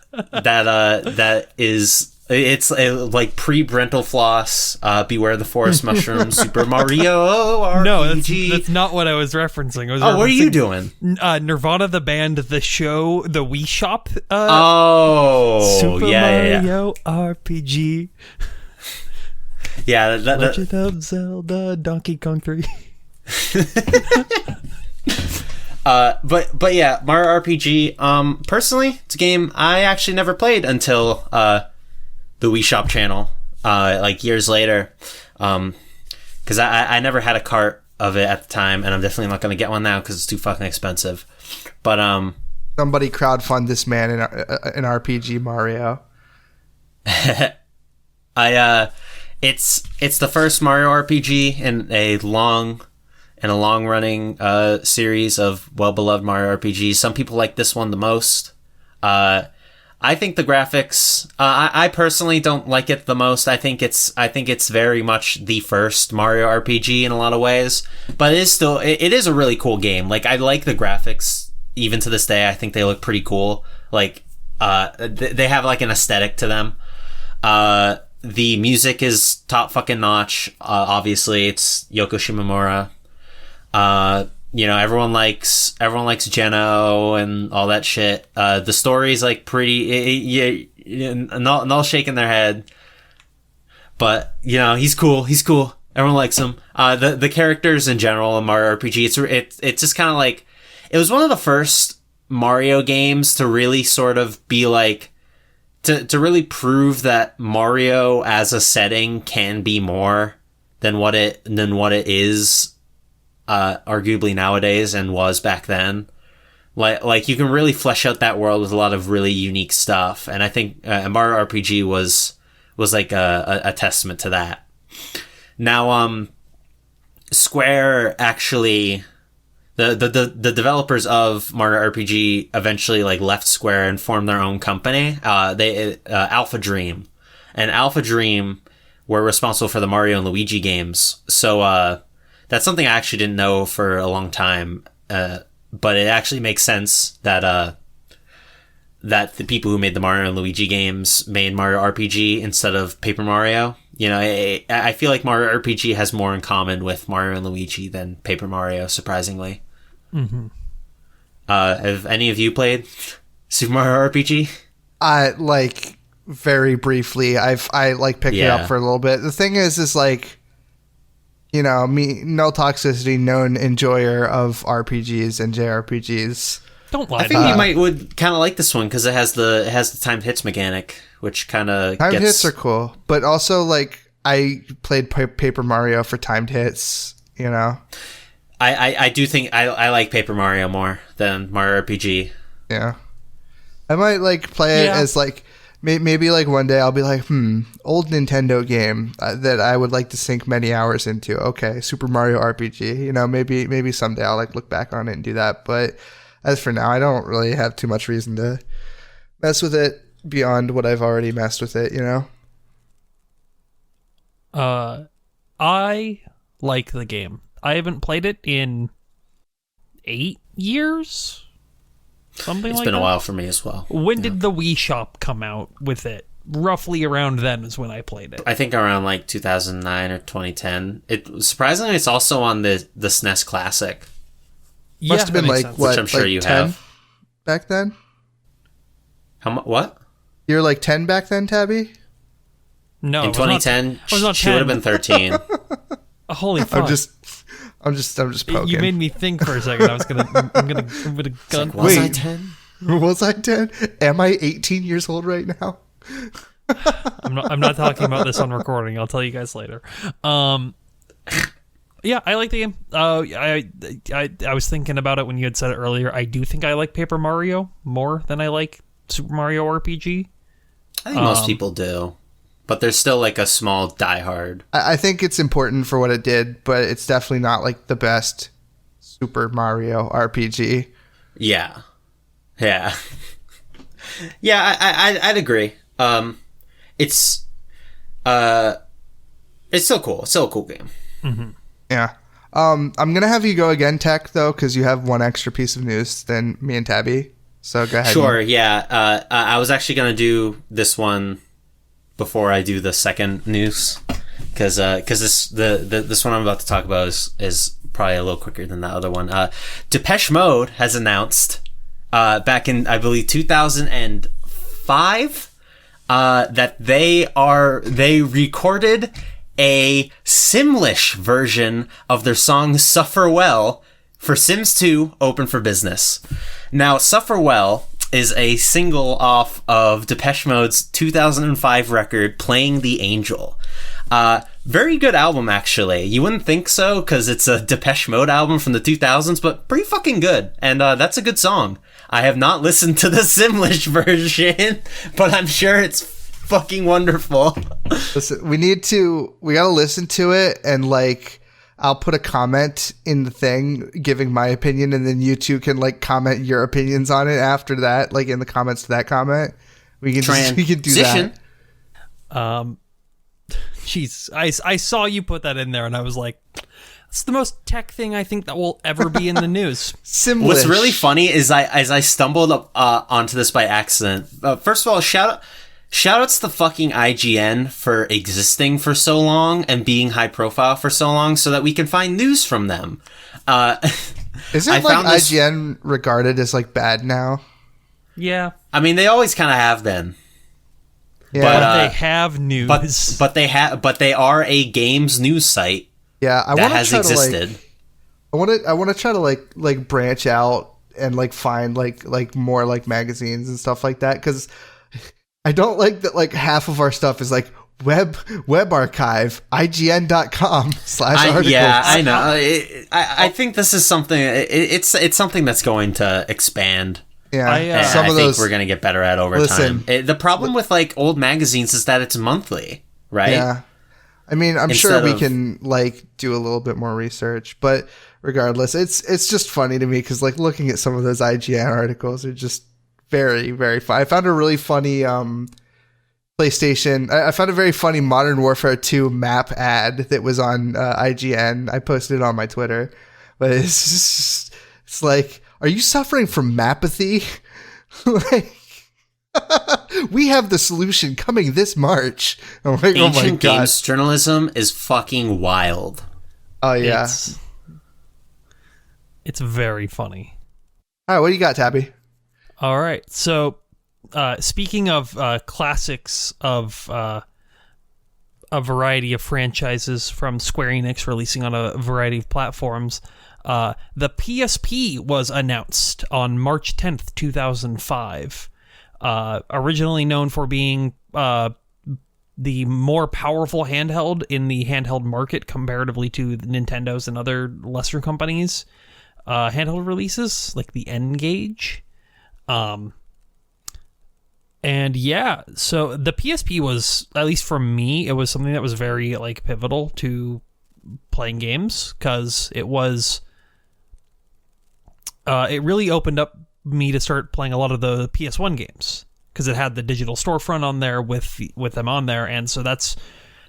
is. It's like pre-Brental Floss, Beware the Forest Mushroom, Super Mario RPG. No, that's not what I was referencing. What are you doing? Nirvana the band, the show, the Wii Shop. Super Mario RPG. Yeah, Legend of Zelda, Donkey Kong 3. But yeah, Mario RPG. Personally, it's a game I actually never played until the Wii Shop channel, like years later, because I never had a cart of it at the time, and I'm definitely not going to get one now because it's too fucking expensive. But somebody crowdfund this man in RPG Mario. It's the first Mario RPG in a long running series of well-beloved Mario RPGs. Some people like this one the most. I think the graphics, I personally don't like it the most. I think it's very much the first Mario RPG in a lot of ways, but it is a really cool game. Like, I like the graphics even to this day. I think they look pretty cool. Like, they have like an aesthetic to them. The music is top fucking notch. Obviously it's Yoko Shimomura. Everyone likes Geno and all that shit. The story's like pretty, not shaking their head, but he's cool. Everyone likes him. The characters in general in Mario RPG, it's just kind of like, it was one of the first Mario games to really sort of be like, to really prove that Mario as a setting can be more than what it is. Arguably nowadays and was back then. Like you can really flesh out that world with a lot of really unique stuff, and I think Mario RPG was like a testament to that. Now, Square actually, the developers of Mario RPG eventually like left Square and formed their own company. Alpha Dream, and Alpha Dream were responsible for the Mario and Luigi games. So that's something I actually didn't know for a long time, but it actually makes sense that the people who made the Mario and Luigi games made Mario RPG instead of Paper Mario. I feel like Mario RPG has more in common with Mario and Luigi than Paper Mario, surprisingly. Mm-hmm. Have any of you played Super Mario RPG? Like very briefly. I picked it up for a little bit. The thing is like, me, no toxicity, known enjoyer of RPGs and JRPGs. Don't lie. I think you would kind of like this one because it has the timed hits mechanic, which kind of timed hits are cool, but also like I played Paper Mario for timed hits. You know, I do think I like Paper Mario more than Mario RPG. Yeah, I might like play it as like maybe like one day I'll be like, old Nintendo game that I would like to sink many hours into. Okay, Super Mario RPG. You know, maybe someday I'll like look back on it and do that, but. As for now, I don't really have too much reason to mess with it beyond what I've already messed with it, you know? I like the game. I haven't played it in 8 years? Something like that. It's been a while for me as well. When did the Wii Shop come out with it? Roughly around then is when I played it. I think around like 2009 or 2010. Surprisingly, it's also on the SNES Classic. Must have been like sense. what, which I'm sure like you 10 have back then. What? You're like 10 back then, Tabby? No, in 2010, she would have been 13. Holy fuck! I'm just poking. You made me think for a second. I'm gonna gun. Like, was I 10? Was I 10? Am I 18 years old right now? I'm not talking about this on recording. I'll tell you guys later. Yeah, I like the game. I was thinking about it when you had said it earlier. I do think I like Paper Mario more than I like Super Mario RPG. I think most people do, but there's still like a small diehard. I think it's important for what it did, but it's definitely not like the best Super Mario RPG. Yeah, yeah. I'd agree. It's still cool. It's still a cool game. Mm-hmm. Yeah. I'm going to have you go again, Tech, though, because you have one extra piece of news than me and Tabby. So go ahead. Sure, yeah. I was actually going to do this one before I do the second news, because this one I'm about to talk about is probably a little quicker than the other one. Depeche Mode has announced back in, I believe, 2005 that they recorded a Simlish version of their song Suffer Well for Sims 2 Open for Business. Now, Suffer Well is a single off of Depeche Mode's 2005 record, Playing the Angel. Very good album, actually. You wouldn't think so, because it's a Depeche Mode album from the 2000s, but pretty fucking good. And that's a good song. I have not listened to the Simlish version, but I'm sure it's fucking wonderful. Listen, we gotta listen to it, and like I'll put a comment in the thing giving my opinion, and then you two can like comment your opinions on it after that, like in the comments to that comment. We can do that. Jeez, I saw you put that in there, and I was like, it's the most tech thing I think that will ever be in the news. Simlish. What's really funny is I stumbled onto this by accident. First of all, Shoutouts to fucking IGN for existing for so long and being high profile for so long so that we can find news from them. Isn't like IGN regarded as like bad now? Yeah. I mean, they always kind of have been. Yeah. But they have news. But they are a games news site. Yeah, that has existed. I want to try to like branch out and like find like more like magazines and stuff like that, because I don't like that like half of our stuff is like web archive, IGN.com/articles. Yeah, I know. I think this is something. It's something that's going to expand. Yeah, I think we're going to get better at over time. The problem with like old magazines is that it's monthly, right? Yeah. I mean, I'm sure we can like do a little bit more research, but regardless, it's just funny to me because like looking at some of those IGN articles are just very, very fun. I found a really funny PlayStation. I found a very funny Modern Warfare 2 map ad that was on IGN. I posted it on my Twitter, but it's like, are you suffering from mapathy? Like, we have the solution coming this March. I'm like, Ancient oh my God. games journalism is fucking wild. Oh yeah, it's very funny. All right, what do you got, Tabby? All right, so speaking of classics of a variety of franchises from Square Enix releasing on a variety of platforms, The PSP was announced on March 10th, 2005. Originally known for being the more powerful handheld in the handheld market comparatively to Nintendo's and other lesser companies' handheld releases, like the N-Gage. And yeah, so the PSP was, at least for me, it was something that was very like pivotal to playing games, because it was it really opened up me to start playing a lot of the PS1 games, because it had the digital storefront on there with them on there, and so that's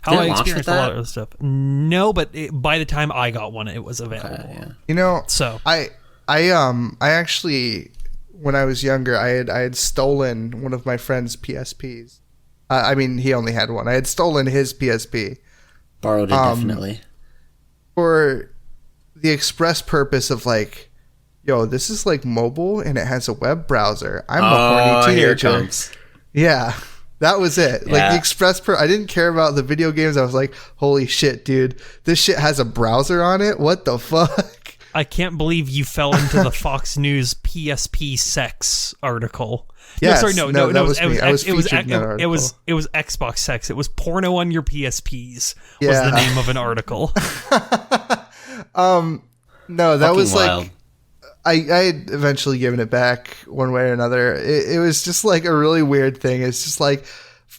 how I experienced a lot of the stuff. No, but by the time I got one, it was available. Okay, yeah. You know, so I actually, when I was younger, I had stolen one of my friend's PSPs. I mean, he only had one. I had stolen his PSP. Borrowed it, definitely. For the express purpose of like, yo, this is like mobile and it has a web browser. I'm a horny teenager. Yeah, that was it. Yeah. Like the express I didn't care about the video games. I was like, holy shit, dude, this shit has a browser on it. What the fuck? I can't believe you fell into the Fox News PSP sex article. Yes, no, sorry, no, that was me. I was featured in that article. It was Xbox sex. It was porno on your PSPs. Was the name of an article. No, that Fucking was wild. Like I had eventually given it back one way or another. It was just like a really weird thing. It's just like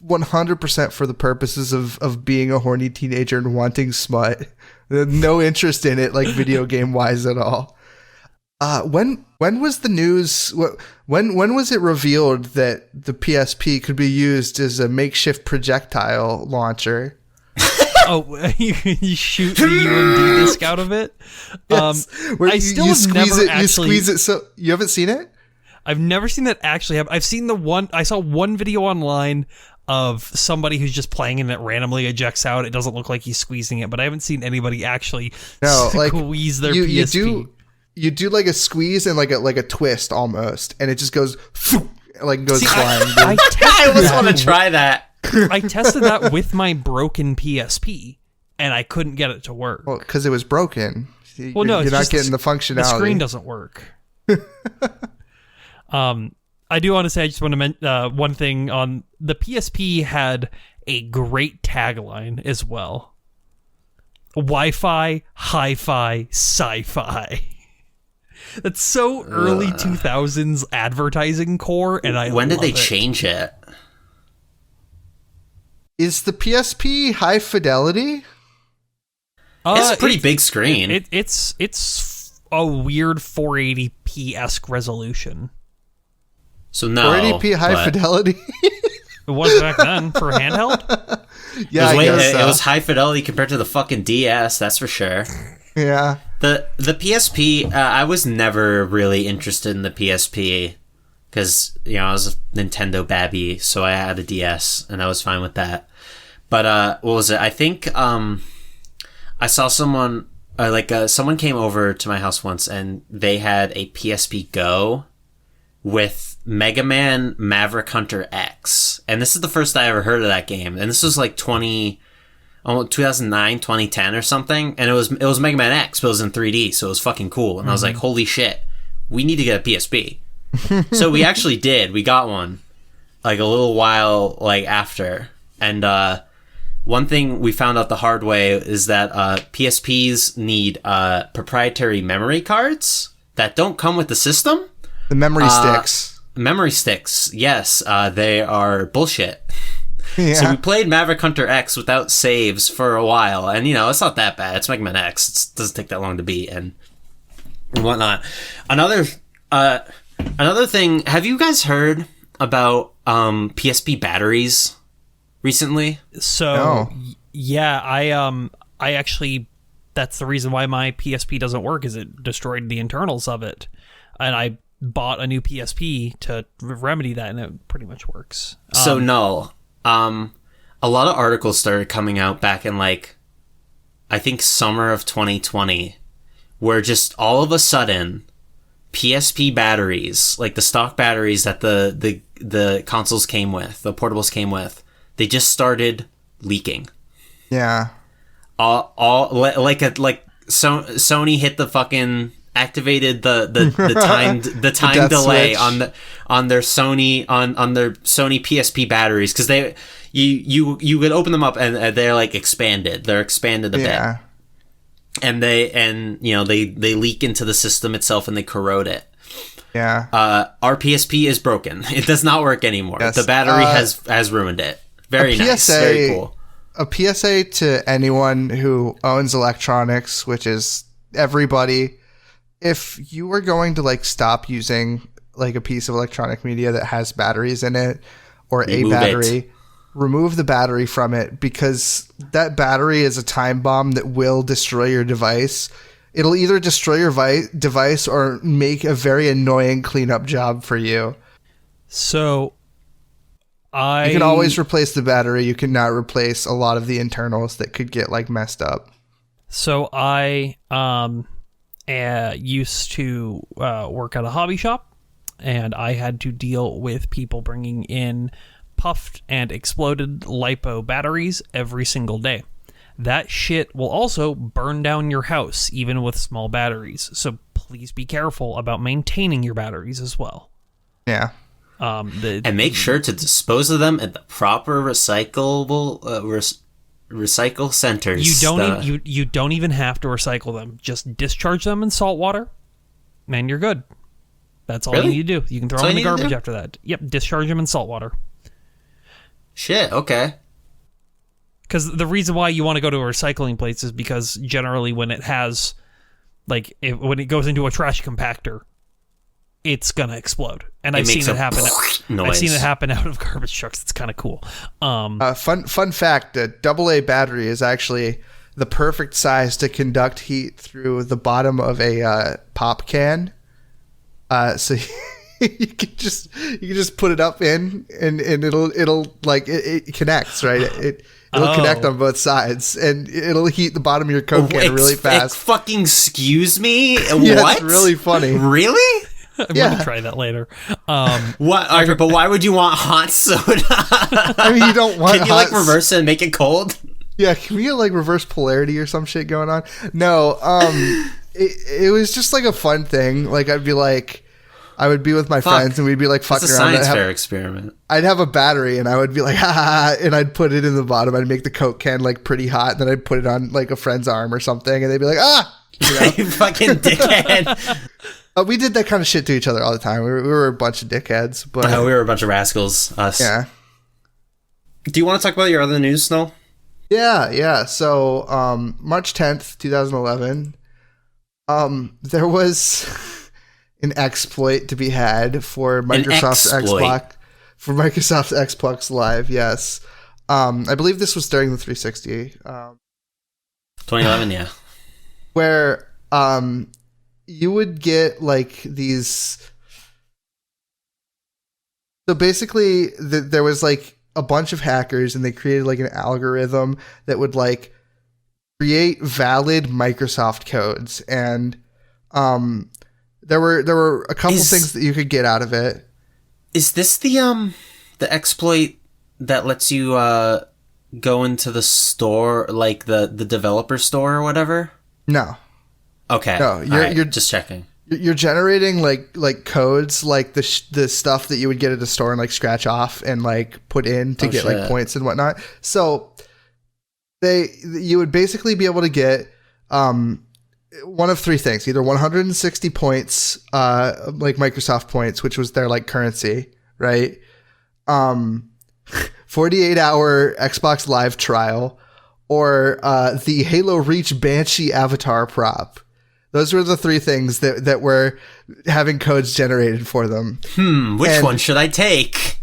100% for the purposes of being a horny teenager and wanting smut. No interest in it, like video game wise at all. When was the news? When was it revealed that the PSP could be used as a makeshift projectile launcher? Oh, you shoot the UMD disc out of it? Yes. Where you squeeze it. So you haven't seen it? I've never seen that actually happen. I've seen I saw one video online of somebody who's just playing and it randomly ejects out. It doesn't look like he's squeezing it, but I haven't seen anybody actually squeeze their PSP. You do like a squeeze and like a twist almost, and it just goes flying. I almost want to try that. I tested that with my broken PSP, and I couldn't get it to work. Well, because it was broken. Well, no, you're not getting the functionality. The screen doesn't work. I do want to say, I just want to mention one thing on the PSP had a great tagline as well. Wi-Fi, hi-fi, sci-fi. That's so early 2000s advertising core, and when did they change it? Is the PSP high fidelity? It's a pretty big screen. It's a weird 480p-esque resolution. So no, 480p high fidelity. It was back then for handheld. Yeah, it was high fidelity compared to the fucking DS. That's for sure. Yeah. The PSP, I was never really interested in the PSP because I was a Nintendo babby, so I had a DS and I was fine with that. But what was it? I think I saw someone someone came over to my house once and they had a PSP Go with Mega Man Maverick Hunter X, and this is the first I ever heard of that game, and this was like 2009, 2010 or something, and it was Mega Man X, but it was in 3D, so it was fucking cool, and I was like, holy shit, we need to get a PSP. So we actually did. We got one like a little while after, and one thing we found out the hard way is that PSPs need proprietary memory cards that don't come with the system. The memory sticks. Memory sticks, yes. They are bullshit. Yeah. So we played Maverick Hunter X without saves for a while, and it's not that bad. It's Mega Man X. It doesn't take that long to beat and whatnot. Another thing, have you guys heard about PSP batteries recently? So no. Yeah, I actually, that's the reason why my PSP doesn't work, is it destroyed the internals of it, and I bought a new PSP to remedy that, and it pretty much works. So no, a lot of articles started coming out back in I think summer of 2020, where just all of a sudden PSP batteries, like the stock batteries that the consoles came with, the portables came with, they just started leaking. Yeah. Sony hit the fucking activated the time delay switch on their Sony PSP batteries, because you would open them up and they're like expanded. They're expanded a bit. And they leak into the system itself and they corrode it. Yeah. Our PSP is broken. It does not work anymore. Yes. The battery has ruined it. Very nice. Very cool. A PSA to anyone who owns electronics, which is everybody. If you are going to like stop using like a piece of electronic media that has batteries in it or Remove a battery, it. Remove the battery from it, because that battery is a time bomb that will destroy your device. It'll either destroy your device or make a very annoying cleanup job for you. So you can always replace the battery. You cannot replace a lot of the internals that could get like messed up. So I used to work at a hobby shop, and I had to deal with people bringing in puffed and exploded LiPo batteries every single day. That shit will also burn down your house, even with small batteries. So please be careful about maintaining your batteries as well. Yeah. And make sure to dispose of them at the proper recyclable recycle centers. You don't even have to recycle them. Just discharge them in salt water, and you're good. That's all you need to do. You can throw them in the garbage after that. Yep, discharge them in salt water. Shit, okay. Because the reason why you want to go to a recycling place is because generally when it has, like, when it goes into a trash compactor, it's gonna explode. And I've seen it happen. I've seen it happen out of garbage trucks. It's kind of cool. Fun fact: a AA battery is actually the perfect size to conduct heat through the bottom of a pop can. So you can just put it up in, and it'll like it connects, right? It'll connect on both sides, and it'll heat the bottom of your Coke can really fast. Fucking excuse me? Yeah, what? It's really funny. Really? I'm gonna try that later. What? Okay, but why would you want hot soda? I mean, you don't want. Can you like reverse it and make it cold? Yeah, can we get like reverse polarity or some shit going on? No, it was just like a fun thing. Like I would be with my friends and we'd be like fucking around. It's a science fair experiment. I'd have a battery and I would be like, ha ha ha, and I'd put it in the bottom. I'd make the Coke can like pretty hot, and then I'd put it on like a friend's arm or something, and they'd be like, ah, you know? You fucking dickhead. We did that kind of shit to each other all the time. We were a bunch of dickheads, but we were a bunch of rascals. Us. Yeah. Do you want to talk about your other news, Snow? Yeah. So, March 10th, 2011, there was an exploit to be had for Microsoft's Xbox. For Microsoft's Xbox Live, yes. I believe this was during the 360. 2011, yeah. Where you would get like these. So basically, there was like a bunch of hackers, and they created like an algorithm that would like create valid Microsoft codes, and there were a couple things that you could get out of it. Is this the exploit that lets you go into the store, like the developer store or whatever? No. Okay. No, you're just checking. You're generating like codes, like the stuff that you would get at a store and like scratch off and like put in to get like points and whatnot. So you would basically be able to get one of three things: either 160 points, like Microsoft points, which was their like currency, right? 48-hour Xbox Live trial, or the Halo Reach Banshee avatar prop. Those were the three things that were having codes generated for them. Which one should I take?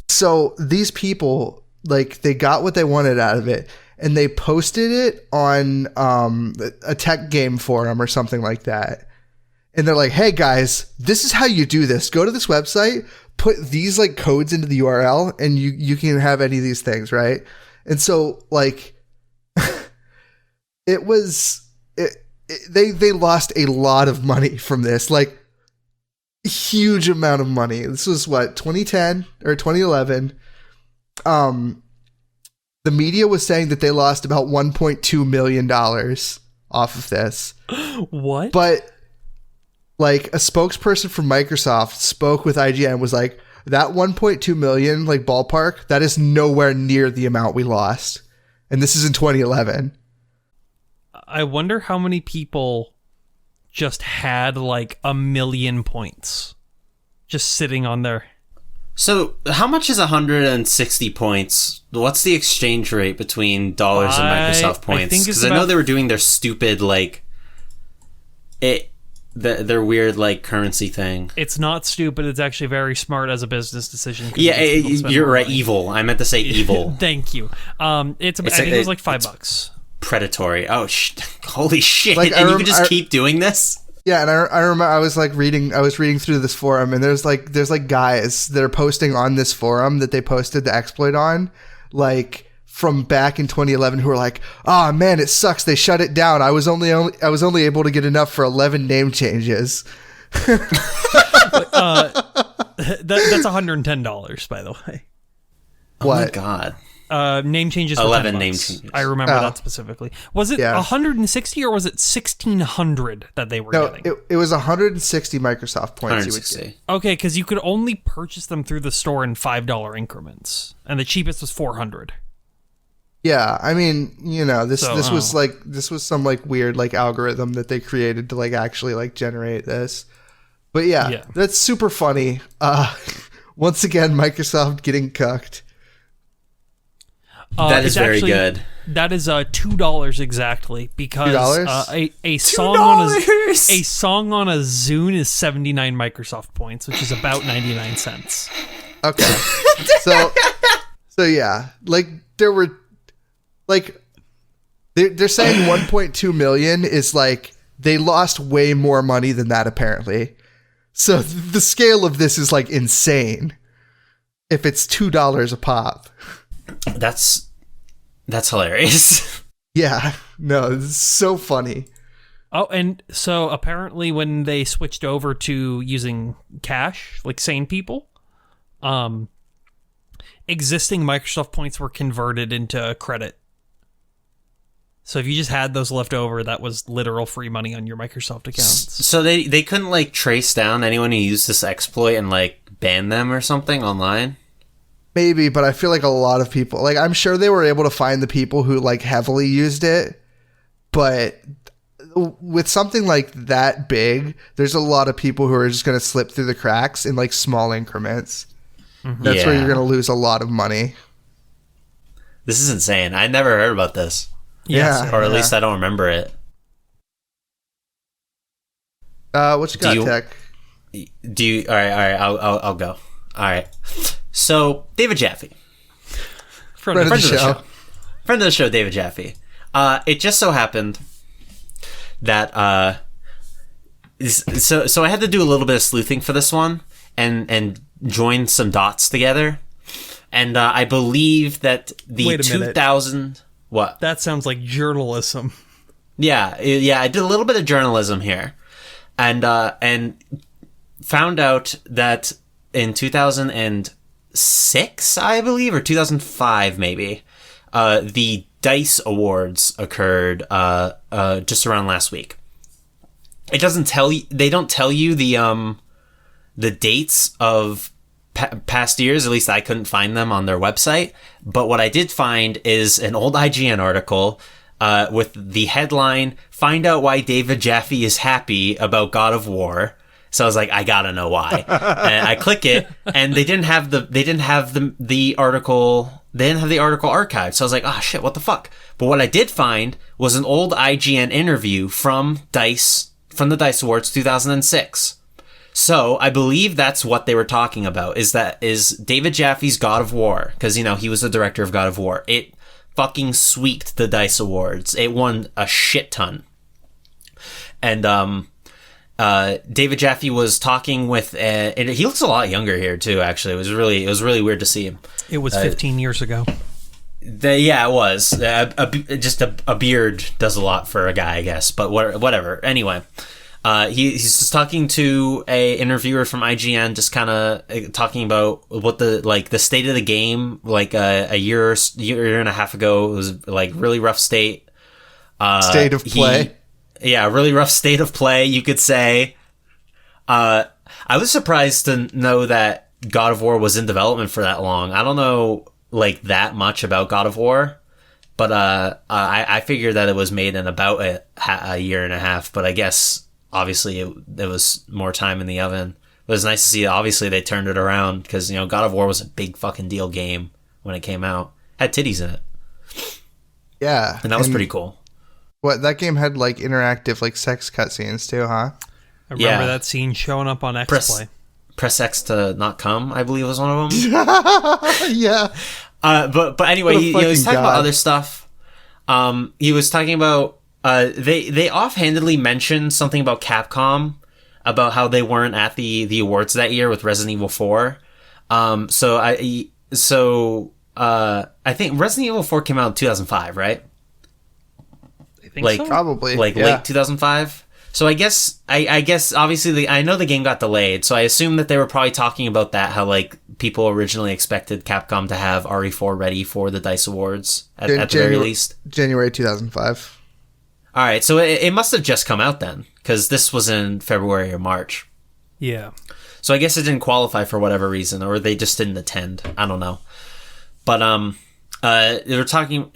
So these people, like, they got what they wanted out of it, and they posted it on a tech game forum or something like that. And they're like, hey guys, this is how you do this. Go to this website, put these like codes into the URL, and you can have any of these things, right? And so like they lost a lot of money from this, like a huge amount of money. This was what, 2010 or 2011. The media was saying that they lost about $1.2 million off of this. What? But like a spokesperson from Microsoft spoke with IGN, was like, that 1.2 million like ballpark, that is nowhere near the amount we lost. And this is in 2011. I wonder how many people just had like 1 million points just sitting on there. So, how much is 160 points? What's the exchange rate between dollars and Microsoft points? Because I know they were doing their stupid, like, their weird, like, currency thing. It's not stupid. It's actually very smart as a business decision. Yeah, you're right. Money. Evil. I meant to say evil. Thank you. I think it was like $5. Predatory. Oh, holy shit! Like, and you can just keep doing this. Yeah, and I remember I was reading through this forum, and there's like guys that are posting on this forum that they posted the exploit on, like from back in 2011, who are like, "Oh man, it sucks. They shut it down. I was only able to get enough for 11 name changes." That's $110, by the way. What? Oh my god. Name changes for 11 $10. name changes. I remember that specifically. Was it 160 or was it 1,600 that they were getting? It was 160 Microsoft points 160. you would get. Okay, because you could only purchase them through the store in $5 increments, and the cheapest was 400. Yeah, I mean, this was some like weird like algorithm that they created to like actually like generate this. But yeah. That's super funny. Once again, Microsoft getting cucked. That is very good. That is $2 exactly, because a song $2? on a Zune is 79 Microsoft points, which is about 99 cents. Okay, so yeah, like there were like they're saying 1.2 million is like they lost way more money than that apparently. So the scale of this is like insane. If it's $2 a pop. That's hilarious. Yeah, no, it's so funny. Oh, and so apparently when they switched over to using cash, like sane people, existing Microsoft points were converted into credit. So if you just had those left over, that was literal free money on your Microsoft accounts. So they couldn't like trace down anyone who used this exploit and like ban them or something online? Maybe, but I feel like a lot of people, like I'm sure they were able to find the people who like heavily used it, but with something like that big, there's a lot of people who are just going to slip through the cracks in like small increments. Mm-hmm. That's where you're going to lose a lot of money. This is insane. I never heard about this. Yeah. Or at least I don't remember it. What you got, Tech? All right, I'll go. All right. So, David Jaffe. Friend of the show. Friend of the show, David Jaffe. It just so happened that so I had to do a little bit of sleuthing for this one and join some dots together. And I believe that the 2000 what? That sounds like journalism. Yeah, I did a little bit of journalism here. And found out that in 2006, I believe, or 2005 maybe, the DICE Awards occurred just around last week. It doesn't tell you. They don't tell you the dates of past years. At least I couldn't find them on their website. But what I did find is an old IGN article with the headline, "Find out why David Jaffe is happy about God of War." So I was like, I gotta know why. And I click it, and they didn't have the article. They didn't have the article archived. So I was like, oh shit, what the fuck? But what I did find was an old IGN interview from DICE, from the DICE Awards 2006. So I believe that's what they were talking about. Is David Jaffe's God of War, because he was the director of God of War. It fucking sweeped the DICE Awards. It won a shit ton. And David Jaffe was talking with, and he looks a lot younger here too. Actually, it was really weird to see him. It was 15 years ago. Yeah, it was. Just a beard does a lot for a guy, I guess. But whatever. Anyway, he's just talking to a interviewer from IGN, just kind of talking about what the state of the game, like a year and a half ago. It was like really rough state. State of play. a really rough state of play, you could say. I was surprised to know that God of War was in development for that long. I don't know like that much about God of War, but I figured that it was made in about a year and a half. But I guess obviously it was more time in the oven. It was nice to see. Obviously, they turned it around because God of War was a big fucking deal game when it came out. Had titties in it. Yeah, and that was pretty cool. What, that game had like interactive like sex cutscenes too, huh? I remember that scene showing up on X-Play. Press X to not come, I believe was one of them. Yeah. But anyway, he was talking about other stuff. He was talking about they offhandedly mentioned something about Capcom, about how they weren't at the awards that year with Resident Evil 4. So I think Resident Evil 4 came out in 2005, right? I think so. Probably. Late 2005. So I guess obviously I know the game got delayed, so I assume that they were probably talking about that, how like people originally expected Capcom to have RE4 ready for the DICE Awards at the very least. January 2005. All right, so it must have just come out then, because this was in February or March. Yeah. So I guess it didn't qualify for whatever reason, or they just didn't attend. I don't know. But they were talking.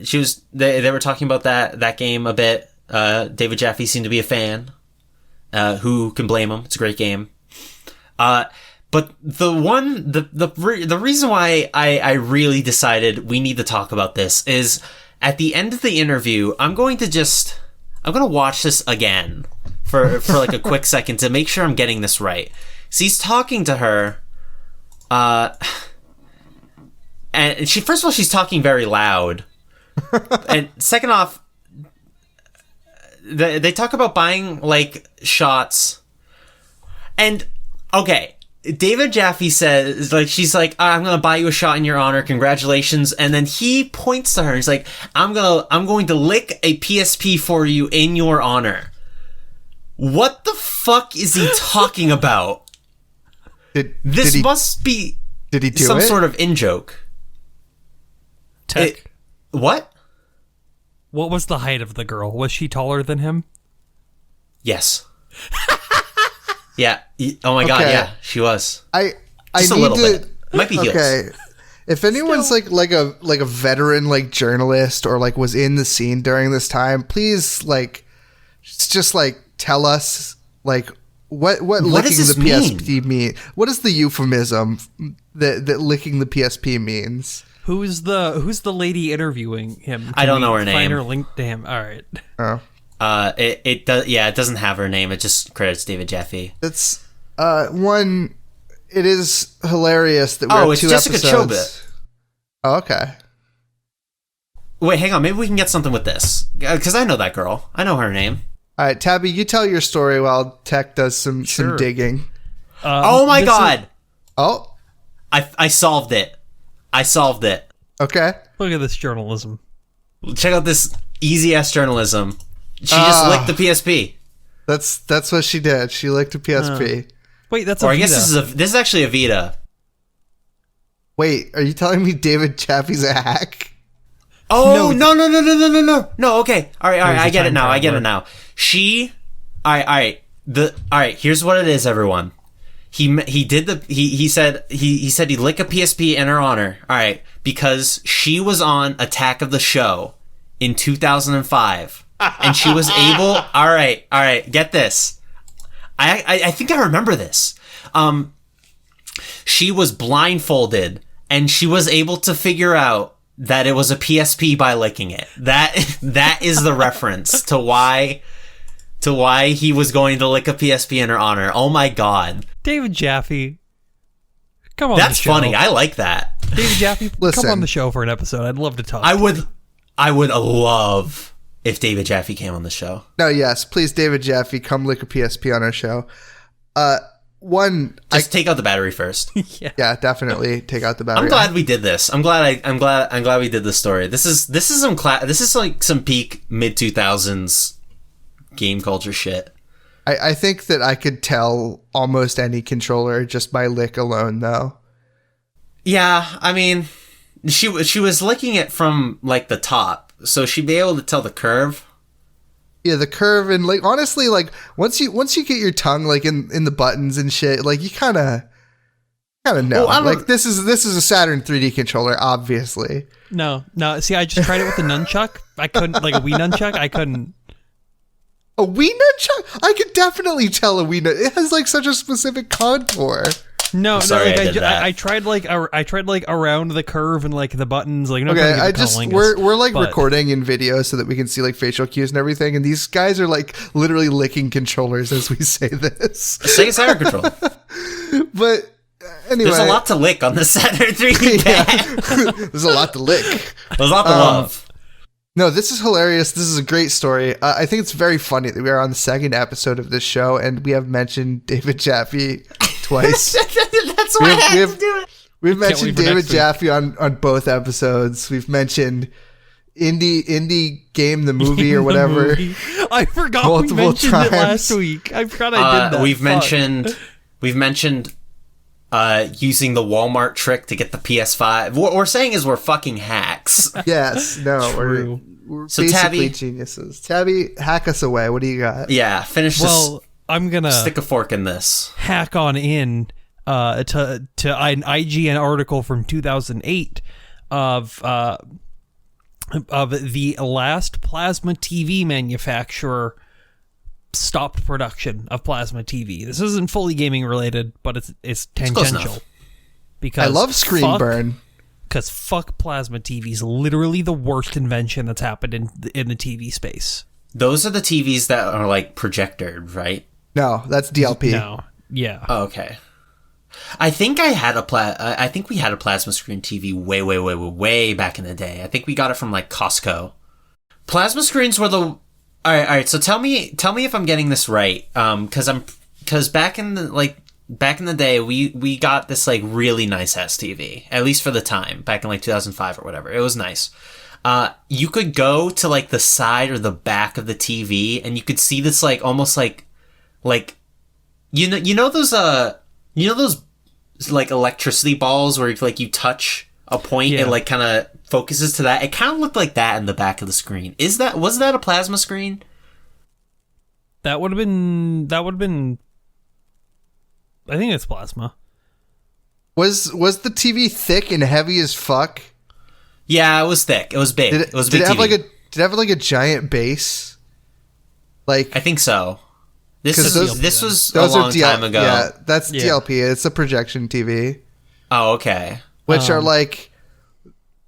They were talking about that game a bit. David Jaffe seemed to be a fan. Who can blame him? It's a great game. But the reason why I really decided we need to talk about this is at the end of the interview, I'm going to watch this again for like a quick second to make sure I'm getting this right. So he's talking to her, and first of all, she's talking very loud, and second off, they talk about buying like shots, and okay, David Jaffe says, like, she's like, I'm gonna buy you a shot in your honor, congratulations, and then he points to her and he's like, I'm going to lick a PSP for you in your honor. What the fuck is he talking about? Must be did he do some it? sort of in-joke. Tech. What? What was the height of the girl? Was she taller than him? Yes. Yeah. Oh my god, yeah, she was. I Just a need little to, bit. Might be heels. Okay. If anyone's like a veteran like journalist or like was in the scene during this time, please just tell us like what licking does this the PSP mean? What is the euphemism that licking the PSP means? Who's the lady interviewing him? I don't know her find name. Find her link to him. All right. Oh. It does. Yeah, it doesn't have her name. It just credits David Jaffe. It's one. It is hilarious that we're it's two Jessica episodes. Chobit. Oh, okay. Wait, hang on. Maybe we can get something with this because I know that girl. I know her name. All right, Tabby, you tell your story while Tech does some digging. Oh my god! Oh, I solved it. I solved it. Okay. Look at this journalism. Check out this easy ass journalism. She just licked the PSP. That's what she did. She licked a PSP. Wait, that's Or a I guess Vita. this is actually a Vita. Wait, are you telling me David Jaffe's a hack? Oh no! Okay, all right. Here's I the get it time now. I get traveler. it now. She, all right. All right. Here's what it is, everyone. He said he'd lick a PSP in her honor. All right, because she was on Attack of the Show in 2005, and she was able. All right. Get this. I think I remember this. She was blindfolded, and she was able to figure out that it was a PSP by licking it. That is the reference to why he was going to lick a PSP in her honor. Oh my god. David Jaffe. Come on. That's the show. funny. I like that. David Jaffe, Listen. come on the show for an episode. I'd love to talk. I would love if David Jaffe came on the show. No, yes, please, David Jaffe, come lick a PSP on our show. Just take out the battery first. Yeah, definitely take out the battery. I'm glad we did this. I'm glad we did this story. This is like some peak mid 2000s game culture shit. I think that I could tell almost any controller just by lick alone, though. Yeah, I mean, she was licking it from like the top, so she'd be able to tell the curve. Yeah, the curve, and like honestly, like once you get your tongue like in the buttons and shit, like you kind of know. Well, like this is a Saturn 3D controller, obviously. No. See, I just tried it with a nunchuck. I couldn't, like a Wii nunchuck. I couldn't. A Wii nunchuck? I could definitely tell a Wii nunchuck. It has like such a specific contour. No, sorry, like I did that. I tried like around the curve and like the buttons. Like, Okay, we're like but recording in video so that we can see like facial cues and everything, and these guys are like literally licking controllers as we say this. Sega Saturn controller. But anyway, There's a lot to lick on the Saturn 3D pad. there's a lot to lick. There's a lot to love. No, this is hilarious. This is a great story. I think it's very funny that we are on the second episode of this show, and we have mentioned David Jaffe twice. That's why I had to do it. We've mentioned David Jaffe on both episodes. We've mentioned Indie Game the movie or whatever. I forgot multiple we mentioned times. it last week. I forgot I did that. We've mentioned using the Walmart trick to get the PS5. What we're saying is we're fucking hacks. Yes, no, True. we're So basically Tabby- geniuses. Tabby, hack us away. What do you got? Yeah, finish this. Well, I'm gonna Stick a fork in this. hack on in to an IGN article from 2008 of the last plasma TV manufacturer stopped production of plasma TV. This isn't fully gaming related, but it's close tangential. enough. I Because love screen burn. Because fuck plasma TV is literally the worst invention that's happened in the TV space. Those are the TVs that are like projectored, right? No, that's DLP. No, yeah. Oh, okay. I think I think we had a plasma screen TV way back in the day. I think we got it from like Costco. Plasma screens were the all right. So tell me if I'm getting this right. Because back in the day, we got this like really nice ass TV, at least for the time, back in like 2005 or whatever. It was nice. You could go to like the side or the back of the TV, and you could see this like almost like you know those like electricity balls where like you touch a point, Yeah. it like kind of focuses to that. It kind of looked like that in the back of the screen. Was that a plasma screen? That would have been. I think it's plasma. Was the TV thick and heavy as fuck? Yeah, it was thick. It was big. It was a big did it have TV. did it have like a giant base? Like I think so. This 'Cause was a those long are time ago. Yeah, that's Yeah. DLP. It's a projection TV, Oh, okay. which are like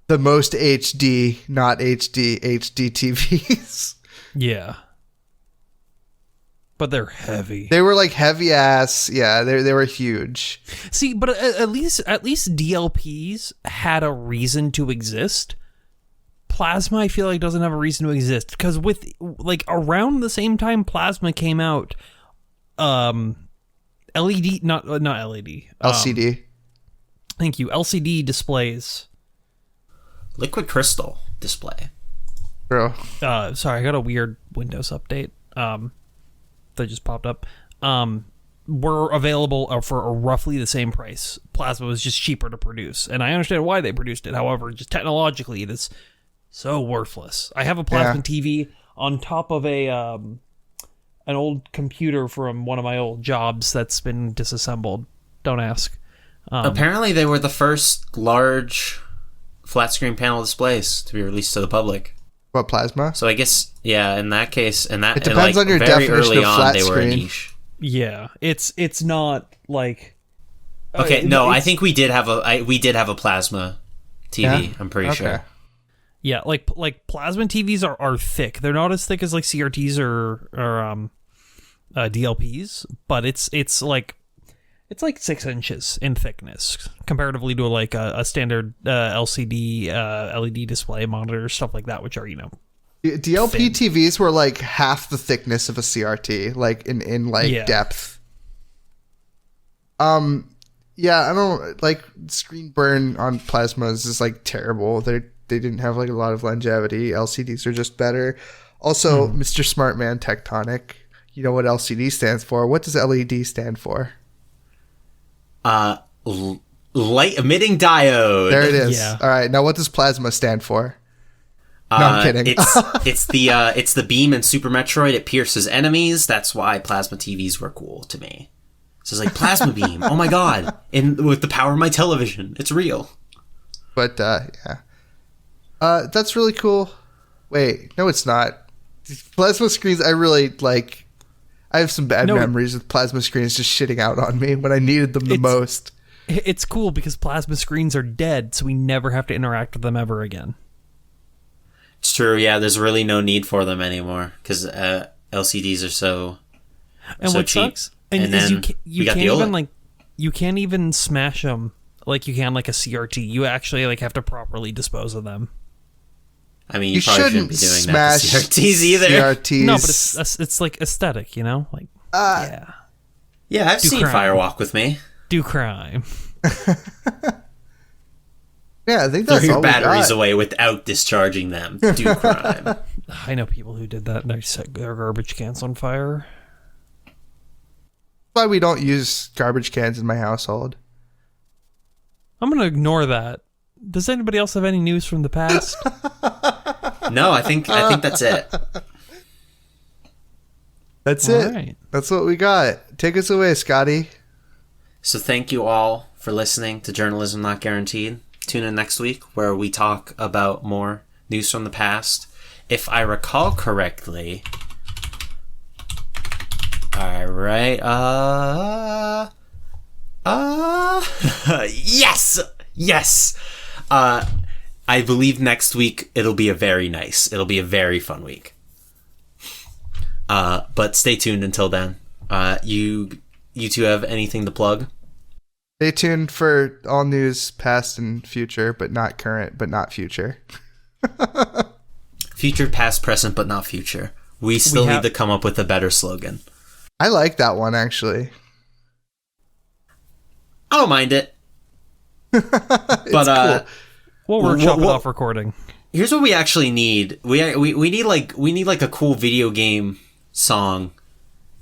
the most HD, not HD TVs. Yeah. But they're heavy. They were like heavy ass. Yeah, they were huge. See, but at least DLPs had a reason to exist. Plasma, I feel like, doesn't have a reason to exist because with like around the same time Plasma came out, LED, not LED, LCD. Thank you, LCD displays. Liquid crystal display. Bro. Sorry, I got a weird Windows update. That just popped up. Were available for roughly the same price. Plasma was just cheaper to produce, and I understand why they produced it. However, just technologically, it is so worthless. I have a plasma TV on top of an old computer from one of my old jobs that's been disassembled. Don't ask. Apparently, they were the first large flat screen panel displays to be released to the public. What, plasma? So I guess, yeah, in that case, It depends on your very definition early of flat on, they were a screen. niche. Yeah, it's not like. Okay, no, I think we did have a plasma TV. Yeah? I'm pretty sure. Yeah, like plasma TVs are thick. They're not as thick as like CRTs or DLPs, but it's like 6 inches in thickness comparatively to like a standard LCD LED display monitor, stuff like that, which are DLP thin. TVs were like half the thickness of a CRT, like in like depth. Yeah, I don't like screen burn on plasmas is like terrible. They didn't have like a lot of longevity. LCDs are just better. Also, Mr. Smartman Tectonic, you know what LCD stands for? What does LED stand for? Light emitting diode. There it is. Yeah. All right, now what does plasma stand for? I'm kidding. It's the beam in Super Metroid. It pierces enemies. That's why plasma TVs were cool to me. So it's like plasma beam. Oh my god! And with the power of my television, it's real. But yeah, that's really cool. Wait, no, it's not. Plasma screens. I really like. I have some bad memories with plasma screens just shitting out on me when I needed them the most. It's cool because plasma screens are dead, so we never have to interact with them ever again. It's true. Yeah, there's really no need for them anymore because LCDs are so cheap. And then you can't even you can't even smash them like you can like a CRT. You actually like have to properly dispose of them. I mean, you probably shouldn't be doing that to CRTs either. CRTs. No, but it's like aesthetic, you know? Like yeah. Yeah, I've seen Firewalk with me. Do crime. Yeah, I think that's Throw all your batteries we got. away without discharging them. Do crime. I know people who did that and they set their garbage cans on fire. That's why we don't use garbage cans in my household. I'm going to ignore that. Does anybody else have any news from the past? No, I think that's it. That's All it. right. That's what we got. Take us away, Scotty. So thank you all for listening to Journalism Not Guaranteed. Tune in next week where we talk about more news from the past. If I recall correctly... Alright, Yes! I believe next week it'll be a very fun week. But stay tuned until then. You two have anything to plug? Stay tuned for all news past and future, but not current, but not future. Future, past, present, but not future. We still need to come up with a better slogan. I like that one, actually. I don't mind it. But cool. We'll workshop it off recording. Here's what we actually need. We need like a cool video game song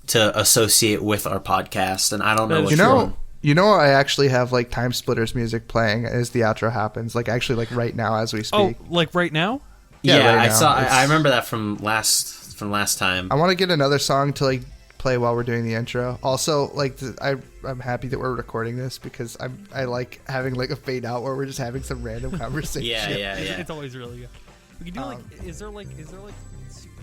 to associate with our podcast, and I don't know which one. You know, I actually have like Time Splitters music playing as the outro happens. Like actually, like right now as we speak. Oh, like right now? Yeah, right now. I remember that from last time. I want to get another song to like play while we're doing the intro. Also, like I'm happy that we're recording this because I like having like a fade out where we're just having some random conversation. Yeah. It's always really good. We can do is there super